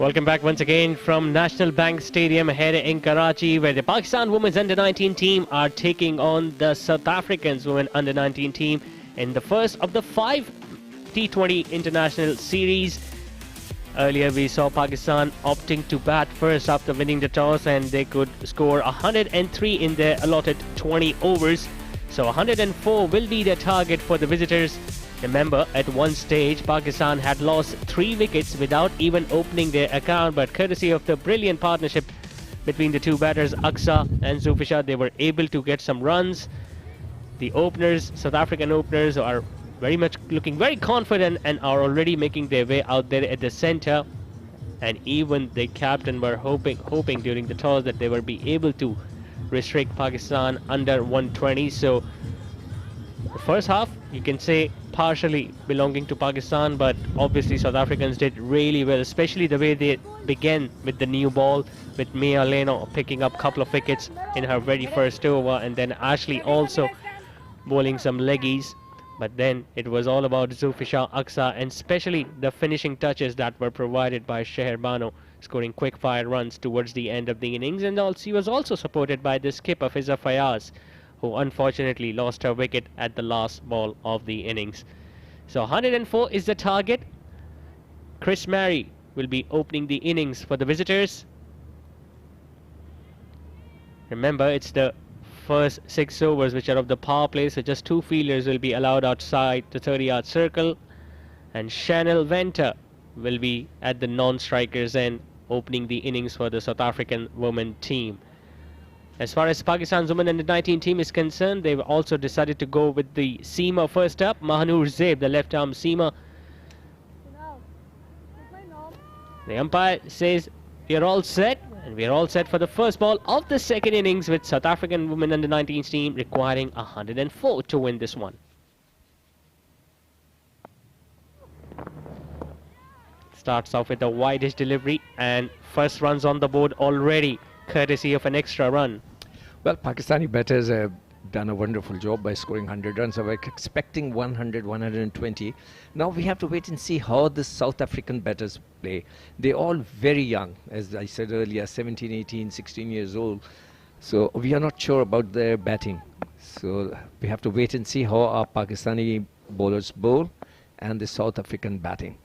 Welcome back once again from National Bank Stadium here in Karachi, where the Pakistan Women's Under-19 team are taking on the South African Women Under-19 team in the first of the 5 T20 international series. Earlier we saw Pakistan opting to bat first after winning the toss, and they could score 103 in their allotted 20 overs. So 104 will be their target for the visitors. Remember, at one stage, Pakistan had lost 3 wickets without even opening their account, but courtesy of the brilliant partnership between the two batters, Aqsa and Zufisha, they were able to get some runs. The openers, South African openers, are very much looking very confident and are already making their way out there at the center. And even the captain were hoping during the toss that they will be able to restrict Pakistan under 120. So the first half, you can say, partially belonging to Pakistan, but obviously South Africans did really well, especially the way they began with the new ball, with Mia Leno picking up a couple of wickets in her very first over, and then Ashley also bowling some leggies. But then it was all about Zufisha, Aqsa, and especially the finishing touches that were provided by Sheher Bano, scoring quick fire runs towards the end of the innings. And also, she was also supported by the skipper Fizza Fiaz, who unfortunately lost her wicket at the last ball of the innings. So 104 is the target. Chris Mary will be opening the innings for the visitors. Remember, it's the first 6 overs which are of the power play, so just 2 fielders will be allowed outside the 30-yard circle, and Chanel Venter will be at the non-strikers end, opening the innings for the South African women team. As far as Pakistan's Women Under-19 team is concerned, they've also decided to go with the seamer first up, Mahanur Zaib, the left-arm seamer. The umpire says we are all set, and we are all set for the first ball of the second innings, with South African Women Under-19 team requiring 104 to win this one. Starts off with a wideish delivery, and first runs on the board already, courtesy of an extra run. Well, Pakistani batters have done a wonderful job by scoring 100 runs. I was expecting 100, 120. Now we have to wait and see how the South African batters play. They're all very young, as I said earlier, 17, 18, 16 years old. So we are not sure about their batting. So we have to wait and see how our Pakistani bowlers bowl and the South African batting.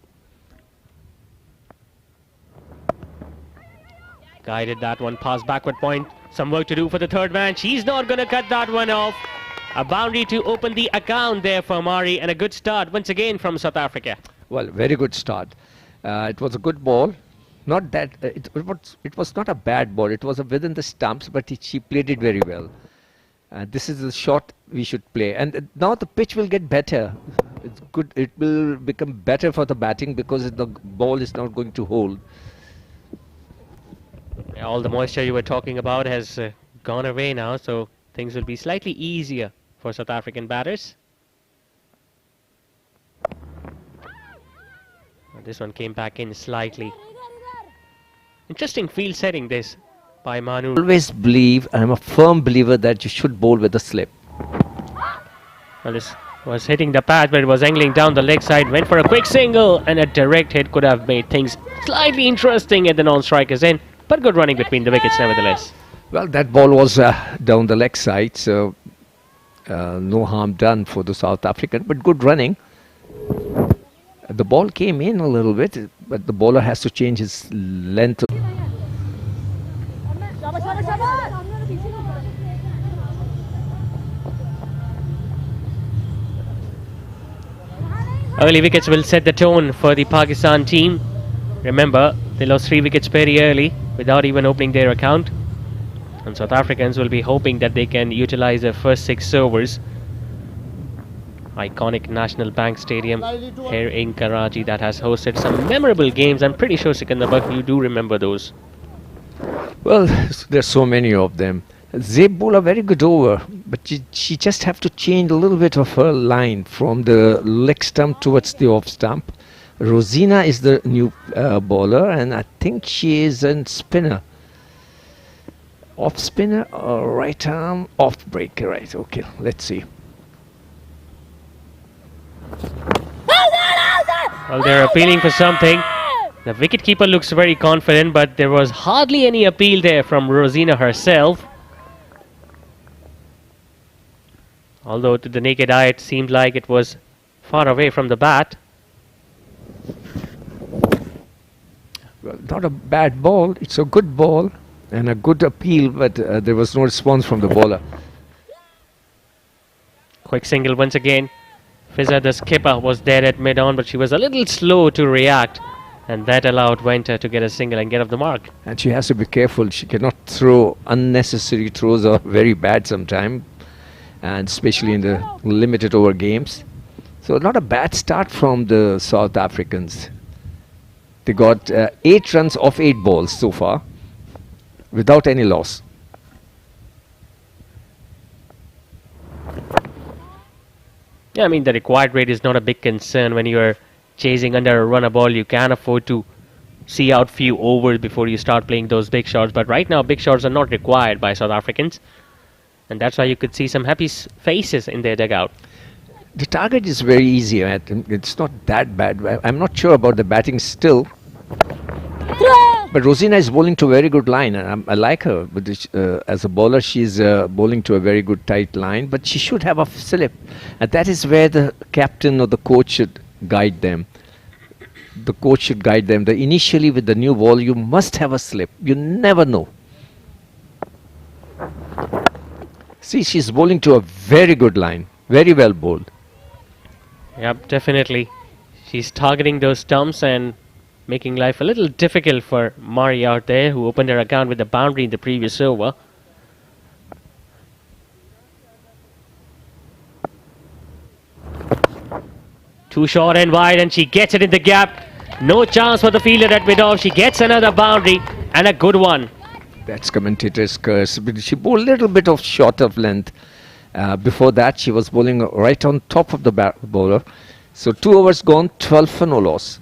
Guided that one past backward point. Some work to do for the third man. She's not going to cut that one off. A boundary to open the account there for Mari, and a good start once again from South Africa. Well, very good start. It was a good ball. Not that it was not a bad ball. It was within the stumps, but she played it very well. This is the shot we should play. And now the pitch will get better. It's good. It will become better for the batting because the ball is not going to hold. All the moisture you were talking about has gone away now, so things will be slightly easier for South African batters. This one came back in slightly. Interesting field setting this by Manu. Always believe, I'm a firm believer that you should bowl with a slip. Well, this was hitting the pad, but it was angling down the leg side, went for a quick single, and a direct hit could have made things slightly interesting at the non-strikers end. But good running between the wickets nevertheless. Well, that ball was down the leg side, so no harm done for the South African, but good running. The ball came in a little bit, but the bowler has to change his length. Early wickets will set the tone for the Pakistan team. Remember, they lost 3 wickets very early without even opening their account. And South Africans will be hoping that they can utilize their first 6 overs. Iconic National Bank Stadium here in Karachi that has hosted some memorable games. I'm pretty sure, Sikandar, you do remember those. Well, there's so many of them. Zaib bowled a very good over, but she just have to change a little bit of her line from the leg stump towards the off stump. Rosina is the new bowler, and I think she is a spinner. Off spinner or right arm off breaker, right? Okay, let's see. Well, they're appealing for something. The wicketkeeper looks very confident, but there was hardly any appeal there from Rosina herself. Although to the naked eye it seemed like it was far away from the bat. Well, not a bad ball, it's a good ball and a good appeal, but there was no response from the bowler. Quick single once again. Fizza, the skipper, was there at mid-on, but she was a little slow to react, and that allowed Winter to get a single and get off the mark. And she has to be careful, she cannot throw unnecessary throws, are very bad sometimes, and especially in the limited over games. So not a bad start from the South Africans. They got 8 runs off 8 balls so far, without any loss. Yeah, I mean, the required rate is not a big concern when you're chasing under a run a ball. You can afford to see out few overs before you start playing those big shots. But right now, big shots are not required by South Africans. And that's why you could see some happy faces in their dugout. The target is very easy. It's not that bad. I'm not sure about the batting still. But Rosina is bowling to a very good line. And I like her. But as a bowler, she's bowling to a very good tight line. But she should have a slip. And that is where the captain or the coach should guide them. The coach should guide them. Initially, with the new ball, you must have a slip. You never know. See, she's bowling to a very good line. Very well bowled. Yep, definitely. She's targeting those stumps and making life a little difficult for Mari out there, who opened her account with a boundary in the previous over. Too short and wide, and she gets it in the gap. No chance for the fielder at mid-off. She gets another boundary and a good one. That's commentator's curse. But she bowled a little bit of short of length. Before that, she was bowling right on top of the bowler. So 2 overs gone, 12 for no loss.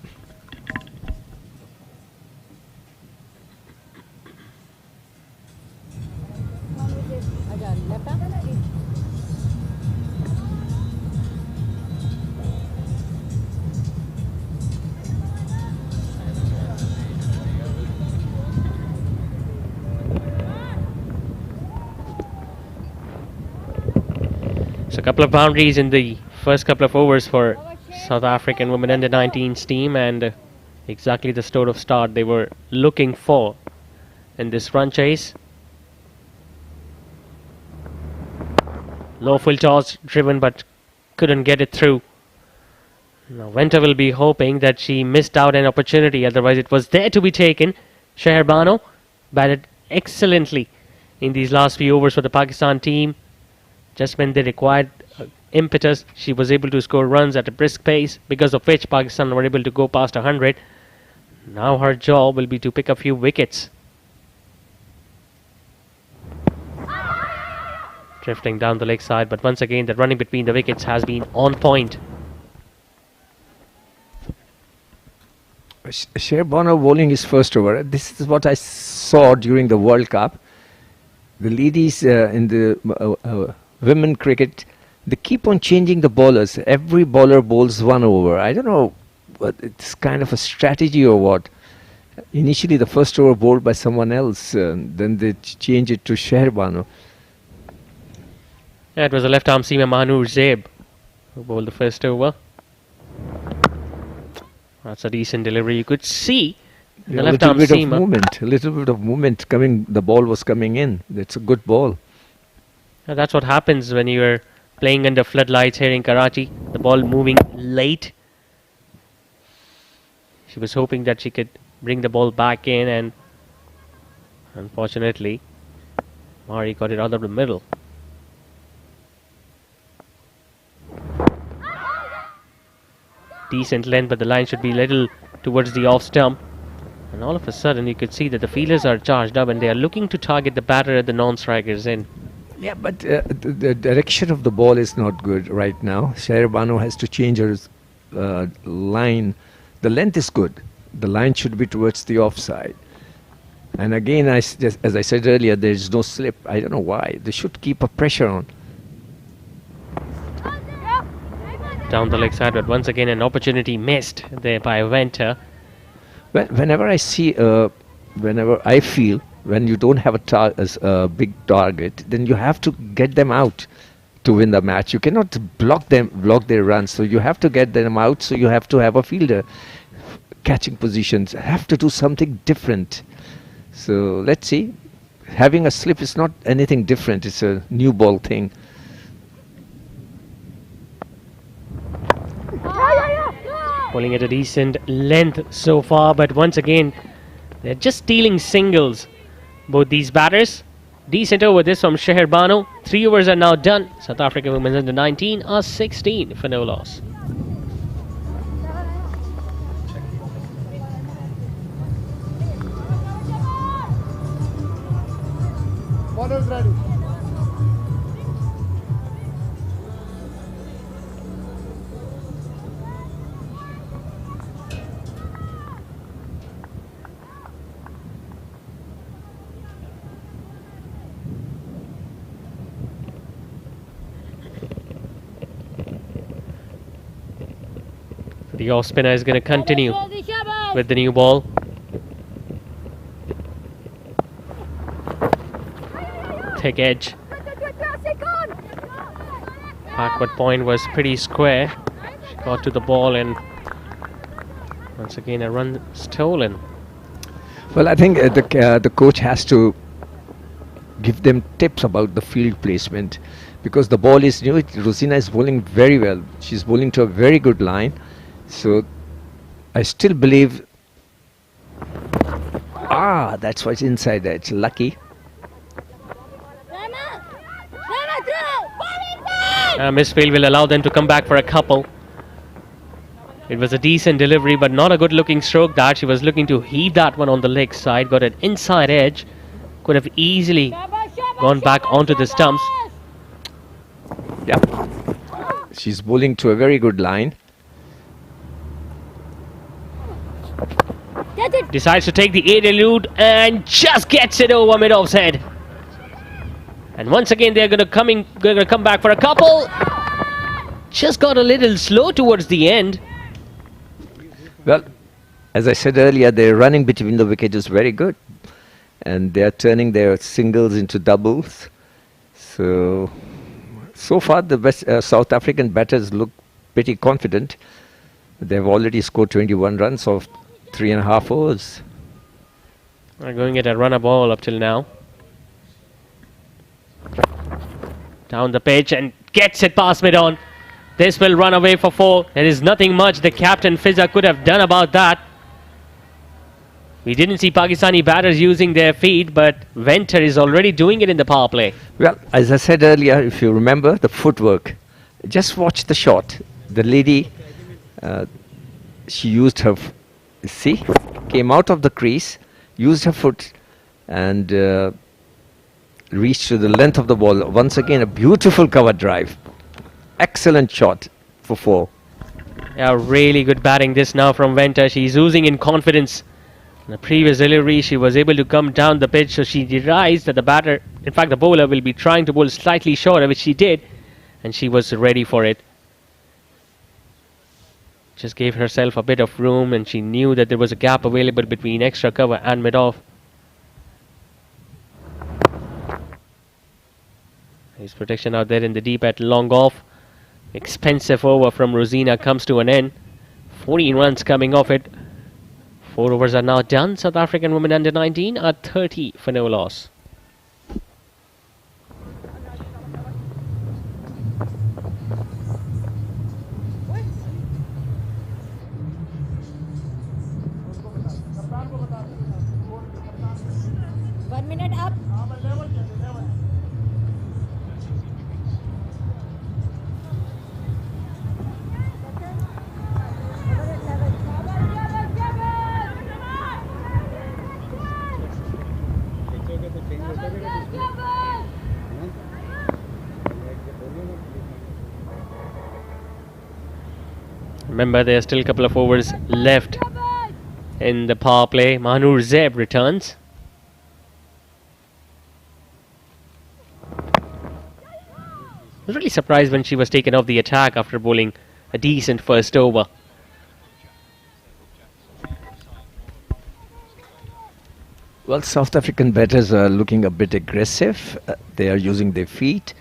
So a couple of boundaries in the first couple of overs for South African Women U19's team, and exactly the sort of start they were looking for in this run chase. Low full toss driven, but couldn't get it through. Now Winter will be hoping that she missed out an opportunity, otherwise it was there to be taken. Sheher Bano batted excellently in these last few overs for the Pakistan team. Just when they required impetus, she was able to score runs at a brisk pace, because of which Pakistan were able to go past 100. Now her job will be to pick a few wickets. Drifting down the leg side, but once again the running between the wickets has been on point. Sheher Bano bowling his first over. This is what I saw during the World Cup. The ladies in the women cricket, they keep on changing the bowlers. Every bowler bowls 1 over. I don't know, but it's kind of a strategy or what. Initially the first over bowled by someone else, then they change it to Sheher Bano. Yeah, it was a left arm seamer, Mahanur Zeb, who bowled the first over. That's a decent delivery. You could see the left arm seamer. A little bit of movement coming. The ball was coming in. That's a good ball. Yeah, that's what happens when you're playing under floodlights here in Karachi. The ball moving late. She was hoping that she could bring the ball back in, and unfortunately Mari got it out of the middle. Decent length, but the line should be a little towards the off stump. And all of a sudden you could see that the fielders are charged up and they are looking to target the batter at the non-strikers end. Yeah, but the direction of the ball is not good right now. Sheher Bano has to change her line. The length is good. The line should be towards the offside. And again, as I said earlier, there is no slip. I don't know why. They should keep a pressure on. Down the leg side, but once again an opportunity missed there by Winter. Whenever I see, whenever I feel, when you don't have a big target, then you have to get them out to win the match. You cannot block their runs. So you have to get them out. So you have to have a fielder catching positions. Have to do something different. So let's see. Having a slip is not anything different. It's a new ball thing. Bowling at a decent length so far, but once again, they're just stealing singles. Both these batters. Decent over this from Sheher Bano. 3 overs are now done. South Africa Women's Under 19 are 16 for no loss. Bowlers ready. The off spinner is going to continue with the new ball. Thick edge. Backward point was pretty square. She got to the ball and once again a run stolen. Well, I think the coach has to give them tips about the field placement, because the ball is new. Rosina is bowling very well. She's bowling to a very good line. So I still believe, that's why it's inside there. It's lucky. Misfield will allow them to come back for a couple. It was a decent delivery, but not a good looking stroke that. She was looking to heave that one on the leg side. Got an inside edge. Could have easily gone back onto the stumps. Yeah. She's bowling to a very good line. Decides to take the aerial loot and just gets it over mid-off's head. And once again they're going to come back for a couple. Just got a little slow towards the end. Well, as I said earlier, their running between the wickets is very good, and they are turning their singles into doubles. So far the best South African batters look pretty confident. They've already scored 21 runs of 3.5 overs. They're going at a runner ball up till now. Down the pitch and gets it past mid-on. This will run away for 4. There is nothing much the captain Fizza could have done about that. We didn't see Pakistani batters using their feet, but Venter is already doing it in the power play. Well, as I said earlier, if you remember the footwork, just watch the shot. The lady, she used her, see, came out of the crease, used her foot and reached to the length of the ball. Once again, a beautiful cover drive. Excellent shot for 4. Yeah, really good batting this now from Venter. She's oozing in confidence. In the previous delivery, she was able to come down the pitch, so she realized that the batter, in fact the bowler, will be trying to bowl slightly shorter, which she did, and she was ready for it. Just gave herself a bit of room, and she knew that there was a gap available between extra cover and mid-off. His protection out there in the deep at long off. Expensive over from Rosina comes to an end. 14 runs coming off it. 4 overs are now done. South African Women Under 19 are 30 for no loss. Remember, there are still a couple of overs left in the power play. Mahnur Zeb returns. I was really surprised when she was taken off the attack after bowling a decent first over. Well, South African batters are looking a bit aggressive. They are using their feet.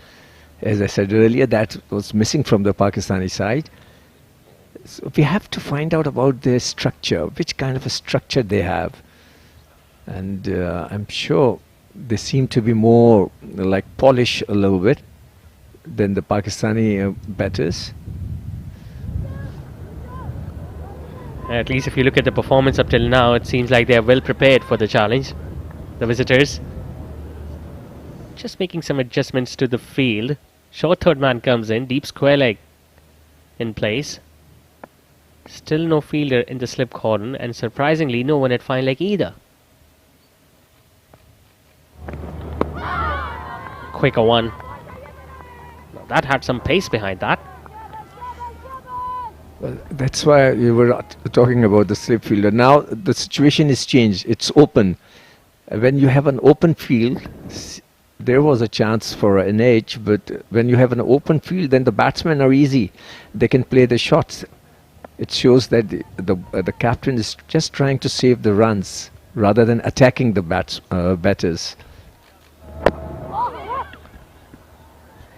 As I said earlier, that was missing from the Pakistani side. So we have to find out about their structure, which kind of a structure they have. And I'm sure they seem to be more like polish a little bit than the Pakistani batters. At least if you look at the performance up till now, it seems like they are well prepared for the challenge. The visitors just making some adjustments to the field. Short third man comes in, deep square leg in place. Still no fielder in the slip cordon, and surprisingly no one at fine leg either. Quicker one. Now that had some pace behind that. Well, that's why we were talking about the slip fielder. Now the situation is changed. It's open. When you have an open field, there was a chance for an edge, but when you have an open field, then the batsmen are easy. They can play the shots. It shows that the captain is just trying to save the runs rather than attacking the batters.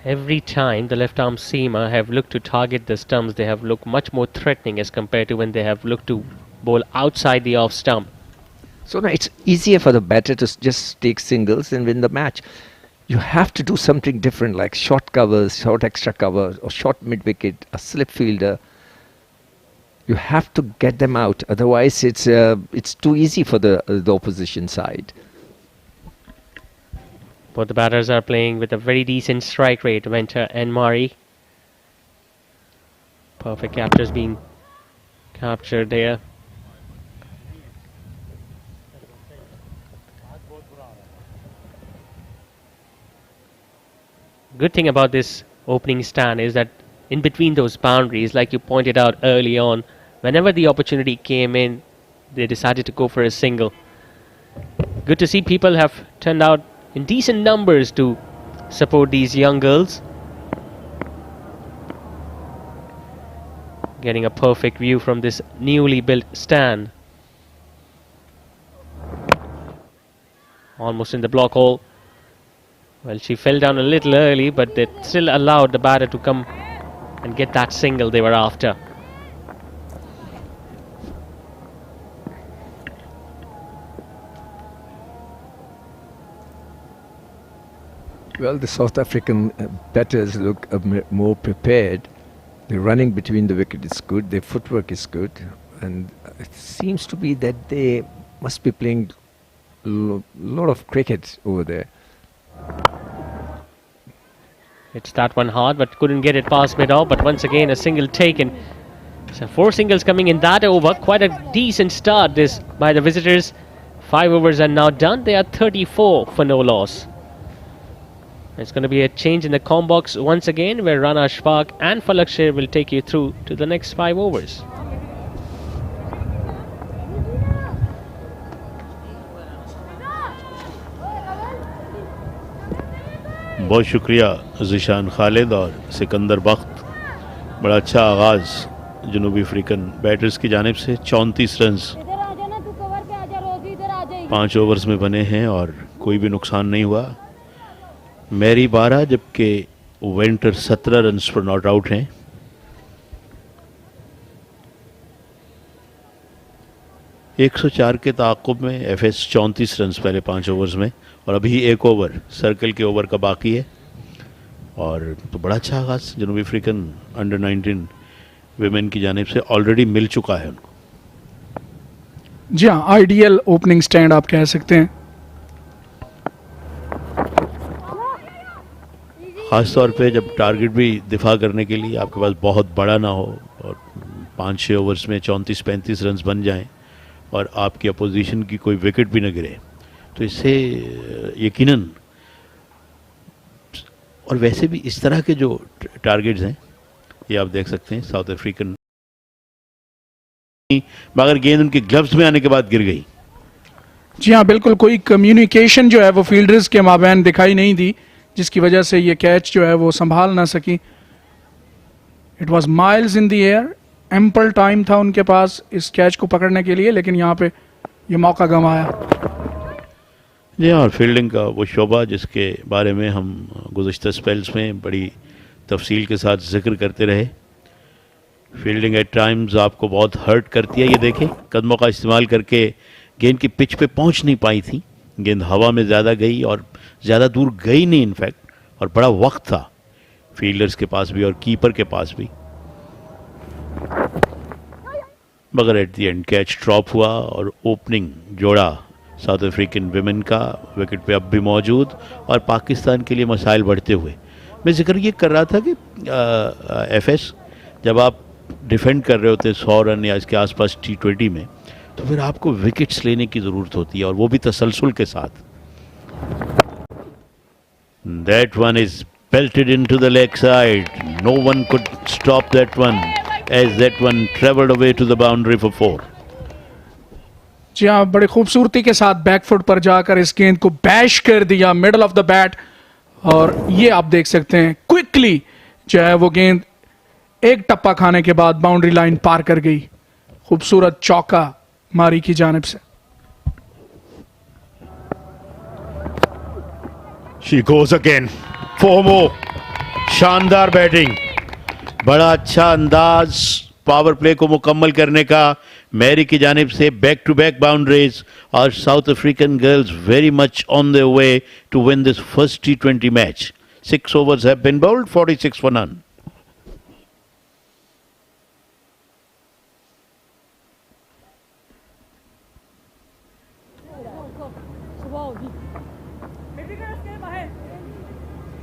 Every time the left arm seamer have looked to target the stumps, they have looked much more threatening as compared to when they have looked to bowl outside the off stump. So now it's easier for the batter to just take singles and win the match. You have to do something different, like short covers, short extra cover, or short mid wicket, a slip fielder. You have to get them out, otherwise it's too easy for the opposition side. Both the batters are playing with a very decent strike rate, Venter and Mari. Perfect captures being captured there. Good thing about this opening stand is that in between those boundaries, like you pointed out early on, whenever the opportunity came in, they decided to go for a single. Good to see people have turned out in decent numbers to support these young girls. Getting a perfect view from this newly built stand. Almost in the block hole. Well, she fell down a little early, but they still allowed the batter to come and get that single they were after. Well, the South African batters look more prepared. The running between the wicket is good, their footwork is good, and it seems to be that they must be playing a lot of cricket over there. It's that one hard, but couldn't get it past mid-off. But once again, a single taken. So 4 singles coming in that over. Quite a decent start this by the visitors. 5 overs are now done. They are 34 for no loss. It's going to be a change in the com box once again, where Rana Ashfaq and Falak Sher will take you through to the next 5 overs. बहुत शुक्रिया ज़िशान खालिद और सिकंदर बख्त. बड़ा अच्छा आगाज़ जनूबी African batters की जानिब से. 34 रन्स 5 ओवर्स में बने हैं और कोई भी नुकसान नहीं हुआ. मैरी 12 जबकि वेंटर 17 रन्स पर नॉट आउट हैं. एक 104 के ताक़ुब में एफएस 34 रन्स पहले 5 ओवर्स में, और अभी 1 ओवर सर्कल के ओवर का बाकी है. और तो बड़ा अच्छा आगाज़ जनूबी अफ्रीकन अंडर 19 विमेन की जानिब से ऑलरेडी मिल चुका है उनको. जी हाँ, आइडियल ओपनिंग स्टैंड आप कह सकते हैं. ख़ास तौर पे जब टारगेट भी दिफा करने के लिए आपके पास बहुत बड़ा ना हो और 5-6 ओवर्स में 34-35 रन्स बन जाएं और आपकी अपोजिशन की कोई विकेट भी न गिरे, तो इससे यकीनन. और वैसे भी इस तरह के जो टारगेट्स हैं ये आप देख सकते हैं साउथ अफ्रीकन, मगर गेंद उनके ग्लव्स में आने के बाद गिर गई. जी हाँ, बिल्कुल कोई कम्युनिकेशन जो है वो फील्डर्स के माबैन दिखाई नहीं दी, जिसकी वजह से ये कैच जो है वो संभाल ना सकी. It was miles in the air, ample time था उनके पास इस कैच को पकड़ने के लिए, लेकिन यहाँ पे ये मौका गंवाया. जी हाँ, फील्डिंग का वो शोबा जिसके बारे में हम गुज़श्ता स्पेल्स में बड़ी तफसील के साथ जिक्र करते रहे। फील्डिंग एट टाइम्स आपको बहुत हर्ट करती है। ये देखें, कदमों का इस्तेमाल करके गेंद की पिच पे पहुंच नहीं पाई थी, गेंद हवा में ज़्यादा गई और ज़्यादा दूर गई नहीं इनफैक्ट, और बड़ा वक्त था फील्डर्स के पास भी और कीपर के पास भी, मगर at the and catch drop हुआ और ओपनिंग जोड़ा साउथ अफ्रीकन विमेन का विकेट पे अब भी मौजूद और पाकिस्तान के लिए मसाइल बढ़ते हुए। मैं जिक्र ये कर रहा था कि एफएस, जब आप डिफेंड कर रहे होते 100 रन या इसके आसपास T20 में, तो फिर आपको विकेट्स लेने की ज़रूरत होती है और वो भी तसलसल के साथ। That one is belted into the leg side. No one could stop that one as that one travelled away to the boundary for 4. जी हाँ, बड़े खूबसूरती के साथ बैकफुट पर जाकर इस गेंद को बैश कर दिया मिडल ऑफ द बैट, और ये आप देख सकते हैं क्विकली जो है वो गेंद एक टप्पा खाने के बाद बाउंड्री लाइन पार कर गई। खूबसूरत चौका मारी की जानिब से। She goes again. 4 more. शानदार बैटिंग, बड़ा अच्छा अंदाज पावर प्ले को मुकम्मल करने का मैरी की जानिब से। बैक टू बैक बाउंड्रीज और South African girls very much on the way to win this first T20 match. 6 overs have been bowled, 46 for none.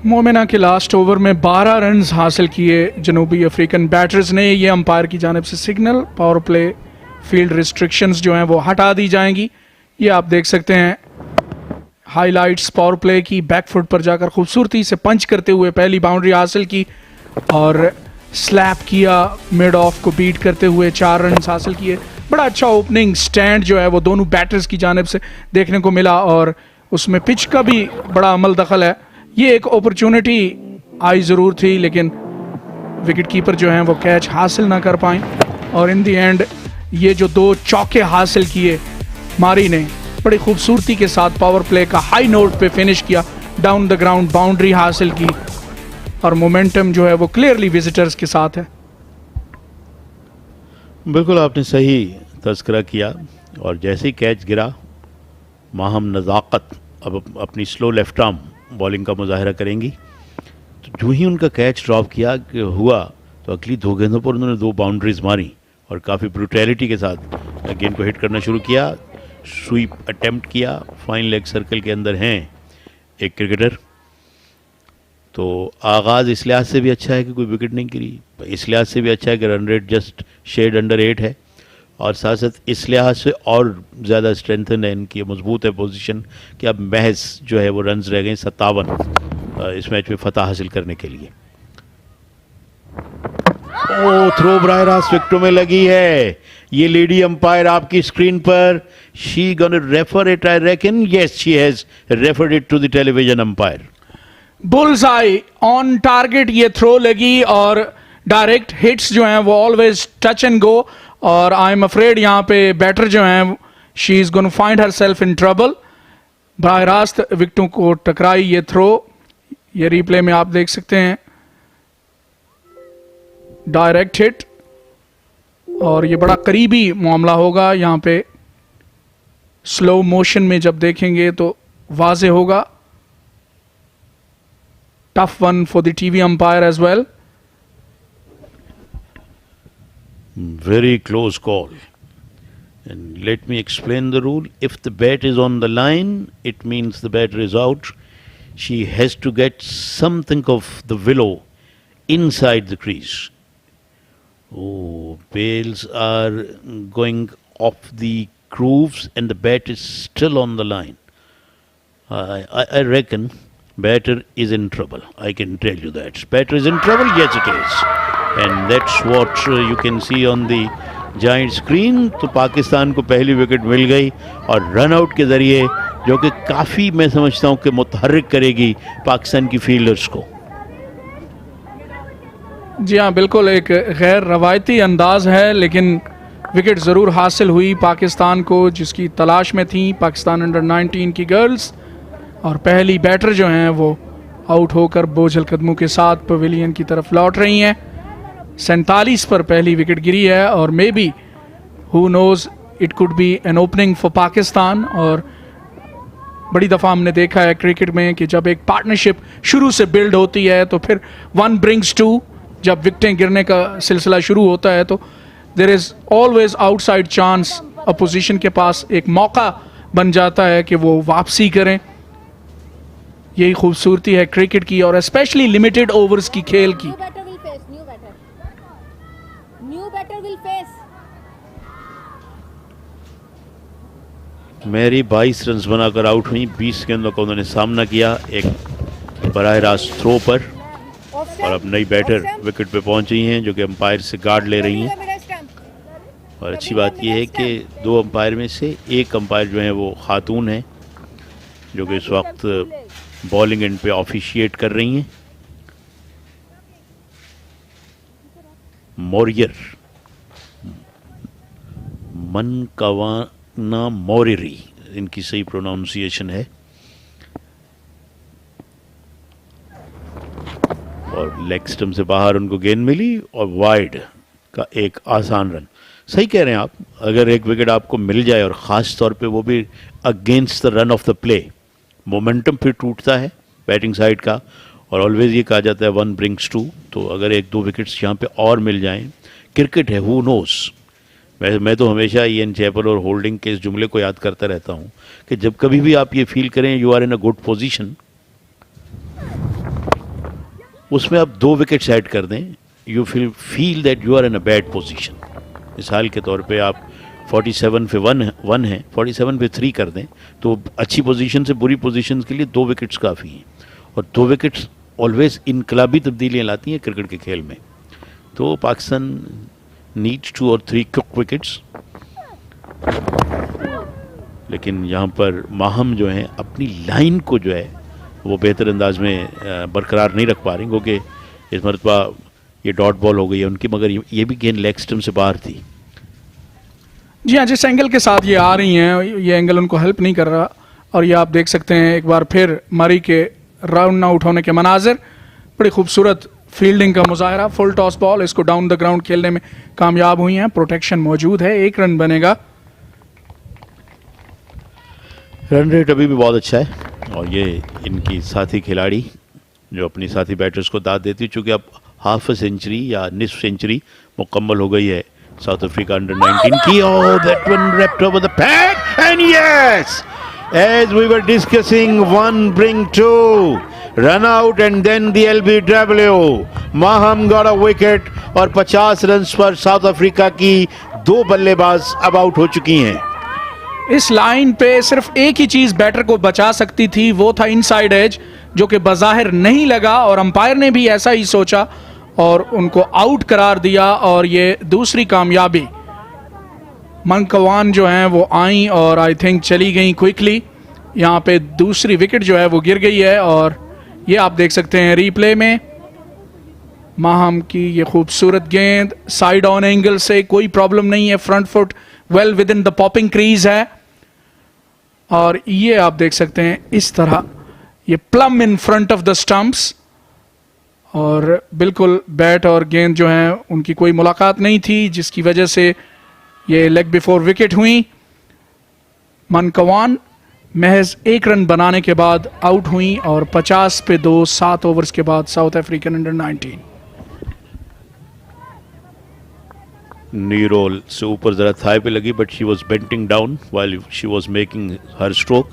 Momina के लास्ट ओवर में 12 रन हासिल किए जनूबी अफ्रीकन बैटर्स ने। ये अंपायर की जानिब से signal, power play field restrictions जो हैं वो हटा दी जाएंगी। ये आप देख सकते हैं हाइलाइट्स पावर प्ले की। बैकफुट पर जाकर खूबसूरती से पंच करते हुए पहली बाउंड्री हासिल की और स्लैप किया, मिड ऑफ को बीट करते हुए 4 रन हासिल किए। बड़ा अच्छा ओपनिंग स्टैंड जो है वो दोनों बैटर्स की जानिब से देखने को मिला और उसमें पिच का भी बड़ा अमल दखल है। ये एक अपॉर्चुनिटी आई ज़रूर थी, लेकिन विकेट कीपर जो हैं वो कैच हासिल ना कर पाए और इन दी एंड ये जो 2 चौके हासिल किए मारी ने, बड़ी खूबसूरती के साथ पावर प्ले का हाई नोट पे फिनिश किया, डाउन द ग्राउंड बाउंड्री हासिल की और मोमेंटम जो है वो क्लियरली विजिटर्स के साथ है। बिल्कुल आपने सही तज़किरा किया और जैसे ही कैच गिरा, माहम नज़ाकत अब अपनी स्लो लेफ्ट आर्म बॉलिंग का मुजाहरा करेंगी। तो जो ही उनका कैच ड्रॉप किया हुआ तो अगली 2 गेंदों पर उन्होंने 2 बाउंड्रीज मारी और काफ़ी ब्रूटैलिटी के साथ गेंद को हिट करना शुरू किया। स्वीप अटेम्प्ट किया, फाइन लेग सर्कल के अंदर हैं एक क्रिकेटर। तो आगाज़ इस लिहाज से भी अच्छा है कि कोई विकेट नहीं गिरी, इस लिहाज से भी अच्छा है कि run rate just shade under 8 है और साथ साथ इस लिहाज से और ज़्यादा स्ट्रेंथन है इनकी, मजबूत है पोजीशन कि अब महज जो है वो रन्स रह गए 57 इस मैच में फतह हासिल करने के लिए। ओ थ्रो बराह रास्त विकेटों में लगी है। ये लेडी अंपायर आपकी स्क्रीन पर, she gonna refer it, I reckon yes she has referred it to the television umpire. Bull's eye on target ये थ्रो लगी और डायरेक्ट हिट्स जो हैं वो ऑलवेज टच एंड गो और आई एम अफ्रेड यहाँ पे बैटर जो हैं she is gonna find herself in trouble. बराह रास्त विकेटों को टकराई ये थ्रो, ये रिप्ले में आप देख सकते हैं डायरेक्ट हिट और ये बड़ा करीबी मामला होगा। यहाँ पे स्लो मोशन में जब देखेंगे तो वाज़े होगा। Tough one for the TV umpire as well. Very close call. And let me explain the rule. If the bat is on the line, it means the batter is out. She has to get something of the willow inside the crease. Oh, bails are going off the grooves and the bat is still on the line. I reckon batter is in trouble. I can tell you that. Batter is in trouble? Yes, it is. And that's what you can see on the giant screen. तो पाकिस्तान को पहली wicket मिल गई और run out के ज़रिए, जो कि काफ़ी मैं समझता हूँ कि मुतहर्रिक करेगी पाकिस्तान की फील्डर्स को। जी हाँ, बिल्कुल एक गैर रवायती अंदाज है, लेकिन विकेट ज़रूर हासिल हुई पाकिस्तान को जिसकी तलाश में थी पाकिस्तान अंडर 19 की गर्ल्स। और पहली बैटर जो हैं वो आउट होकर बोझल कदमों के साथ पवेलियन की तरफ लौट रही हैं। 47 पर पहली विकेट गिरी है और maybe who knows it could be an opening for Pakistan. और बड़ी दफ़ा हमने देखा है क्रिकेट में कि जब एक पार्टनरशिप शुरू से बिल्ड होती है तो फिर 1 brings 2, जब विकेटें गिरने का सिलसिला शुरू होता है तो there is always outside chance, opposition के पास एक मौका बन जाता है कि वो वापसी करें। यही खूबसूरती है क्रिकेट की और स्पेशली लिमिटेड ओवर्स की खेल की। मैरी 22 रन बनाकर आउट हुई। 20 गेंदों का उन्होंने सामना किया एक बराह रास्त थ्रो पर, और अब नई बैटर विकेट पे पहुंची हैं जो कि अंपायर से गार्ड ले रही हैं। और अच्छी बात यह है कि 2 अंपायर में से एक अंपायर जो है वो खातून है जो कि इस वक्त बॉलिंग एंड पे ऑफिशिएट कर रही हैं। मोरियर मनकवाना मोरिरी इनकी सही प्रोनाउंसिएशन है। और लेग स्टंप से बाहर उनको गेंद मिली और वाइड का एक आसान रन। सही कह रहे हैं आप, अगर एक विकेट आपको मिल जाए और ख़ास तौर पे वो भी against the run of the play, momentum फिर टूटता है बैटिंग साइड का। और ऑलवेज ये कहा जाता है 1 brings 2, तो अगर 1-2 विकेट्स यहाँ पे और मिल जाएं, क्रिकेट है, हु नोस। मैं तो हमेशा ईएन चैपल और होल्डिंग के इस जुमले को याद करता रहता हूँ कि जब कभी भी आप ये फील करें you are in a good position, उसमें आप 2 विकेट्स ऐड कर दें, you feel that you are in a bad position. मिसाल के तौर पे आप 47 पे 1 है, 47 पे 3 कर दें तो अच्छी पोजीशन से बुरी पोजीशन के लिए 2 विकेट्स काफ़ी हैं। और 2 विकेट्स ऑलवेज इनकलाबी तब्दीलियाँ लाती हैं क्रिकेट के खेल में। तो पाकिस्तान नीड्स 2 और 3 क्विक विकेट्स। लेकिन यहाँ पर माहम जो हैं अपनी लाइन को जो है वो बेहतर अंदाज में बरकरार नहीं रख पा रही, क्योंकि इस मरतबा ये डॉट बॉल हो गई है उनकी, मगर ये भी गेंद लेग स्टंप से बाहर थी। जी हाँ, जिस एंगल के साथ ये आ रही हैं ये एंगल उनको हेल्प नहीं कर रहा। और ये आप देख सकते हैं एक बार फिर मरी के राउंड आउट होने के मनाजिर। बड़ी खूबसूरत फील्डिंग का मुजाहरा, फुल टॉस बॉल, इसको डाउन द ग्राउंड खेलने में कामयाब हुई हैं। प्रोटेक्शन मौजूद है, 1 रन बनेगा। रन रेट अभी भी बहुत अच्छा है और ये इनकी साथी खिलाड़ी जो अपनी साथी बैटर्स को दाद देती है, चूँकि अब हाफ सेंचुरी या निस्फ सेंचुरी मुकम्मल हो गई है साउथ अफ्रीका अंडर 19 की। Oh, that one wrapped over the pad, and yes, as we were discussing, 1 bring 2, run out and then the LBW. Maham got a wicket और 50 रन्स पर south Africa की 2 बल्लेबाज अब आउट हो चुकी हैं। इस लाइन पे सिर्फ एक ही चीज बैटर को बचा सकती थी, वो था इनसाइड एज, जो कि बज़ाहिर नहीं लगा और अंपायर ने भी ऐसा ही सोचा और उनको आउट करार दिया। और ये दूसरी कामयाबी मनकवान जो हैं वो आई और आई थिंक चली गई क्विकली। यहाँ पे दूसरी विकेट जो है वो गिर गई है और ये आप देख सकते हैं रीप्ले में। माहम की ये खूबसूरत गेंद साइड ऑन एंगल से, कोई प्रॉब्लम नहीं है, front foot well with in the popping crease है। और ये आप देख सकते हैं इस तरह ये plum in front of the stumps, और बिल्कुल बैट और गेंद जो हैं उनकी कोई मुलाकात नहीं थी, जिसकी वजह से ये लेग बिफोर विकेट हुई। मनकवान महज 1 रन बनाने के बाद आउट हुई और 50 पे 2 7 ओवर्स के बाद South African under 19। Knee roll से ऊपर जरा थाई पे लगी but she was bending down while she was making her stroke.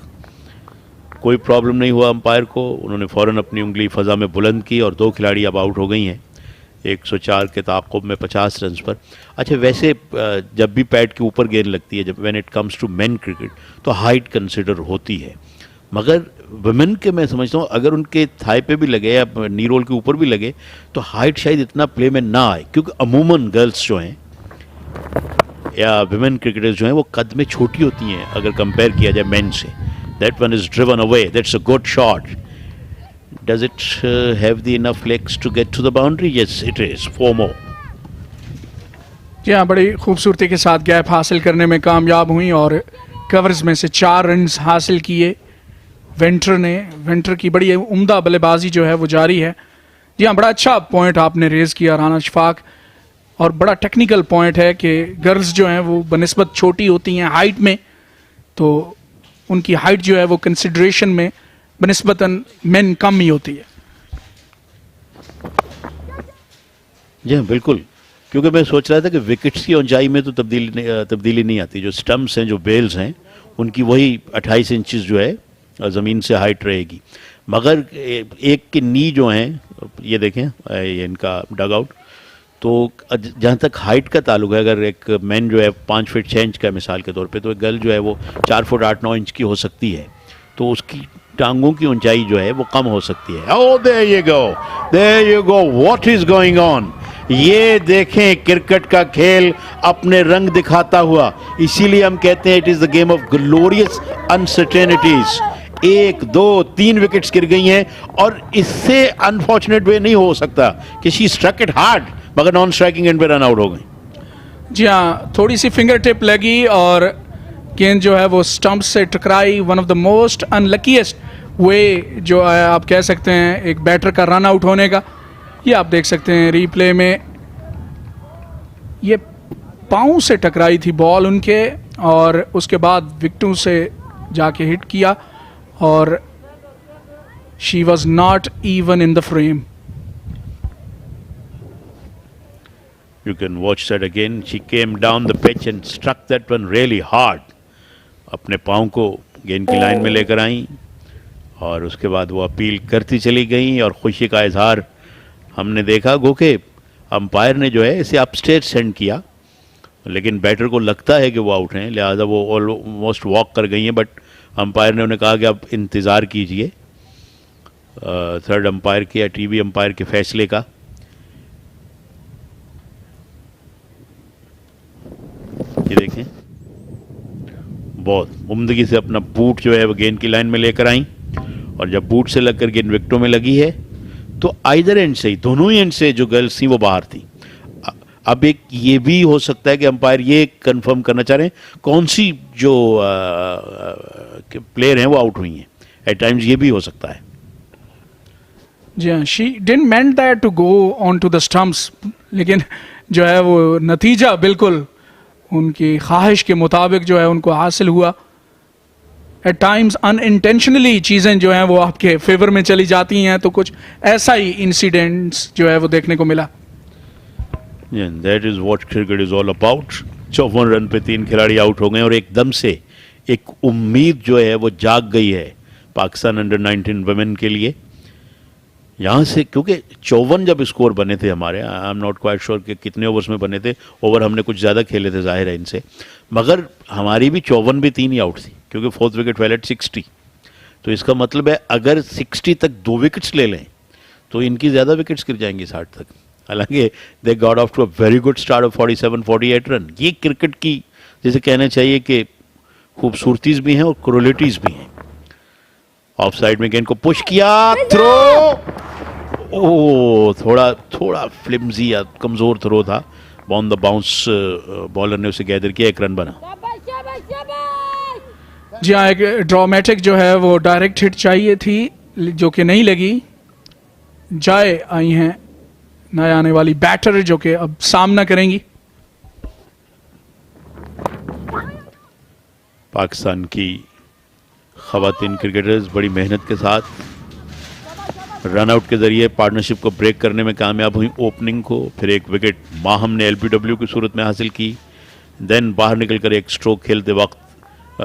कोई प्रॉब्लम नहीं हुआ अंपायर को, उन्होंने फ़ौरन अपनी उंगली फ़ज़ा में बुलंद की और 2 खिलाड़ी अब आउट हो गई हैं 104 के ताक़ुब में 50 रन पर। अच्छा, वैसे जब भी पैड के ऊपर गेंद लगती है, जब when it comes to men cricket, तो हाइट कंसिडर होती है, मगर वुमेन के मैं समझता हूँ अगर उनके थाई पे भी लगे या नी रोल के ऊपर भी लगे तो हाइट शायद इतना प्ले में ना आए, क्योंकि अमूमन गर्ल्स जो हैं या वुमेन क्रिकेटर्स जो हैं वो कद में छोटी होती हैं अगर कंपेयर किया जाए मेन से। That one is driven away. That's a good shot. Does it have the enough legs to get to the boundary? Yes, it is. 4 more. जी हाँ, बड़ी खूबसूरती के साथ गैप हासिल करने में कामयाब हुई और कवर्स में से 4 रन हासिल किए। वेंटर की बड़ी उम्दा बल्लेबाजी जो है वो जारी है। जी हाँ, बड़ा अच्छा पॉइंट आपने रेज़ किया राना शफाक, और बड़ा टेक्निकल पॉइंट है कि गर्ल्स जो हैं वो बनिस्बत छोटी होती हैं हाइट में, तो उनकी हाइट जो है वो कंसिडरेशन में बनिस्बतन मेन कम ही होती है। जी हाँ, बिल्कुल, क्योंकि मैं सोच रहा था कि विकेट्स की ऊंचाई में तो तब्दीली नहीं आती। जो स्टम्प्स हैं, जो बेल्स हैं, उनकी वही 28 इंचेस जो है ज़मीन से हाइट रहेगी, मगर एक की नी जो हैं, ये देखें ये इनका डग आउट, तो जहाँ तक हाइट का ताल्लुक है, अगर एक मैन जो है 5 फीट 6 इंच का मिसाल के तौर पे, तो एक गर्ल जो है वो 4 फुट 8-9 इंच की हो सकती है, तो उसकी टांगों की ऊंचाई जो है वो कम हो सकती है। Oh there you go what is going on. ये देखें क्रिकेट का खेल अपने रंग दिखाता हुआ, इसीलिए हम कहते हैं it is the game of glorious uncertainties. 1 2 3 wickets गिर गई हैं, और इससे अनफॉर्चुनेट वे नहीं हो सकता कि शी स्ट्रक इट हार्ड, मगर नॉन स्ट्राइकिंग एंड पे रन आउट हो गई। जी हाँ, थोड़ी सी फिंगर टिप लगी और गेंद जो है वो स्टंप से टकराई। वन ऑफ द मोस्ट अनलकीएस्ट वे जो है आप कह सकते हैं एक बैटर का रन आउट होने का। ये आप देख सकते हैं रीप्ले में, ये पाँव से टकराई थी बॉल उनके, और उसके बाद विकेटों से जाके हिट किया, और she was not even in the frame. You can watch that again. She came down the pitch and struck that one really hard. अपने पाँव को गेंद की लाइन में लेकर आई, और उसके बाद वो अपील करती चली गई, और खुशी का इजहार हमने देखा। गो के अंपायर ने जो है इसे अपस्टेज सेंड किया, लेकिन बैटर को लगता है कि वो आउट हैं, लिहाजा वो ऑलमोस्ट वॉक कर गई हैं, बट अंपायर ने उन्हें कहा कि आप इंतज़ार कीजिए थर्ड अंपायर के या टीवी अंपायर के फैसले का। ये देखें, बहुत उम्दगी से अपना बूट जो है वो गेंद की लाइन में लेकर आई, और जब बूट से लगकर गेंद विकेटों में लगी है, तो आइदर एंड से ही, दोनों ही एंड से जो गर्ल्स थी वो बाहर थी। अब एक ये भी हो सकता है कि अंपायर ये कंफर्म करना चाह रहे हैं कौन सी जो प्लेयर हैं वो आउट हुई हैं। एट टाइम्स ये भी हो सकता है। जी हाँ, she didn't meant that to go on to the stumps, लेकिन जो है वो नतीजा बिल्कुल उनकी ख्वाहिश के मुताबिक जो है उनको हासिल हुआ। एट टाइम्स अनइंटेंशनली चीज़ें जो हैं वो आपके फेवर में चली जाती हैं, तो कुछ ऐसा ही इंसिडेंट्स जो है वो देखने को मिला। That is what cricket is all about. 54 run पे 3 खिलाड़ी आउट हो गए, और एकदम से एक उम्मीद जो है वो जाग गई है पाकिस्तान अंडर 19 वुमेन के लिए। यहाँ से, क्योंकि 54 जब स्कोर बने थे हमारे, I am not quite sure कि कितने ओवर्स में बने थे, ओवर हमने कुछ ज़्यादा खेले थे जाहिर है इनसे, मगर हमारी भी 54 भी 3 ही आउट थी, क्योंकि 4th विकेट फेल एट 60। तो इसका मतलब है अगर 60 तक 2 विकेट्स ले लें तो इनकी ज़्यादा विकेट्स गिर जाएंगी 60 तक। हालांकि they got off to a very good start of 47-48 run. ये क्रिकेट की जैसे कहना चाहिए कि खूबसूरतीज़ भी हैं और क्रोलिटीज़ भी हैं। ऑफ साइड में गेंद को पुश किया, थ्रो, ओह थोड़ा फ्लिम्जी या कमज़ोर थ्रो था, ऑन द बाउंस बॉलर ने उसे गैदर किया, 1 रन बना। जी हाँ, एक ड्रामेटिक जो है वो डायरेक्ट हिट चाहिए थी जो कि नहीं लगी। जाए आई हैं नए आने वाली बैटर जो कि अब सामना करेंगी। पाकिस्तान की ख़वातीन क्रिकेटर्स बड़ी मेहनत के साथ रन आउट के ज़रिए पार्टनरशिप को ब्रेक करने में कामयाब हुई। ओपनिंग को फिर एक विकेट माहम ने LBW की सूरत में हासिल की, देन बाहर निकलकर एक स्ट्रोक खेलते वक्त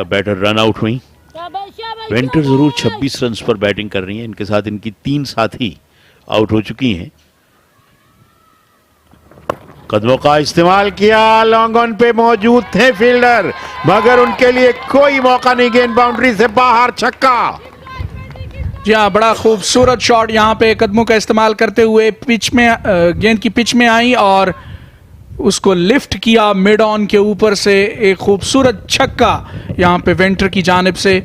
बैटर रन आउट हुई। वेंटर ज़रूर 26 रन पर बैटिंग कर रही हैं, इनके साथ इनकी 3 साथी आउट हो चुकी हैं। कदमों का इस्तेमाल किया, लॉन्ग ऑन पे मौजूद थे फील्डर, मगर उनके लिए कोई मौका नहीं, गेंद बाउंड्री से बाहर, छक्का। जी हाँ, बड़ा खूबसूरत शॉट यहाँ पे कदमों का इस्तेमाल करते हुए पिच में गेंद की पिच में आई और उसको लिफ्ट किया मिड ऑन के ऊपर से। एक खूबसूरत छक्का यहाँ पे वेंटर की जानिब से,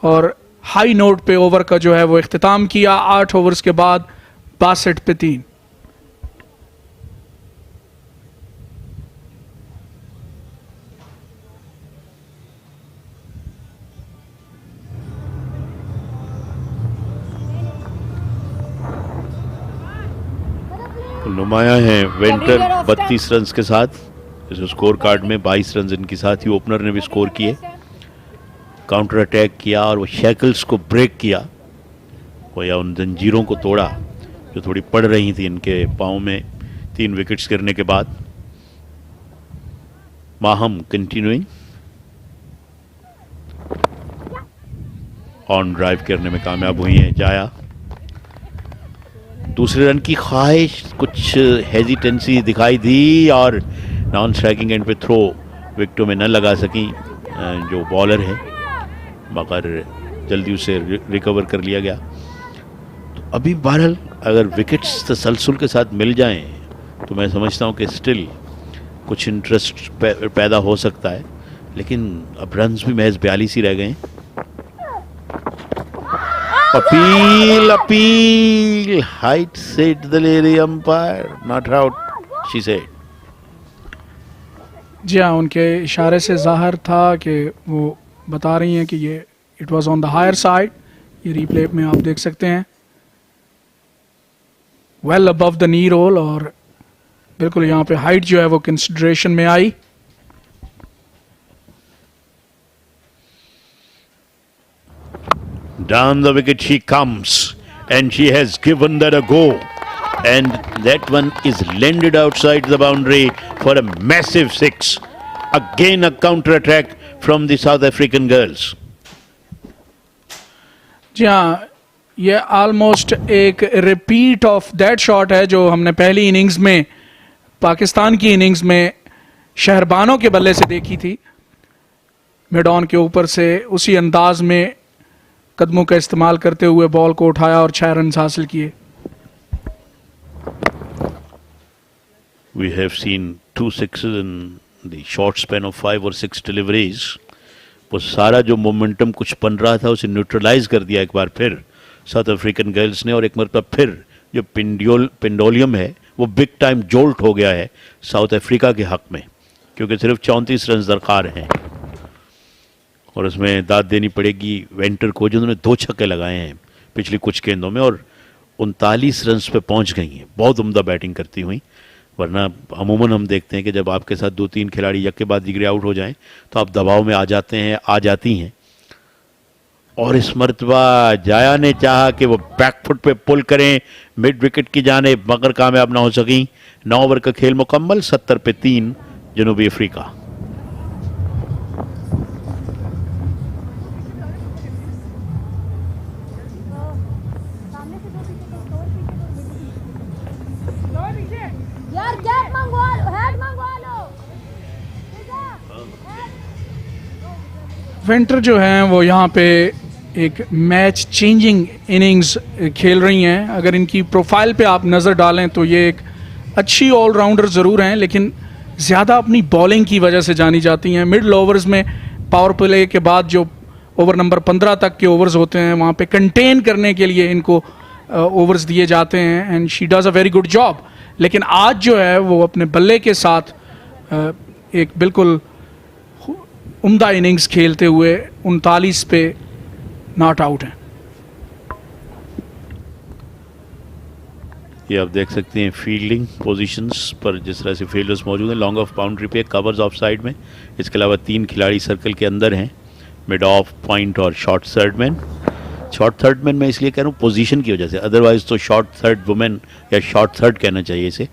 और हाई नोट पे ओवर का जो है वो इख्तिताम किया। 8 ओवर्स के बाद 62 पे 3। नुमाया हैं वेंटर 32 रन के साथ। इस स्कोर कार्ड में 22 रन इनके साथ ही ओपनर ने भी स्कोर किए। काउंटर अटैक किया और वो शैकल्स को ब्रेक किया, वो या उन जंजीरों को तोड़ा जो थोड़ी पड़ रही थी इनके पाँव में 3 विकेट्स गिरने के बाद। माहम कंटिन्यूइंग ऑन ड्राइव करने में कामयाब हुई हैं जाया। दूसरे रन की ख्वाहिश, कुछ हेजिटेंसी दिखाई दी और नॉन स्ट्राइकिंग एंड पे थ्रो विकेटों में न लगा सकी जो बॉलर है, मगर जल्दी उसे रिकवर कर लिया गया। तो अभी बहरहाल अगर विकेट्स तसलसल के साथ मिल जाएं तो मैं समझता हूं कि स्टिल कुछ इंटरेस्ट पैदा हो सकता है, लेकिन अब रन्स भी महज 42 ही रह गए। Appeal height said the lady umpire, not out she said. जी हाँ, उनके इशारे से जाहिर था कि वो बता रही हैं कि ये it was on the higher side. ये रिप्ले में आप देख सकते हैं, well above the knee roll, और बिल्कुल यहाँ पे हाइट जो है वो कंसिडरेशन में आई। Down the wicket she comes and she has given that a go, and that one is landed outside the boundary for a massive 6. Again a counter attack from the South African girls. जी हाँ, ये almost एक repeat of that shot है जो हमने पहली innings में, पाकिस्तान की innings में शहरबानों के बल्ले से देखी थी। मिड ऑन के ऊपर से उसी अंदाज में कदमों का इस्तेमाल करते हुए बॉल को उठाया और 6 रन हासिल किए। We have seen 2 sixes in the short span of 5 or 6 deliveries. वो सारा जो मोमेंटम कुछ बन रहा था उसे न्यूट्रलाइज कर दिया एक बार फिर साउथ अफ्रीकन गर्ल्स ने, और एक मरतबा फिर जो पेंडोलियम है वो बिग टाइम जोल्ट हो गया है साउथ अफ्रीका के हक में, क्योंकि सिर्फ 34 रन दरकार हैं और उसमें दाद देनी पड़ेगी वेंटर को जिन्होंने 2 छक्के लगाए हैं पिछली कुछ गेंदों में और 39 रन पे पहुंच गई हैं, बहुत उम्दा बैटिंग करती हुई। वरना अमूमन हम देखते हैं कि जब आपके साथ 2-3 खिलाड़ी एक के बाद दिगरे आउट हो जाएं तो आप दबाव में आ जाते हैं, आ जाती हैं। और इस मरतबा जाया ने चाहा कि वो बैकफुट पे पुल करें मिड विकेट की जाने, मगर कामयाब ना हो सकी। 9 ओवर का खेल मुकम्मल, 70 पे 3 जनूबी अफ्रीका। वेंटर जो हैं वो यहाँ पे एक मैच चेंजिंग इनिंग्स खेल रही हैं। अगर इनकी प्रोफाइल पे आप नज़र डालें तो ये एक अच्छी ऑलराउंडर ज़रूर हैं, लेकिन ज़्यादा अपनी बॉलिंग की वजह से जानी जाती हैं। मिडल ओवर्स में पावर प्ले के बाद जो ओवर नंबर 15 तक के ओवर्स होते हैं वहाँ पे कंटेन करने के लिए इनको ओवर्स दिए जाते हैं, and she does a very good job. लेकिन आज जो है वो अपने बल्ले के साथ एक बिल्कुल उम्दा इनिंग्स खेलते हुए 39 पे नॉट आउट हैं। ये आप देख सकते हैं फील्डिंग पोजीशंस पर जिस तरह से फील्डर्स मौजूद हैं। लॉन्ग ऑफ बाउंड्री पे, कवर्स ऑफ साइड में, इसके अलावा 3 खिलाड़ी सर्कल के अंदर हैं, मिड ऑफ, पॉइंट और short third man. Short third man मैं इसलिए कह रहा हूँ पोजीशन की वजह से, अदरवाइज तो शॉर्ट थर्ड वुमेन या शॉर्ट थर्ड कहना चाहिए इसे,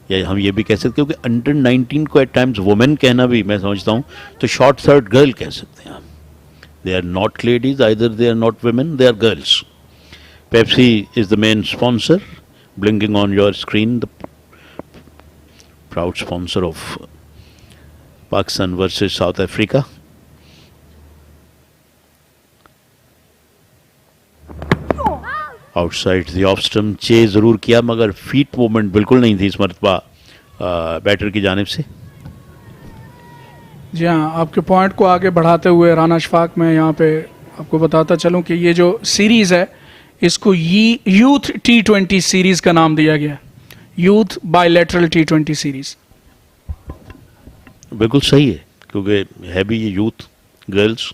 या हम ये भी कह सकते हैं क्योंकि अंडर 19 को एट टाइम्स वुमेन कहना भी मैं समझता हूँ तो शॉर्ट थर्ड गर्ल कह सकते हैं आप। They are not ladies either, they are not women, they are girls. Pepsi is the main sponsor, blinking on your screen, the proud sponsor of Pakistan versus South Africa. Outside the off stump chase जरूर किया मगर feet movement बिल्कुल नहीं थी इस मरतबा batter की जानिब से। जी हाँ, आपके पॉइंट को आगे बढ़ाते हुए राना अशफाक मैं यहाँ पे आपको बताता चलूँ कि ये जो सीरीज़ है इसको यूथ T20 सीरीज का नाम दिया गया, यूथ बायलैटरल T20 सीरीज। बिल्कुल सही है क्योंकि है भी ये यूथ गर्ल्स,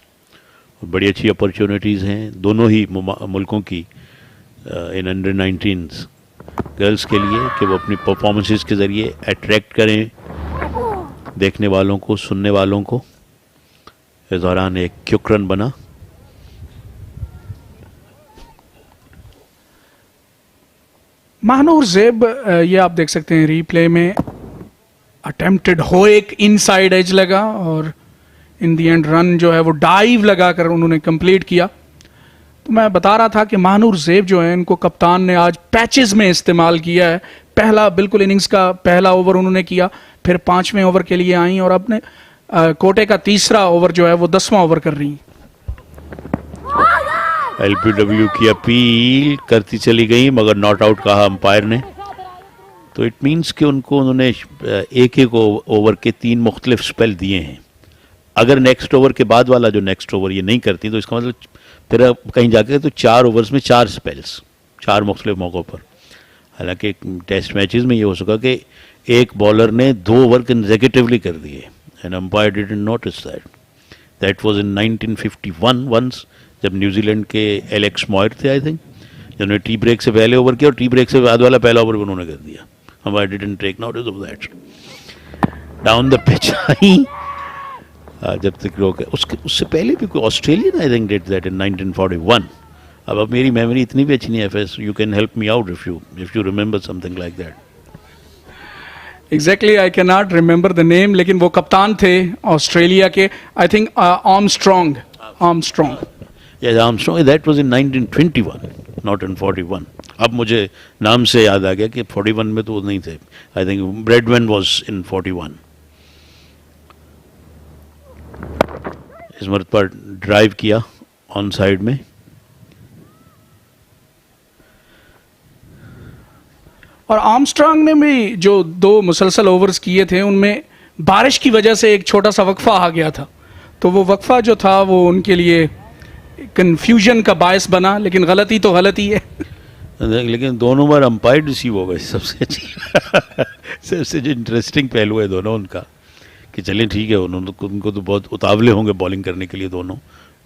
बड़ी अच्छी अपॉर्चुनिटीज़ हैं दोनों ही मुल्कों की इन अंडर 19 गर्ल्स के लिए कि वो अपनी परफॉर्मेंसेस के ज़रिए अट्रैक्ट करें देखने वालों को, सुनने वालों को। इस दौरान एक क्विक रन बना। महानूर ज़ेब, ये आप देख सकते हैं रीप्ले में, अटेम्प्टेड हो एक इनसाइड एज लगा और इन दी एंड रन जो है वो डाइव लगाकर उन्होंने कंप्लीट किया। तो मैं बता रहा था कि महानूर ज़ेब जो है इनको कप्तान ने आज पैचेस में इस्तेमाल किया है। पहला बिल्कुल इनिंग्स का पहला ओवर उन्होंने किया, फिर 5वें ओवर के लिए आई और अपने कोटे का तीसरा ओवर जो है वो 10वां ओवर कर रही हैं। LPW की अपील करती चली गई मगर नॉट आउट कहा अंपायर ने। तो इट मीन्स कि उन्होंने एक एक ओवर के 3 मुख्तलिफ स्पेल दिए हैं। अगर नेक्स्ट ओवर के बाद वाला जो नेक्स्ट ओवर ये नहीं करती तो इसका मतलब फिर कहीं जाके तो 4 ओवर्स में 4 स्पेल्स, 4 मुख्तलिफ मौक़ों पर। हालांकि टेस्ट मैचेस में ये हो सका कि एक बॉलर ने 2 ओवर कंसेक्यूटिवली कर दिए and umpire didn't notice that. That was in 1951 once, जब न्यूजीलैंड के एलेक्स मॉयर थे आई थिंक, जिन्होंने टी ब्रेक से पहले ओवर किया और टी ब्रेक से बाद वाला पहला ओवर भी उन्होंने कर दिया। Umpire didn't take notice of that. Down the pitch I जब तक रोक, उससे पहले भी कोई Australian I think did that in 1941। अब मेरी मेमोरी इतनी भी अच्छी नहीं है FS, you can help me out if you remember something like that. Exactly, I can not remember the name, लेकिन वो कप्तान थे ऑस्ट्रेलिया के, I think Armstrong. Yes, Armstrong, that was in 1921, not in 41. अब मुझे नाम से याद आ गया कि 41 में तो नहीं थे। I think Bradman was in 41। इस मर्द पर ड्राइव किया ऑन साइड में। और आर्मस्ट्रॉन्ग ने भी जो 2 मुसलसल ओवर्स किए थे उनमें बारिश की वजह से एक छोटा सा वक्फा आ गया था, तो वो वक्फा जो था वो उनके लिए कंफ्यूजन का बायस बना, लेकिन गलती तो गलती है। लेकिन दोनों बार अंपायर रिसीव हो गए, सबसे अच्छी सबसे जो इंटरेस्टिंग पहलू है दोनों उनका कि चलें ठीक है, उनको तो बहुत उतावले होंगे बॉलिंग करने के लिए दोनों,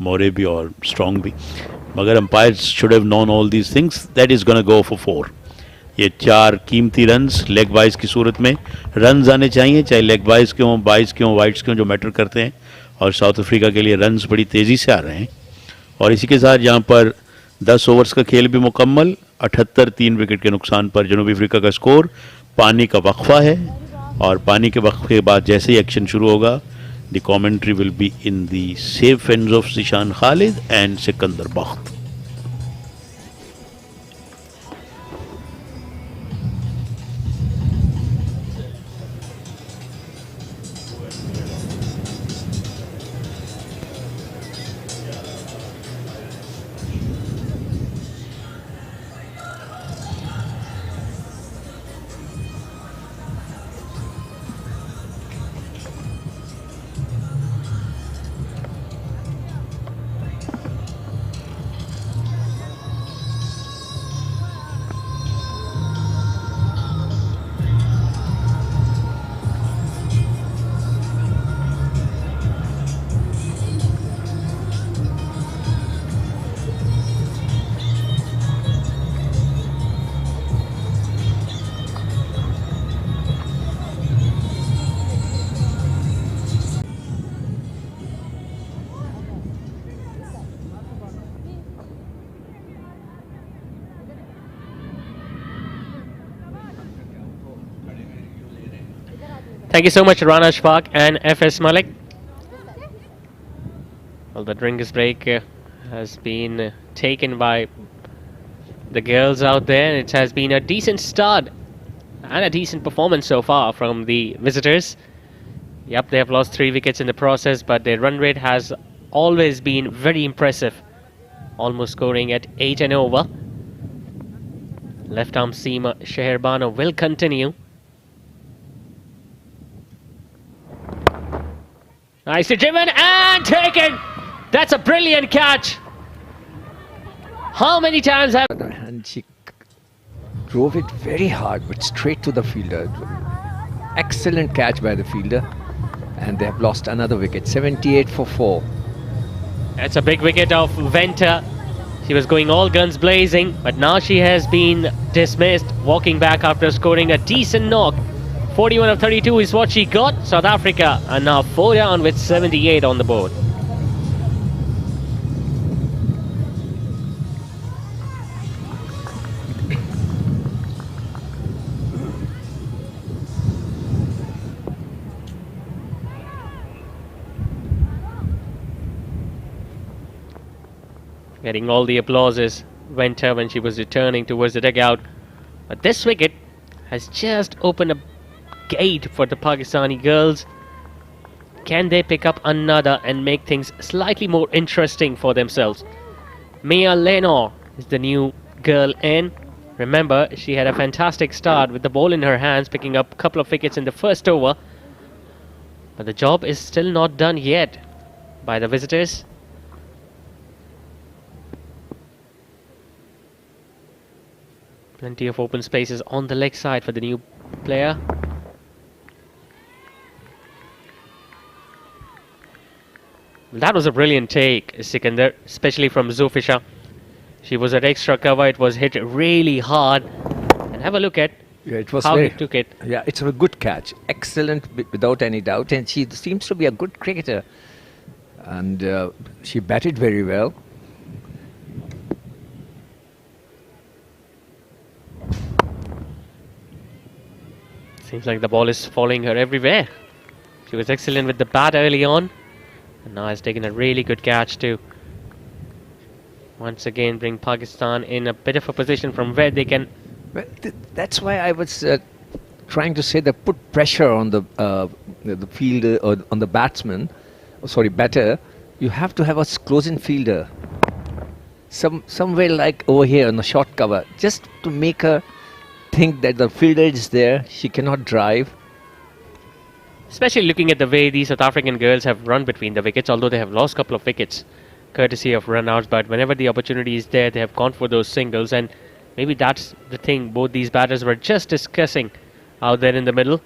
मोरे भी और स्ट्रॉन्ग भी, मगर umpire should have known all these things that is gonna go for 4। ये 4 कीमती रन्स लेग बाइज की सूरत में रन्स आने चाहिए, चाहे लेग बाइज के हों, बाइज के हों, वाइड्स के हों, जो मैटर करते हैं। और साउथ अफ्रीका के लिए रन्स बड़ी तेज़ी से आ रहे हैं। और इसी के साथ यहाँ पर 10 ओवर्स का खेल भी मुकम्मल, 78 3 विकेट के नुकसान पर जनूबी अफ्रीका का स्कोर। पानी का वक्फा है और पानी के वक्फे के बाद जैसे ही एक्शन शुरू होगा, the commentary will be in the safe hands of Zeeshan Khalid and Sikandar Bakht. Thank you so much, Rana Shfaq and FS Malik. Well, the drinks break has been taken by the girls out there. It has been a decent start and a decent performance so far from the visitors. Yep, they have lost 3 wickets in the process, but their run rate has always been very impressive, almost scoring at 8 and over. Left arm seamer Sheherbana will continue. Nicely driven and taken. That's a brilliant catch. How many times have... And she drove it very hard, but straight to the fielder. Excellent catch by the fielder. And they have lost another wicket, 78 for 4. That's a big wicket of Venter. She was going all guns blazing, but now she has been dismissed, walking back after scoring a decent knock. 41 of 32 is what she got. South Africa are now 4 down with 78 on the board. Getting all the applauses went her when she was returning towards the dugout. But this wicket has just opened a gate for the Pakistani girls. Can they pick up another and make things slightly more interesting for themselves? Mia Lenore is the new girl in. Remember, she had a fantastic start with the ball in her hands, picking up a couple of wickets in the first over. But the job is still not done yet by the visitors. Plenty of open spaces on the leg side for the new player. That was a brilliant take, Sikandar, especially from Zulfisha. She was at extra cover, it was hit really hard. And have a look at how he took it. Yeah, it's a good catch. Excellent, without any doubt. And she seems to be a good cricketer. And she batted very well. Seems like the ball is following her everywhere. She was excellent with the bat early on, and now has taken a really good catch to once again bring Pakistan in a bit of a position from where they can. Well, that's why I was trying to say that put pressure on the fielder or on the batsman. Oh, sorry, batter. You have to have a close-in fielder, somewhere like over here on the short cover, just to make her think that the fielder is there. She cannot drive. Especially looking at the way these South African girls have run between the wickets, although they have lost a couple of wickets courtesy of run-outs, but whenever the opportunity is there, they have gone for those singles, and maybe that's the thing both these batters were just discussing out there in the middle,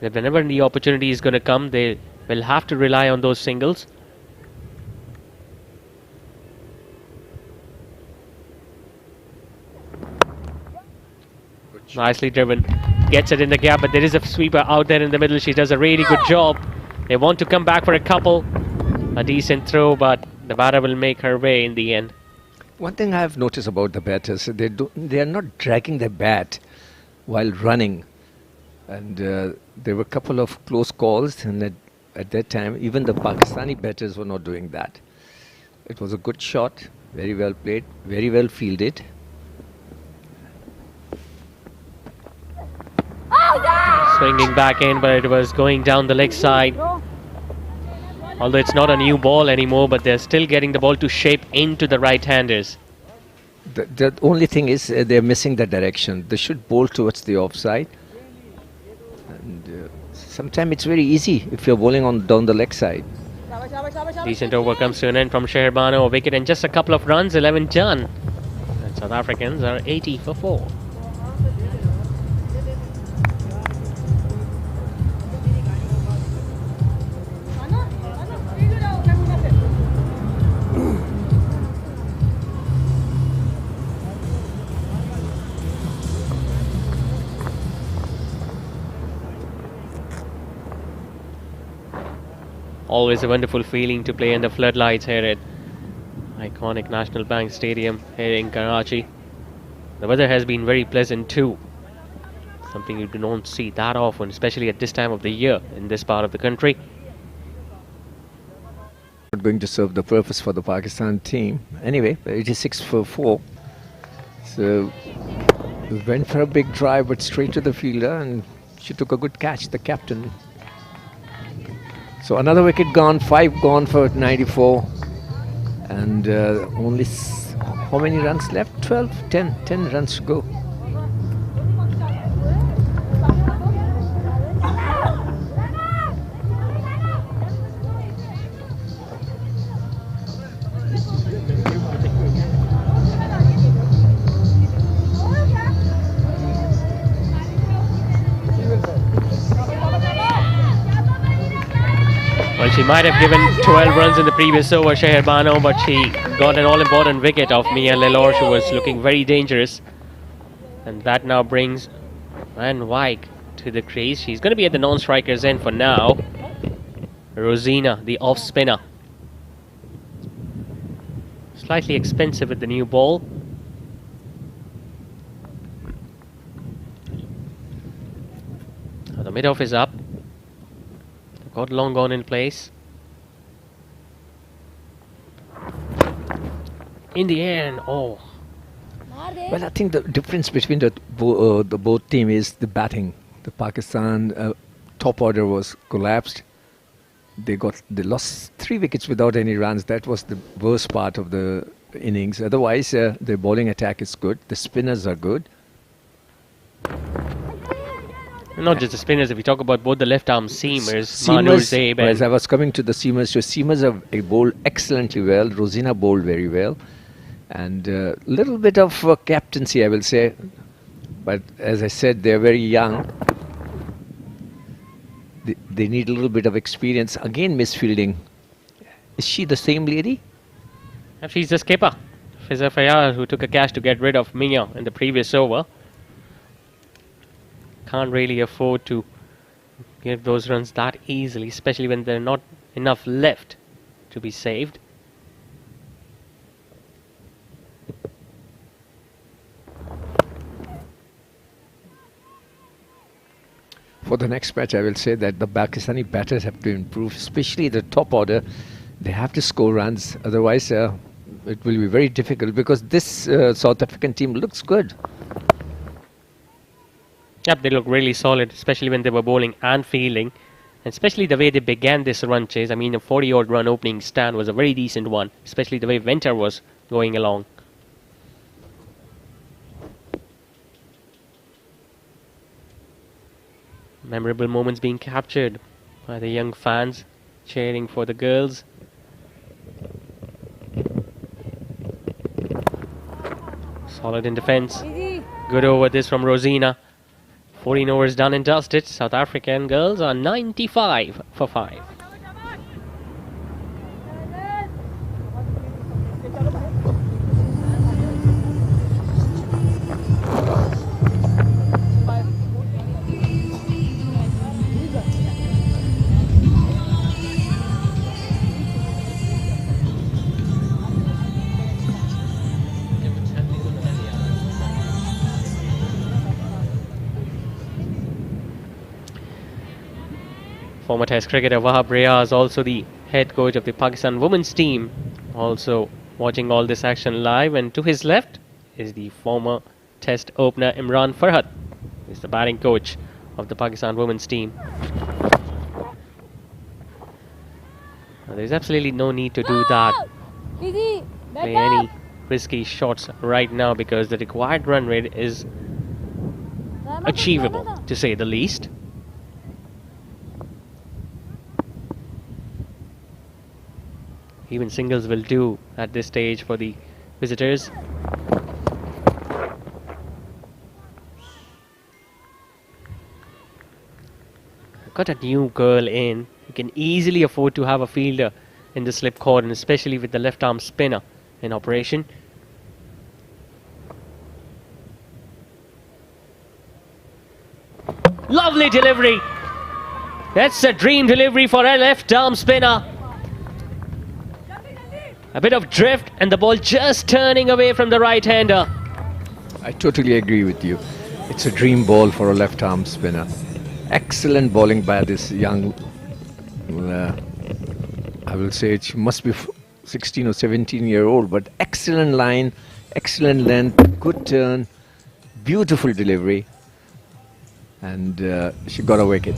that whenever the opportunity is going to come, they will have to rely on those singles. Nicely driven, gets it in the gap, but there is a sweeper out there in the middle. She does a really good job. They want to come back for a couple. A decent throw, but the batter will make her way in the end. One thing I have noticed about the batters, they are not dragging their bat while running. And there were a couple of close calls, and at that time, even the Pakistani batters were not doing that. It was a good shot, very well played, very well fielded. Swinging back in, but it was going down the leg side. Although it's not a new ball anymore, but they're still getting the ball to shape into the right-handers. The only thing is they're missing the direction. They should bowl towards the offside. And sometimes it's very easy if you're bowling down the leg side. Decent over comes to an end from Sheherbano. A wicket and just a couple of runs, 11 done. And South Africans are 80 for 4. Always a wonderful feeling to play in the floodlights here at iconic National Bank Stadium here in Karachi. The weather has been very pleasant too. Something you do not see that often, especially at this time of the year in this part of the country. Not going to serve the purpose for the Pakistan team. Anyway, 86 for 4. So we went for a big drive, but straight to the fielder, and she took a good catch, the captain. So another wicket gone, 5 gone for 94, and only how many runs left? 10 runs to go. Well, she might have given 12 runs in the previous over, Sheher Bano, but she got an all-important wicket of Mia Lelor. She was looking very dangerous. And that now brings Van Wyk to the crease. She's going to be at the non-striker's end for now. Rosina, the off-spinner. Slightly expensive with the new ball. Now the mid-off is up. Got long on in place. In the end, oh. Well, I think the difference between the both team is the batting. The Pakistan top order was collapsed. They lost 3 wickets without any runs. That was the worst part of the innings. Otherwise, the bowling attack is good. The spinners are good. Not just the spinners. If we talk about both the left arm seamers, Manu Zaib, as I was coming to the seamers, so seamers have bowled excellently well. Rosina bowled very well, and a little bit of captaincy, I will say. But as I said, they're very young. They need a little bit of experience. Again, misfielding. Is she the same lady? She's the skipper, Fizza Fiaz, who took a catch to get rid of Mia in the previous over. Can't really afford to give those runs that easily, especially when there are not enough left to be saved. For the next match, I will say that the Pakistani batters have to improve, especially the top order. They have to score runs, otherwise it will be very difficult, because this South African team looks good. Yep, they look really solid, especially when they were bowling and fielding. And especially the way they began this run chase. I mean, a 40-odd run opening stand was a very decent one, especially the way Venter was going along. Memorable moments being captured by the young fans cheering for the girls. Solid in defence. Good over this from Rosina. 14 overs done and dusted. South African girls are 95 for 5. Former Test cricketer Wahab Riaz, also the head coach of the Pakistan women's team, also watching all this action live. And to his left is the former Test opener Imran Farhat, who is the batting coach of the Pakistan women's team. Now, there's absolutely no need to do that. Play any risky shots right now, because the required run rate is achievable, to say the least. Even singles will do at this stage for the visitors. Got a new girl in. You can easily afford to have a fielder in the slip cordon, especially with the left arm spinner in operation. Lovely delivery. That's a dream delivery for a left arm spinner. A bit of drift and the ball just turning away from the right-hander. I totally agree with you. It's a dream ball for a left-arm spinner. Excellent bowling by this young, I will say it must be 16 or 17-year-old, but excellent line, excellent length, good turn, beautiful delivery, and she got a wicket.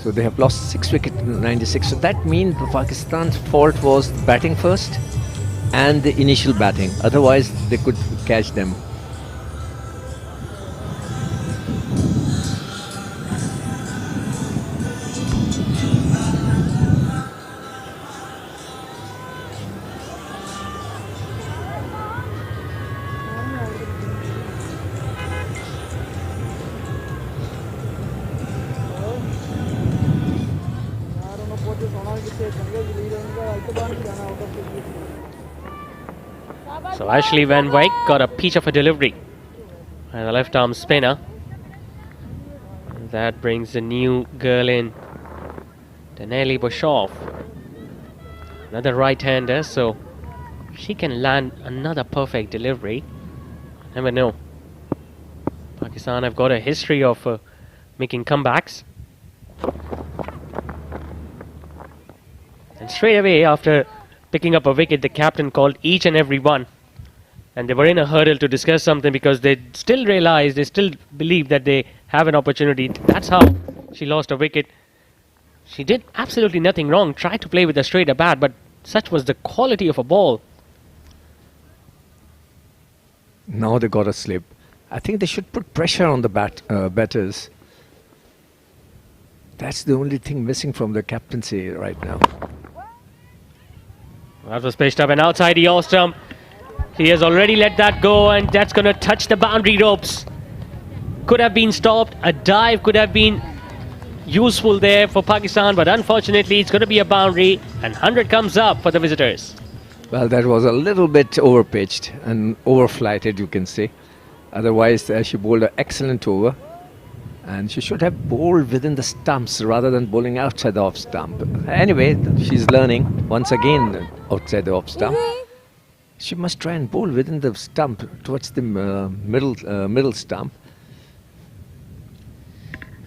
So they have lost 6 wickets in 96. So that means Pakistan's fault was batting first and the initial batting. Otherwise, they could catch them. So Ashley Van Wyk got a peach of a delivery and a left arm spinner. That brings the new girl in, Daneli Boshoff, another right-hander, so she can land another perfect delivery. Never know. Pakistan have got a history of making comebacks. And straight away after picking up a wicket, the captain called each and every one. And they were in a hurdle to discuss something because they still realized, they still believe that they have an opportunity. That's how she lost a wicket. She did absolutely nothing wrong, tried to play with a straighter bat, but such was the quality of a ball. Now they got a slip. I think they should put pressure on the batters. That's the only thing missing from the captaincy right now. That was pitched up and outside the off stump. He has already let that go, and that's going to touch the boundary ropes. Could have been stopped. A dive could have been useful there for Pakistan, but unfortunately it's going to be a boundary, and 100 comes up for the visitors. Well, that was a little bit overpitched and overflighted, you can say. Otherwise, she bowled an excellent over, and she should have bowled within the stumps rather than bowling outside the off stump. Anyway, she's learning once again outside the off stump. She must try and bowl within the stump towards the middle stump.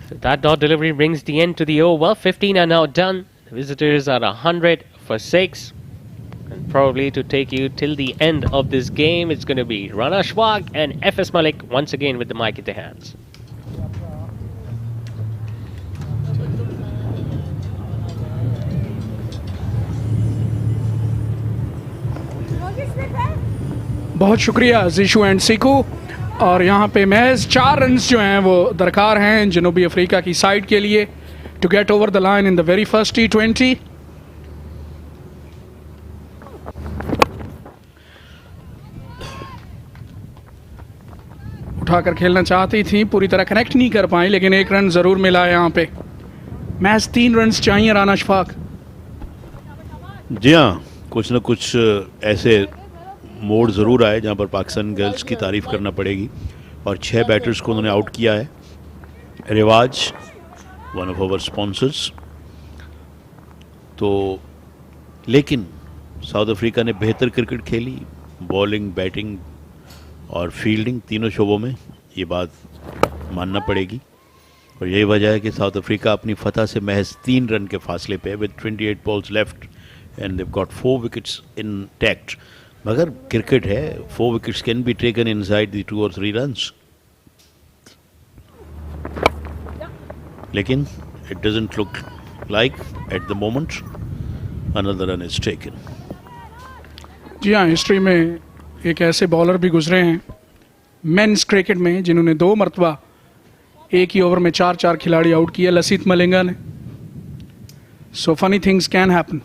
So that dot delivery brings the end to the over. Well, 15 are now done. The visitors are 100 for 6. And probably to take you till the end of this game, it's going to be Rana Ashfaq and FS Malik once again with the mic in their hands. बहुत शुक्रिया जिशु and Siku. और यहाँ पे महज 4 runs जो हैं वो दरकार हैं जनूबी अफ्रीका की साइड के लिए to get over the line in the very first T20। उठाकर खेलना चाहती थी, पूरी तरह कनेक्ट नहीं कर पाई, लेकिन 1 रन ज़रूर मिला है यहाँ पे। महज 3 रन्स चाहिए राना अशफाक। जी हाँ, कुछ न कुछ ऐसे मोड़ ज़रूर आए जहाँ पर पाकिस्तान गर्ल्स की तारीफ़ करना पड़ेगी। और 6 बैटर्स को उन्होंने आउट किया है। रिवाज, वन ऑफ आवर स्पॉन्सर्स। तो लेकिन साउथ अफ्रीका ने बेहतर क्रिकेट खेली, बॉलिंग, बैटिंग और फील्डिंग तीनों शोबों में, ये बात मानना पड़ेगी। और यही वजह है कि साउथ अफ्रीका अपनी फतह से महज 3 रन के फासले पे with 28 balls left and they've got 4 wickets intact. मगर क्रिकेट है, 4 wickets can be taken inside the 2 और 3 रन्स, लेकिन it doesn't look like at the moment another run is taken. जी हाँ, हिस्ट्री में एक ऐसे बॉलर भी गुजरे हैं मेंस क्रिकेट में जिन्होंने 2 मरतबा एक ही ओवर में 4-4 खिलाड़ी आउट किए, लसित मलिंगा ने। So funny things can happen.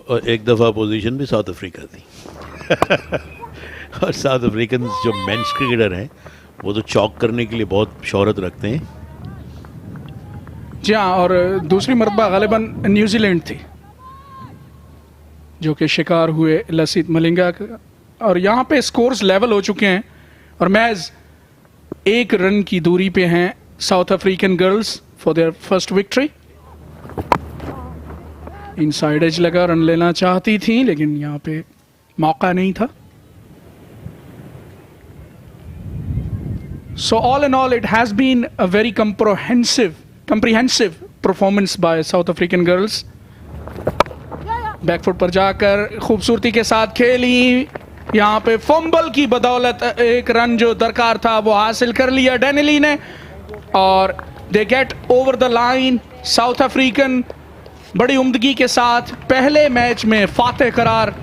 और एक दफ़ा पोजीशन भी साउथ अफ्रीका थी। और साउथ अफ्रीकन जो मेंस क्रिकेटर हैं वो तो चौक करने के लिए बहुत शोहरत रखते हैं। जी हाँ, और दूसरी मरतबा गालिबन न्यूजीलैंड थी जो कि शिकार हुए लसित मलिंगा का। और यहाँ पे स्कोर्स लेवल हो चुके हैं और महज 1 रन की दूरी पे हैं South African girls for their first victory. Inside edge लगा, रन लेना चाहती थी लेकिन यहाँ पे मौका नहीं था। So all in all, it has been a very comprehensive performance by South African girls. Back foot पर जाकर खूबसूरती के साथ खेली। यहाँ पे फंबल की बदौलत 1 रन जो दरकार था वो हासिल कर लिया डेनिली ने, और they get over the line. South African बड़ी उम्दगी के साथ पहले मैच में फातेह करार,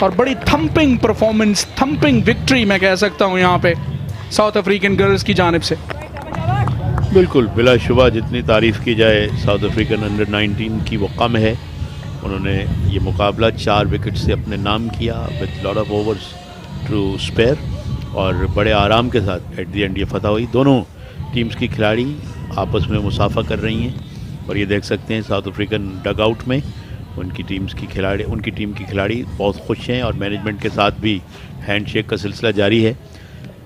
और बड़ी थंपिंग परफॉर्मेंस, थंपिंग विक्ट्री मैं कह सकता हूँ यहाँ पे साउथ अफ्रीकन गर्ल्स की जानिब से। बिल्कुल, बिलाशुबा जितनी तारीफ़ की जाए साउथ अफ्रीकन अंडर 19 की वो कम है। उन्होंने ये मुकाबला 4 विकेट से अपने नाम किया with lot of overs to spare, और बड़े आराम के साथ एट द एंड ये फतह हुई। दोनों टीम्स की खिलाड़ी आपस में मुसाफा कर रही हैं, और ये देख सकते हैं साउथ अफ्रीकन डग आउट में उनकी टीम की खिलाड़ी बहुत खुश हैं और मैनेजमेंट के साथ भी हैंडशेक का सिलसिला जारी है।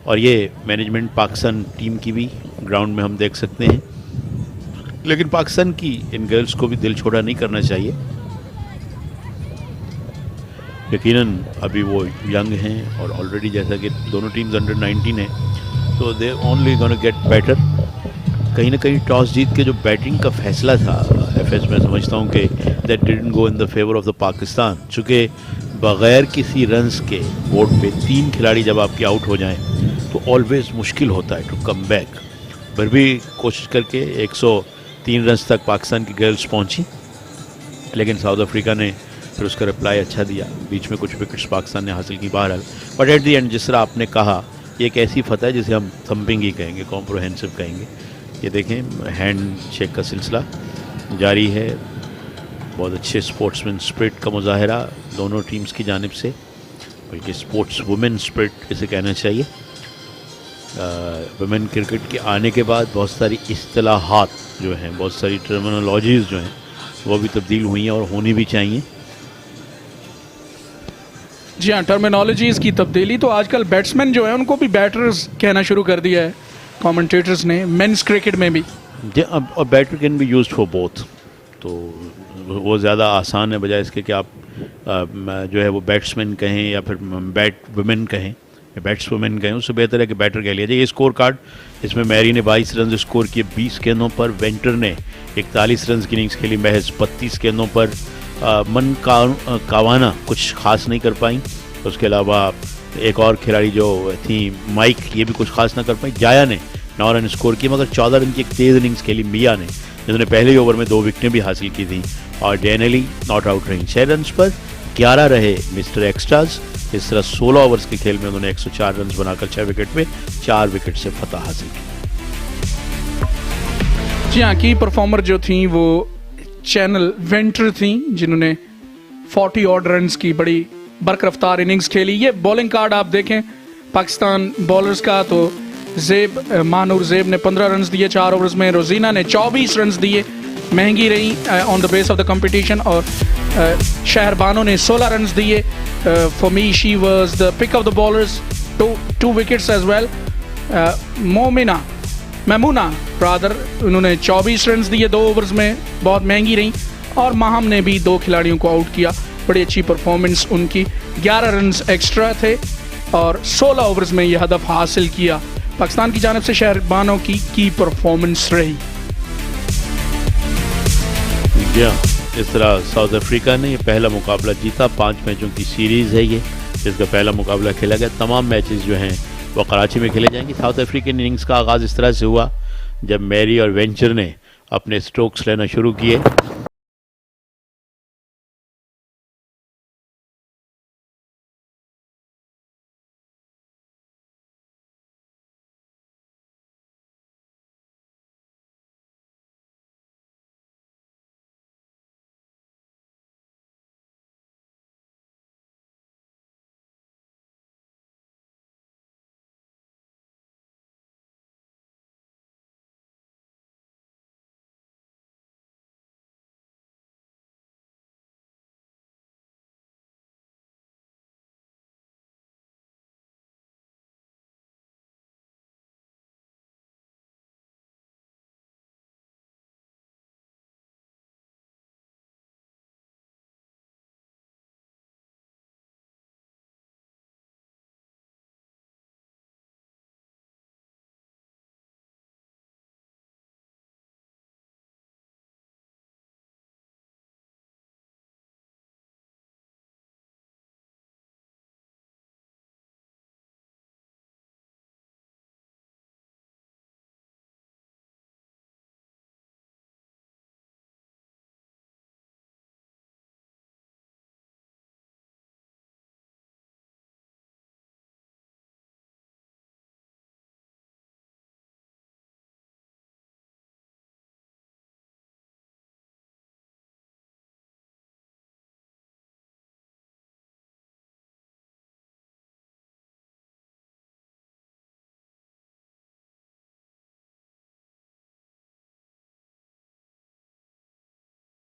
और ये मैनेजमेंट पाकिस्तान टीम की भी ग्राउंड में हम देख सकते हैं, लेकिन पाकिस्तान की इन गर्ल्स को भी दिल छोड़ा नहीं करना चाहिए। यकीनन अभी वो यंग हैं और ऑलरेडी जैसा कि दोनों टीम्स अंडर 19 है, तो they only gonna get better. कहीं ना कहीं टॉस जीत के जो बैटिंग का फैसला था एफएस में, समझता हूँ कि that didn't go in the favour of the Pakistan, चूँकि बग़ैर किसी रन्स के बोर्ड पे 3 खिलाड़ी जब आपके आउट हो जाएं तो ऑलवेज मुश्किल होता है टू कम बैक। फिर भी कोशिश करके 103 रन्स तक पाकिस्तान की गर्ल्स पहुंची, लेकिन साउथ अफ्रीका ने फिर उसका रिप्लाई अच्छा दिया। बीच में कुछ विकेट्स पाकिस्तान ने हासिल की बहरहाल, बट एट दी एंड जिस तरह आपने कहा, ये एक ऐसी फतह है जिसे हम थम्पिंग ही कहेंगे, कॉम्प्रोहेंसिव कहेंगे। ये देखें हैंड शेक का सिलसिला जारी है। बहुत अच्छे स्पोर्ट्समैन स्पिरिट का मुजाहरा दोनों टीम्स की जानिब से, बल्कि स्पोर्ट्स वुमेन स्पिरिट इसे कहना चाहिए। वुमेन क्रिकेट के आने के बाद बहुत सारी इस्तिलाहात जो हैं, बहुत सारी टर्मिनोलॉजीज़ जो हैं वो भी तब्दील हुई हैं और होनी भी चाहिए। जी हाँ, टर्मिनोलॉजीज़ की तब्दीली। तो आजकल बैट्समैन जो है उनको भी बैटर्स कहना शुरू कर दिया है कमेंटेटर्स ने, मेंस क्रिकेट में भी। अब batter can be used for both, तो वो ज़्यादा आसान है बजाय इसके कि आप जो है वो बैट्समैन कहें या फिर बैट वुमेन कहें या बैट्स वुमेन कहें। उससे बेहतर है कि बैटर कह लिया जाए। ये स्कोर कार्ड, इसमें मैरी ने 22 रन स्कोर किए 20 गेंदों पर, वेंटर ने 41 रन की इनिंग्स खेली महज 32 गेंदों पर। कावाना कुछ खास नहीं कर पाई। उसके अलावा एक और खिलाड़ी जो थी माइक, ये भी कुछ खास ना कर पाई। जाया ने 9 रन स्कोर किए, मगर 14 रन की एक तेज़ इनिंग्स खेली मिया ने, जिन्होंने पहले ही ओवर में 2 विकेटें भी हासिल की थी। और डेनली नॉट आउट रही 6 रन पर, 11 रहे मिस्टर एक्स्ट्राज। इस तरह 16 ओवर्स के खेल में उन्होंने 104 रन बनाकर 6 विकेट पे 4 विकेट से फतह हासिल की। जी हाँ, की परफॉर्मर जो थी वो चैनल वेंटर थी, जिन्होंने 40 ऑड रन की बड़ी बरकरफ्तार इनिंग्स खेली। ये बॉलिंग कार्ड आप देखें पाकिस्तान बॉलर्स का, तो मानूर ज़ेब ने 15 रन दिए 4 ओवर्स में, रोजीना ने 24 रन दिए, महंगी रही on the base of the competition. और शहरबानो ने 16 रन दिए। For me she was the pick of the bowlers, 2 wickets as well. Maimoona rather, उन्होंने 24 रन दिए 2 ओवर्स में, बहुत महंगी रही। और माहम ने भी 2 खिलाड़ियों को आउट किया, बड़ी अच्छी परफॉर्मेंस उनकी। 11 रन एक्स्ट्रा थे और 16 ओवर्स में यह हदफ हासिल किया। पाकिस्तान की जानिब से शहरबानो की परफॉर्मेंस रही। इस तरह साउथ अफ्रीका ने ये पहला मुकाबला जीता। 5 मैचों की सीरीज़ है ये, जिसका पहला मुकाबला खेला गया। तमाम मैचेस जो हैं वो कराची में खेले जाएंगे। साउथ अफ्रीकन इनिंग्स का आगाज़ इस तरह से हुआ जब मैरी और वेंचर ने अपने स्ट्रोक्स लेना शुरू किए।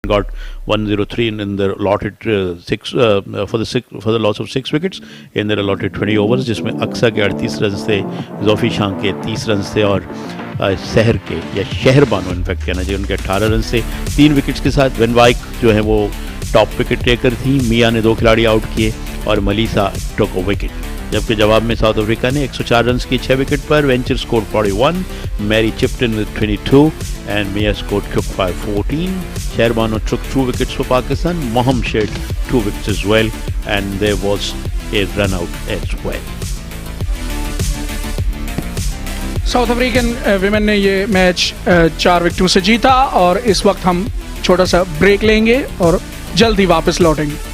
got 103 in their allotted for the loss of 6 wickets in their allotted 20 overs, जिसमें अक्सा के 38 रन थे, जोफी शाह के 30 रन थे और शहर के या शहर बानो इनफैक्ट कहना चाहिए उनके 18 रन से 3 विकेट्स के साथ वेन वाइक जो है वो टॉप विकेट टेकर थी। मिया ने 2 खिलाड़ी आउट किए और मलीसा टोक अ विकेट, जबकि जवाब में साउथ अफ्रीका ने 104 रन की 6 विकेट पर। Venter score 41, Mary chipped in with 22 and Mia score took 14. Sherbano took 2 wickets for Pakistan. Moham shared 2 wickets as well, and there was a run out as well. South African women ने ये match 4 विकेटों से जीता और इस वक्त हम छोटा सा ब्रेक लेंगे और जल्दी वापस लौटेंगे।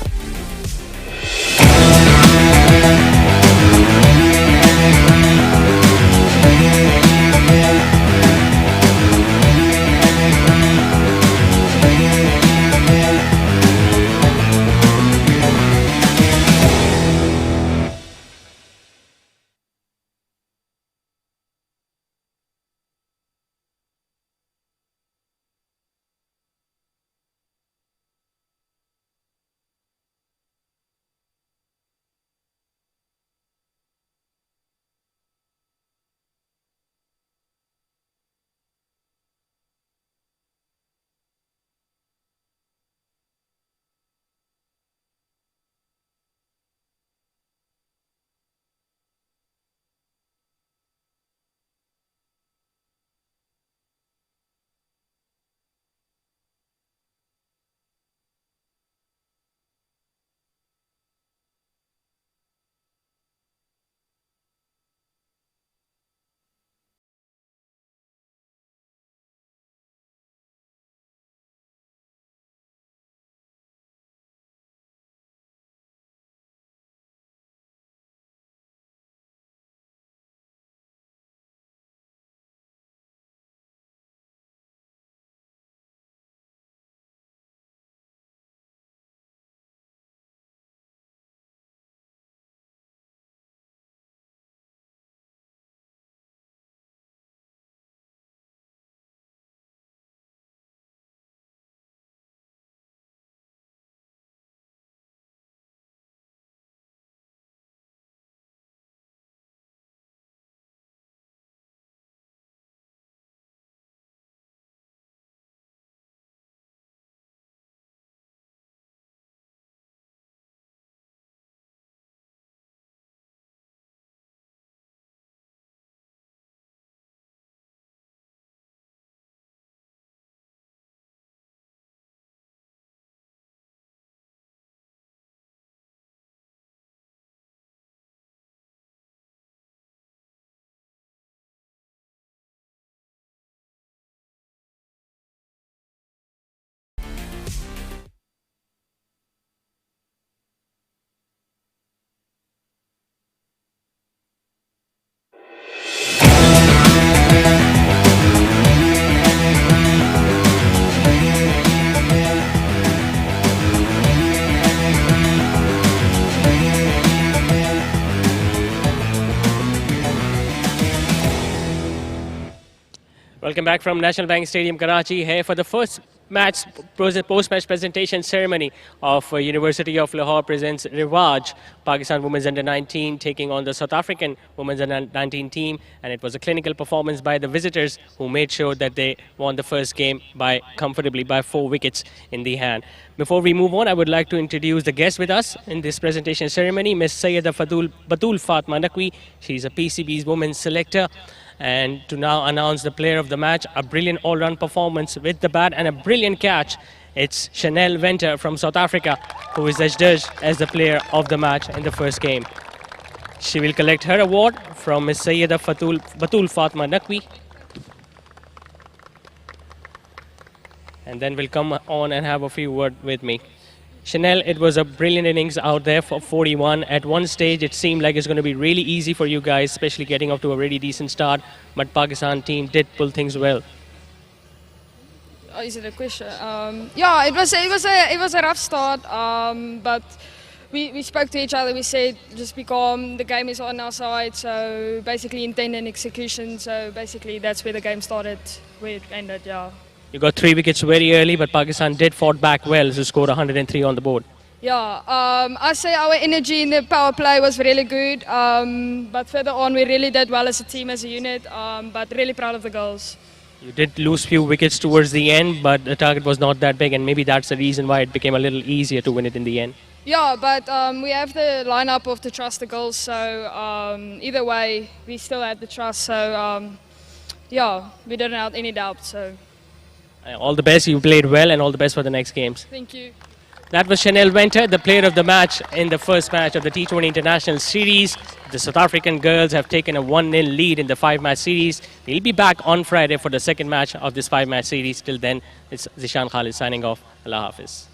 Welcome back from National Bank Stadium, Karachi. Here for the first match, post-match presentation ceremony of University of Lahore presents Rivaj, Pakistan Women's Under-19 taking on the South African Women's Under-19 team. And it was a clinical performance by the visitors who made sure that they won the first game comfortably by 4 wickets in the hand. Before we move on, I would like to introduce the guest with us in this presentation ceremony, Ms. Sayyida Batul Fatma Naqvi. She's a PCB's women's selector. And to now announce the player of the match, a brilliant all-round performance with the bat and a brilliant catch. It's Chanel Venter from South Africa, who is adjudged as the player of the match in the first game. She will collect her award from Ms. Sayyida Batul Fatma Naqvi. And then we'll come on and have a few words with me. Chanel, it was a brilliant innings out there for 41. At one stage, it seemed like it's going to be really easy for you guys, especially getting off to a really decent start. But Pakistan team did pull things well. Oh, is it a question? Yeah, it was a rough start, but we spoke to each other. We said just be calm. The game is on our side. So basically, intent and execution. So basically, that's where the game started, where it ended. Yeah. You got 3 wickets very early, but Pakistan did fought back well to score 103 on the board. Yeah, I say our energy in the power play was really good, but further on we really did well as a team, as a unit, but really proud of the girls. You did lose few wickets towards the end, but the target was not that big, and maybe that's the reason why it became a little easier to win it in the end. Yeah, but we have the lineup of to trust the girls, so either way we still had the trust, so yeah, we didn't have any doubt. So All the best, you played well, and all the best for the next games. thank you. That was Chanel Venter, the player of the match in the first match of the T20 International Series. The South African girls have taken a 1-0 lead in the 5-match series. They'll be back on Friday for the second match of this 5-match series. Till then, it's Zishan Khalid signing off. Allah Hafiz.